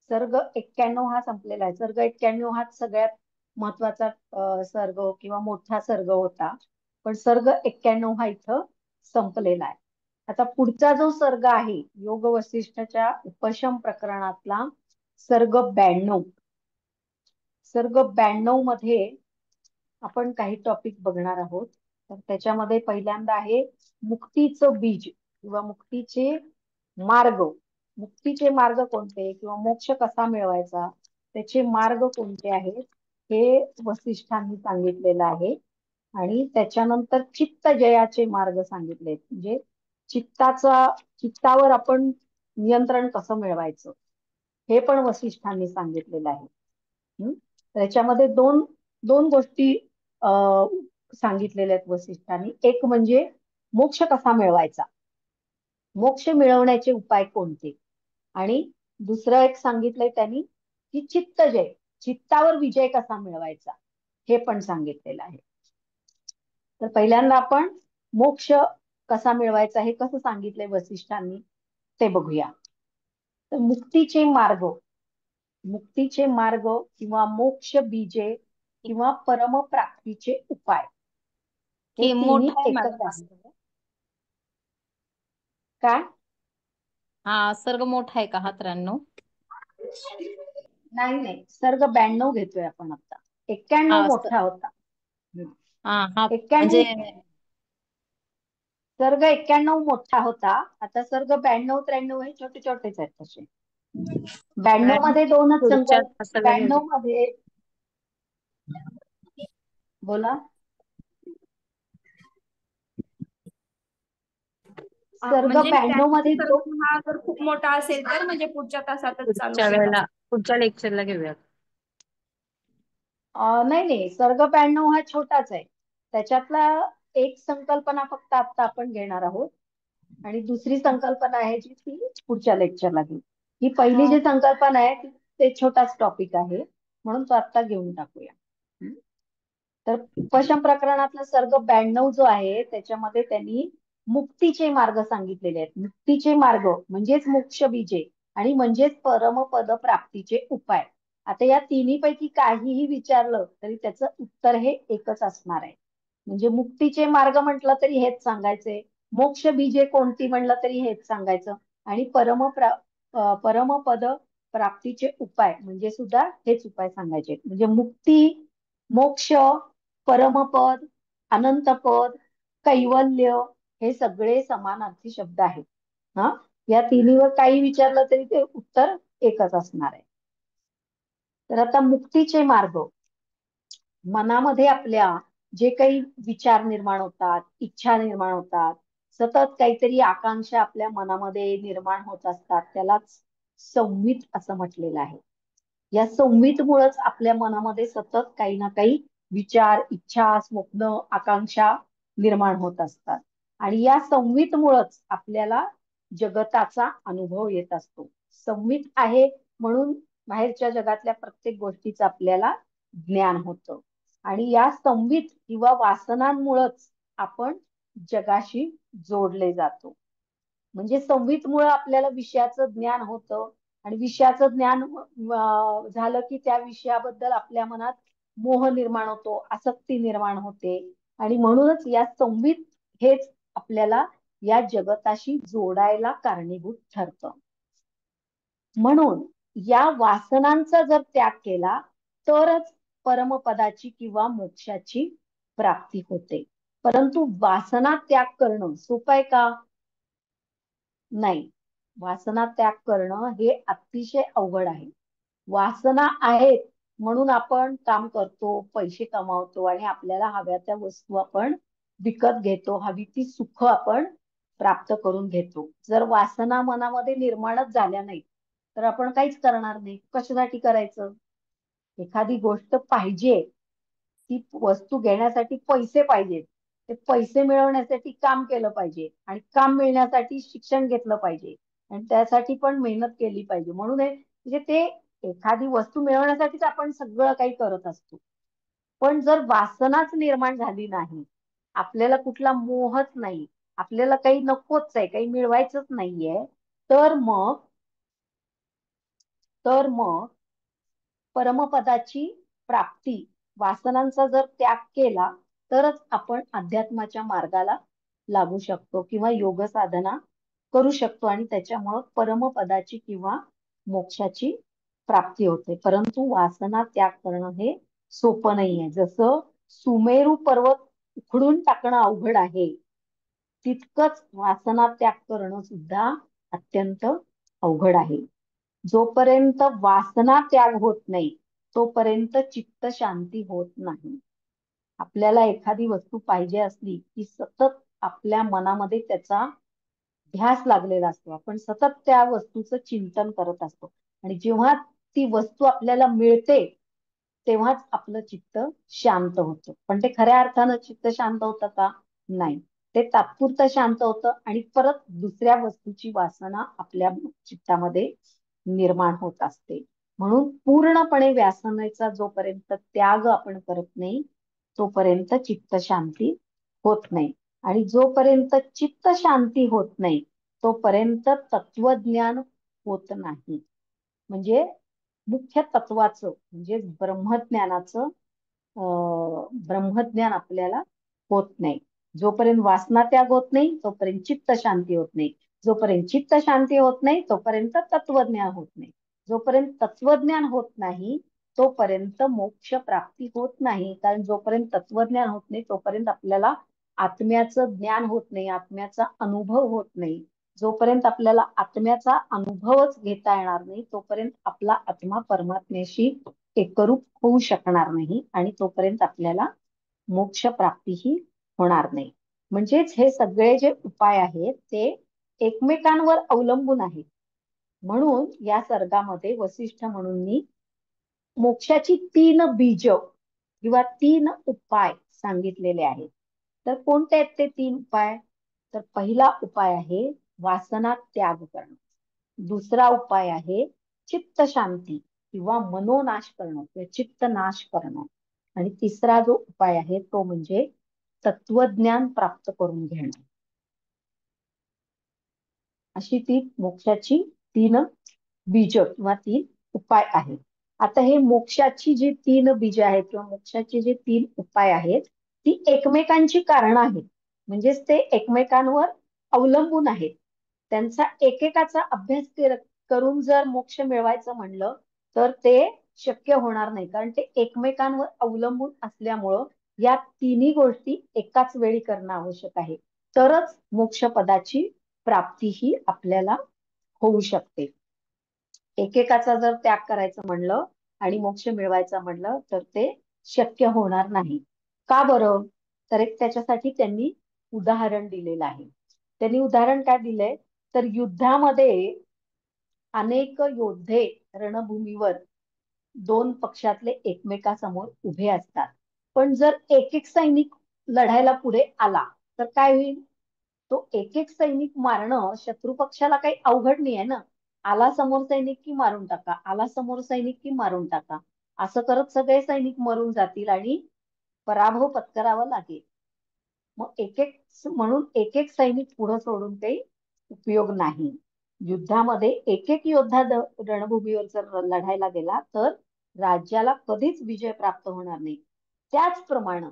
सर्ग 91 हा संपलेला आहे. सर्ग 91 हा सगळ्यात महत्वाचा सर्ग किंवा मोठा सर्ग होता. पण सर्ग 91 हा इथं संपलेला आहे. आता पुढचा जो सर्ग आहे योग वसिष्ठच्या उपशम प्रकरणातला सर्ग 92. सर्ग 92 मध्ये आपण काही टॉपिक बघणार आहोत. तर त्याच्यामध्ये पहिल्यांदा आहे मुक्तीचं बीज किंवा मुक्तीचे मार्ग. मुक्तीचे मार्ग कोणते किंवा मोक्ष कसा मिळवायचा त्याचे मार्ग कोणते आहेत हे वसिष्ठांनी सांगितलेलं आहे. आणि त्याच्यानंतर चित्त जयाचे मार्ग सांगितले, म्हणजे चित्तावर आपण नियंत्रण कसं मिळवायचं हे पण वसिष्ठांनी सांगितलेलं आहे. त्याच्यामध्ये दोन दोन गोष्टी सांगितलेल्या आहेत वसिष्ठांनी. एक म्हणजे मोक्ष कसा मिळवायचा, मोक्ष मिळवण्याचे उपाय कोणते, आणि दुसरं एक सांगितलंय त्यांनी की चित्तजय, चित्तावर विजय कसा मिळवायचा हे पण सांगितलेलं आहे. तर पहिल्यांदा आपण मोक्ष कसा मिळवायचा हे कसं सांगितलंय वसिष्ठांनी ते बघूया. तर मुक्तीचे मार्ग किंवा मोक्ष बीजे किंवा परमप्राप्तीचे उपाय हे की तिन्ही मोठा आहे एकच मॅडम आहे. काय? हा सर्ग मोठा आहे का हा 93? नाही, सर्ग 92 घेतोय आपण आता. 91 हा मोठा होता. हा 91 म्हणजे सर्ग 91 मोठा होता. आता सर्ग 92 93 हे छोटे छोटेच आहेत तसे. 92 मध्ये दोनच पुढच्या संकल्प. तासाला घेऊ. 92 मध्ये बोला. सर्ग म्हणजे 92 मध्ये सर्ग हा जर खूप मोठा असेल तर म्हणजे पुढच्या तासातच चालू पुढच्या करू. वेळेला पुढच्या लेक्चरला घेऊया. नाही, सर्ग 92 हा छोटाच आहे. त्याच्यातला एक संकल्पना फक्त आता आपण घेणार आहोत आणि दुसरी संकल्पना आहे जी ती पुढच्या लेक्चरला घेऊ. ही पहिली जी संकल्पना आहे ते छोटाच टॉपिक आहे म्हणून तो आता घेऊन टाकूया. तर उपशम प्रकरणातला सर्ग 92 जो आहे त्याच्यामध्ये त्यांनी मुक्तीचे मार्ग सांगितलेले आहेत. मुक्तीचे मार्ग म्हणजेच मोक्ष बीजे आणि म्हणजेच परमपद प्राप्तीचे उपाय. आता या तिन्ही पैकी काहीही विचारलं तरी त्याचं उत्तर हे एकच असणार आहे. म्हणजे मुक्तीचे मार्ग म्हटलं तरी हेच सांगायचे, मोक्ष बीजे कोणती म्हणलं तरी हेच सांगायचं, आणि परमपद प्राप्तीचे उपाय म्हणजे सुद्धा हेच उपाय सांगायचे. म्हणजे मुक्ती, मोक्ष, परमपद, अनंतपद, कैवल्य हे सगळे समानार्थी शब्द आहेत. हा, या तिन्हीवर काही विचारलं तरी ते उत्तर एकच असणार आहे. तर आता मुक्तीचे मार्ग, मनामध्ये आपल्या जे काही विचार निर्माण होतात, इच्छा निर्माण होतात, सतत काहीतरी आकांक्षा आपल्या मनामध्ये निर्माण होत असतात, त्यालाच संवित असं म्हटलेलं आहे. या संवितमुळेच आपल्या मनामध्ये सतत काही ना काही विचार, इच्छा, स्वप्न, आकांक्षा निर्माण होत असतात. आणि या संवितमुळेच आपल्याला जगताचा अनुभव येत असतो. संवित आहे म्हणून बाहेरच्या जगातल्या प्रत्येक गोष्टीचं आपल्याला ज्ञान होतं. आणि या संवित किंवा वासनांमुळेच आपण जगाशी जोडले जातो. म्हणजे संवितमुळे आपल्याला विषयाचं ज्ञान होतं आणि विषयाचं ज्ञान झालं की त्या विषयाबद्दल आपल्या मनात मोह निर्माण होतो, आसक्ती निर्माण होते, आणि म्हणूनच या संवित हेच आपल्याला या जगताशी जोडायला कारणीभूत ठरतं. म्हणून या वासनांचा जर त्याग केला तरच परमपदाची किंवा मोक्षाची प्राप्ती होते. परंतु वासना त्याग करणं सोपं आहे का? नाही. वासना त्याग करणं हे अतिशय अवघड आहे. वासना आहेत म्हणून आपण काम करतो, पैसे कमावतो आणि आपल्याला हव्या त्या वस्तू आपण विकत घेतो, हवी ती सुख आपण प्राप्त करून घेतो. जर वासना मनामध्ये निर्माणच झाल्या नाहीत तर आपण काहीच करणार नाही. कशासाठी करायचं? एखादी गोष्ट पाहिजे ती वस्तू घेण्यासाठी पैसे पाहिजेत, ते पैसे मिळवण्यासाठी काम केलं पाहिजे आणि काम मिळण्यासाठी शिक्षण घेतलं पाहिजे आणि त्यासाठी पण मेहनत केली पाहिजे. म्हणून म्हणजे ते एखादी वस्तू मिळवण्यासाठीच आपण सगळं काही करत असतो. पण जर वासनाच निर्माण झाली नाही, आपल्याला कुठला मोहच नाही, आपल्याला काही नकोच आहे, काही मिळवायचंच नाहीये, तर मग परमपदाची प्राप्ती, वासनांचा जर त्याग केला तरच आपण अध्यात्माच्या मार्गाला लागू शकतो किंवा योग साधना करू शकतो आणि त्याच्यामुळं परमपदाची किंवा मोक्षाची प्राप्ती होते. परंतु वासना त्याग करणं हे सोपं नाहीये. जसं सुमेरू पर्वत उखडून टाकणं अवघड आहे, तितकंच वासना त्याग करणं सुद्धा अत्यंत अवघड आहे. जोपर्यंत वासना त्याग होत नाही तोपर्यंत चित्त शांती होत नाही. आपल्याला एखादी वस्तू पाहिजे असली की सतत आपल्या मनामध्ये त्याचा ध्यास लागलेला असतो, आपण सतत त्या वस्तूचं चिंतन करत असतो आणि जेव्हा ती वस्तू आपल्याला मिळते तेव्हाच आपलं चित्त शांत होतं. पण ते खऱ्या अर्थानं चित्त शांत होतं का? नाही, ते तात्पुरतं शांत होतं आणि परत दुसऱ्या वस्तूची वासना आपल्या चित्तामध्ये निर्माण होत असते. म्हणून पूर्णपणे व्यासनेचा जोपर्यंत त्याग आपण करत नाही तोपर्यंत चित्त शांती होत नाही आणि जोपर्यंत चित्त शांती होत नाही तोपर्यंत तत्वज्ञान होत नाही. म्हणजे मुख्य तत्वाचं म्हणजे ब्रह्मज्ञानाचं ब्रह्मज्ञान आपल्याला होत नाही. जोपर्यंत वासना त्याग होत नाही तोपर्यंत चित्त शांती होत नाही. जोपर्यंत चित्त शांती होत नाही तोपर्यंत तत्वज्ञान होत नाही. जोपर्यंत तत्वज्ञान होत नाही तोपर्यंत मोक्ष प्राप्ती होत नाही. कारण जोपर्यंत तत्वज्ञान होत नाही तोपर्यंत आपल्याला आत्म्याचं ज्ञान होत नाही, आत्म्याचा अनुभव होत नाही. जोपर्यंत आपल्याला आत्म्याचा अनुभवच घेता येणार नाही तोपर्यंत आपला आत्मा परमात्म्याशी एकरूप होऊ शकणार नाही आणि तोपर्यंत आपल्याला मोक्ष प्राप्तीही होणार नाही. म्हणजेच हे सगळे जे उपाय आहेत ते एकमेकांवर अवलंबून आहेत. म्हणून या सर्गामध्ये वसिष्ठ म्हणून मोक्षाची 3 बीज किंवा 3 उपाय सांगितलेले आहेत. तर कोणते आहेत ते 3 उपाय? तर पहिला उपाय आहे वासना त्याग करणं, दुसरा उपाय आहे चित्त शांती किंवा मनोनाश करणं किंवा चित्त नाश करणं आणि तिसरा जो उपाय आहे तो म्हणजे तत्वज्ञान प्राप्त करून घेणं. अशी ती मोक्षाची 3 बीज किंवा 3 उपाय आहेत. आता हे मोक्षाची जी 3 बीज आहेत किंवा मोक्षाचे जे 3 उपाय आहेत ती एकमेकांची कारण आहेत. म्हणजेच ते एकमेकांवर अवलंबून आहेत. त्यांचा एकेकाचा अभ्यास करून जर मोक्ष मिळवायचं म्हणलं तर ते शक्य होणार नाही. कारण ते एकमेकांवर अवलंबून असल्यामुळं या तिन्ही गोष्टी एकाच वेळी करणं आवश्यक आहे. तरच मोक्ष पदाची प्राप्ती ही आपल्याला होऊ शकते. एकेकाचा जर त्याग करायचं म्हणलं आणि मोक्ष मिळवायचा म्हणलं तर ते शक्य होणार नाही. का बरं? तर एक त्याच्यासाठी त्यांनी उदाहरण दिलेलं आहे. त्यांनी उदाहरण काय दिलंय? तर युद्धामध्ये अनेक योद्धे रणभूमीवर 2 पक्षातले एकमेकासमोर उभे असतात. पण जर एक एक सैनिक लढायला पुढे आला तर काय होईल? तो एक एक सैनिक मारणं शत्रू पक्षाला काही अवघड नाहीये ना. आला समोर सैनिक की मारून टाका, आला समोर सैनिक की मारून टाका. असं करत सगळे सैनिक मरून जातील आणि पराभव पत्करावा लागेल. मग म्हणून एक एक सैनिक पुढे सोडून काही उपयोग नाही. युद्धामध्ये एक एक योद्धा रणभूमीवर जर लढायला गेला तर राज्याला कधीच विजय प्राप्त होणार नाही. त्याचप्रमाणे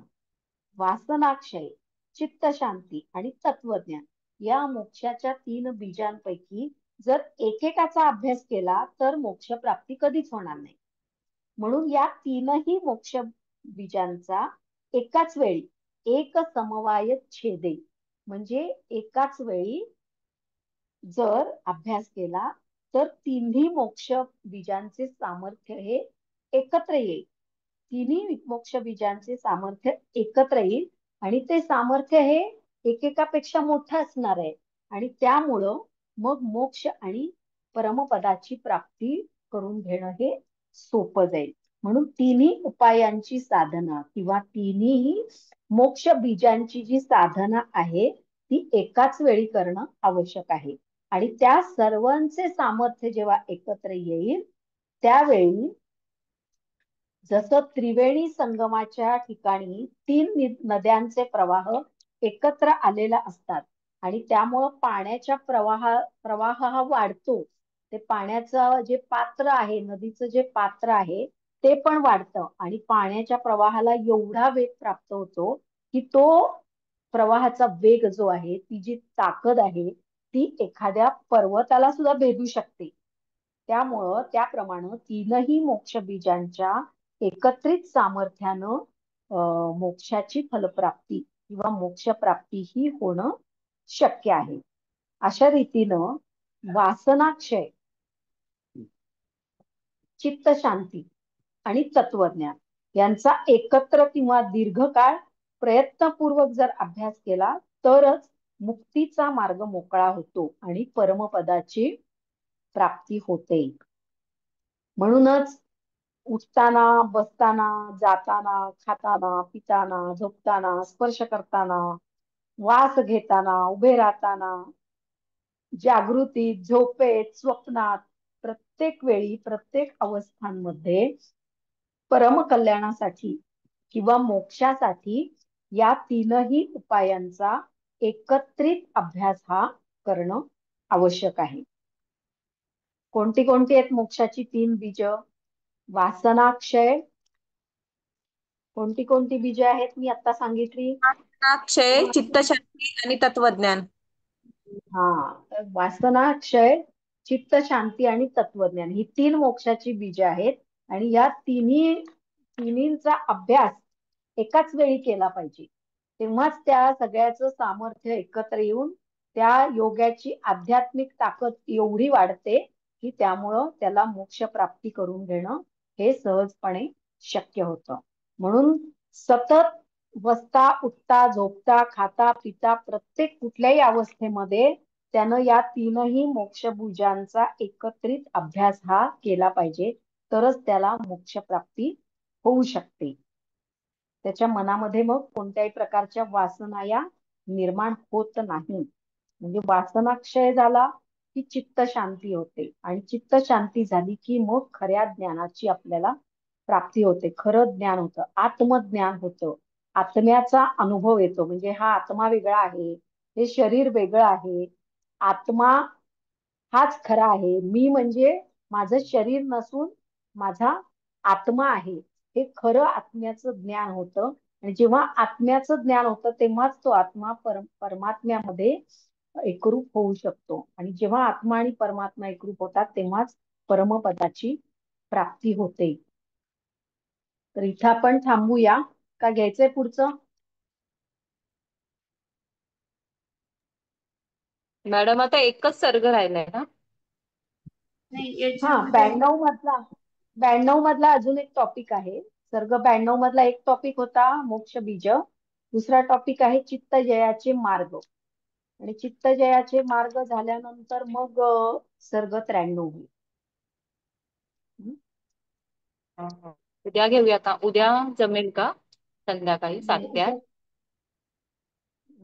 वासनाक्षय, चित्त शांती आणि तत्वज्ञान या मोक्षाच्या 3 बीजांपैकी जर एकेकाचा अभ्यास केला तर मोक्ष प्राप्ती कधीच होणार नाही. म्हणून या 3ही मोक्ष बीजांचा एकाच वेळी एक समवाय छेदे म्हणजे एकाच वेळी जर अभ्यास केला तर तिन्ही मोक्ष बीजांचे सामर्थ्य हे एकत्र येईल. तिन्ही मोक्ष बीजांचे सामर्थ्य एकत्र येईल आणि ते सामर्थ्य हे एकेकापेक्षा मोठं असणार आहे आणि त्यामुळं मग मोक्ष आणि परमपदाची प्राप्ती करून घेणं हे सोपं जाईल. म्हणून तिन्ही उपायांची साधना किंवा तिन्ही मोक्ष बीजांची जी साधना आहे ती एकाच वेळी करणं आवश्यक आहे. आणि त्या सर्वांचे सामर्थ्य जेव्हा एकत्र येईल त्यावेळी जसं त्रिवेणी संगमाच्या ठिकाणी तीन नद्यांचे प्रवाह एकत्र आलेला असतात आणि त्यामुळं पाण्याच्या प्रवाह हा वाढतो. ते पाण्याचं जे पात्र आहे, नदीचं जे पात्र आहे ते पण वाढतं आणि पाण्याच्या प्रवाहाला एवढा वेग प्राप्त होतो की तो प्रवाहाचा वेग जो आहे, ती जी ताकद आहे ती एखाद्या पर्वताला सुद्धा भेदू शकते. त्यामुळं त्याप्रमाणे तीनही मोक्ष बीजांच्या एकत्रित सामर्थ्यानं मोक्षाची फलप्राप्ती किंवा मोक्षप्राप्ती ही होणं शक्य आहे. अशा रीतीनं वासनाक्षय, चित्त शांती आणि तत्वज्ञान यांचा एकत्र किंवा दीर्घकाळ प्रयत्नपूर्वक जर अभ्यास केला तरच मुक्तीचा मार्ग मोकळा होतो आणि परमपदाची प्राप्ती होते. म्हणूनच उठताना, बसताना, जाताना, खाताना, पिताना, झोपताना, स्पर्श करताना, वास घेताना, उभे राहताना, जागृतीत, झोपेत, स्वप्नात, प्रत्येक वेळी, प्रत्येक अवस्थांमध्ये परमकल्याणासाठी किंवा मोक्षासाठी या तीनही उपायांचा एकत्रित अभ्यास हा करणं आवश्यक आहे. कोणती कोणती आहेत मोक्षाची तीन बीज? वासनाक्षय, कोणती कोणती बीज आहेत मी आता सांगितली? क्षय, चित्तशांती आणि तत्वज्ञान. तर वासनाक्षय, चित्त शांती आणि तत्वज्ञान ही तीन मोक्षाची बीज आहेत आणि या तिन्हींचा अभ्यास एकाच वेळी केला पाहिजे. तेव्हाच त्या सगळ्याचं सामर्थ्य एकत्र येऊन त्या योगाची आध्यात्मिक ताकद एवढी वाढते की त्यामुळं त्याला मोक्ष प्राप्ती करून घेणं हे सहजपणे शक्य होतं. म्हणून सतत बसता, उठता, झोपता, खाता, पिता प्रत्येक कुठल्याही अवस्थेमध्ये त्यानं या तीनही मोक्षभुजांचा एकत्रित अभ्यास हा केला पाहिजे, तरच त्याला मोक्षप्राप्ती होऊ शकते. त्याच्या मनामध्ये मग कोणत्याही प्रकारच्या वासना या निर्माण होत नाही. म्हणजे वासनाक्षय झाला की चित्त शांती होते आणि चित्त शांती झाली की मग खऱ्या ज्ञानाची आपल्याला प्राप्ती होते. खरं ज्ञान होतं, आत्मज्ञान होतं, आत्म्याचा अनुभव येतो. म्हणजे हा आत्मा वेगळा आहे, हे शरीर वेगळं आहे, आत्मा हाच खरा आहे, मी म्हणजे माझं शरीर नसून माझा आत्मा आहे, हे खरं आत्म्याचं ज्ञान होतं. आणि जेव्हा आत्म्याचं ज्ञान होतं तेव्हाच तो आत्मा परमात्म्यामध्ये एकरूप होऊ शकतो आणि जेव्हा आत्मा आणि परमात्मा एकरूप होतात तेव्हाच परमपदाची प्राप्ती होते. तर इथं आपण थांबूया का घ्यायचंय पुढचं? मॅडम आता एकच सर्ग राहिलाय ना? नाही हा, याच्यामध्ये 92 मधला अजून एक टॉपिक आहे. सर्ग 92 मधला एक टॉपिक होता मोक्ष बीज, दुसरा टॉपिक आहे चित्तजयाचे मार्ग. आणि चित्तजयाचे मार्ग झाल्यानंतर मग सर्ग 93 होईल. उद्या घेऊया का? उद्या जमेल का? संध्याकाळी 7 नाही ते 8?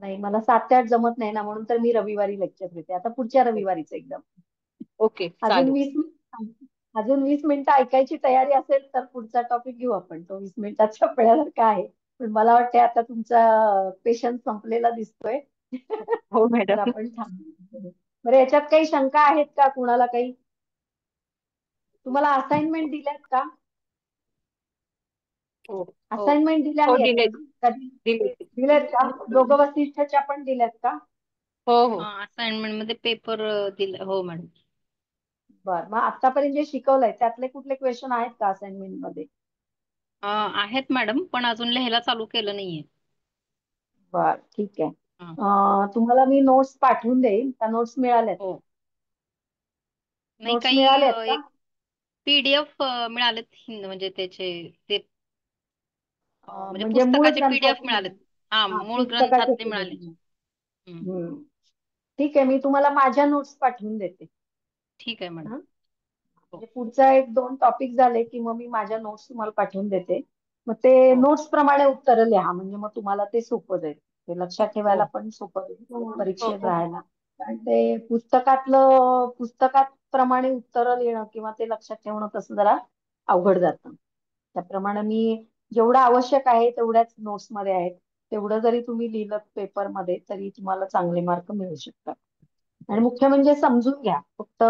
नाही, मला 7 ते 8 जमत नाही ना, म्हणून तर मी रविवारी लेक्चर देते. आता पुढच्या रविवारीच एकदम. ओके, अजून चालेल. 20 मिनिटं ऐकायची तयारी असेल तर पुढचा टॉपिक घेऊ आपण. तो 20 मिनिटात संपण्यासारखा आहे, पण मला वाटतं आता तुमचा पेशन्स संपलेला दिसतोय. हो तर मॅडम. आपण थांबू. बरं, याच्यात काही शंका आहेत का कुणाला? काही तुम्हाला असाइनमेंट दिल्यात का? हो हो असाइनमेंट दिल्या हो, नाहीत दिले ना कधी? दिले. दिल्यात का? योग वसिष्ठच्या पण दिल्यात का? हो हो असाइनमेंट मध्ये पेपर दिला. हो मॅडम. बर, मग आतापर्यंत जे शिकवलंय त्यातले कुठले क्वेश्चन आहेत का असाइनमेंट मध्ये? आहेत मॅडम, पण अजून लिहायला चालू केलं नाहीये. बर, ठीक आहे. हा. तुम्हाला मी नोट्स पाठवून देईन. त्या नोट्स मिळाल्यात? हो. नाही, नोट्स काही मिळाल्यात का? एक PDF मिळालेत, म्हणजे त्याचे ते म्हणजे म्हणजे मूळ पुस्तकाचे PDF ग्रंथाचे मिळालेत. नाही. हा, हा, मूळ पुस्तकाचे ग्रंथातले PDF मिळाले. नाही. हम्म. ठीक आहे, मी तुम्हाला माझ्या नोट्स पाठवून देते. ठीक आहे मॅडम. हा? म्हणजे पुढचा 1-2 टॉपिक झाले की मग मी माझ्या नोट्स तुम्हाला पाठवून देते. मग ते हो नोट्स प्रमाणे उत्तरं लिहा म्हणजे मग तुम्हाला ते सोपं जाईल. ते लक्षात ठेवायला हो पण सोपं जाईल हो. हो परीक्षेत हो राहायला. कारण ते पुस्तकात प्रमाणे उत्तरं लिहिणं किंवा ते लक्षात ठेवणं तसं जरा अवघड जातं. त्याप्रमाणे मी जेवढं आवश्यक आहे तेवढ्याच नोट्स मध्ये आहेत. तेवढं जरी तुम्ही लिहिलं पेपरमध्ये तरी तुम्हाला चांगले मार्क मिळू शकतात. आणि मुख्य म्हणजे समजून घ्या. फक्त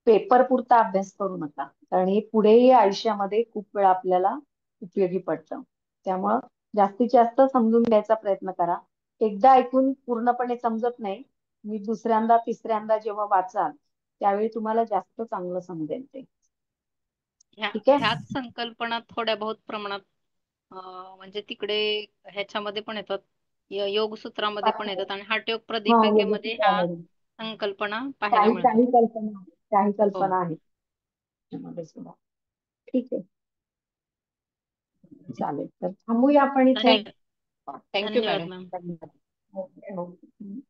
पेपर पुरता अभ्यास करू नका. कारण हे पुढेही आयुष्यामध्ये खूप वेळा आपल्याला उपयोगी पडतं. त्यामुळं जास्तीत जास्त समजून घ्यायचा प्रयत्न करा. एकदा ऐकून पूर्णपणे समजत नाही. मी दुसऱ्यांदा, तिसऱ्यांदा जेव्हा वाचाल त्यावेळी तुम्हाला जास्त चांगलं समजेल ते. ठीक आहे? ह्याच संकल्पना थोड्या बहुत प्रमाणात म्हणजे तिकडे ह्याच्यामध्ये पण येतात, योगसूत्रामध्ये पण येतात आणि हठयोग हा, प्रदीपिकेमध्ये ह्या योगसूत्रामध्ये संकल्पना पाहायला काही मिळतात. काही कल्पना आहेत. काही हो कल्पना आहेत त्यामध्ये सुद्धा. ठीक आहे, चालेल. तर थांबूया आपण इथे. थँक्यू धन्यवाद मॅडम. मॅम. धन्यवाद. Okay, okay.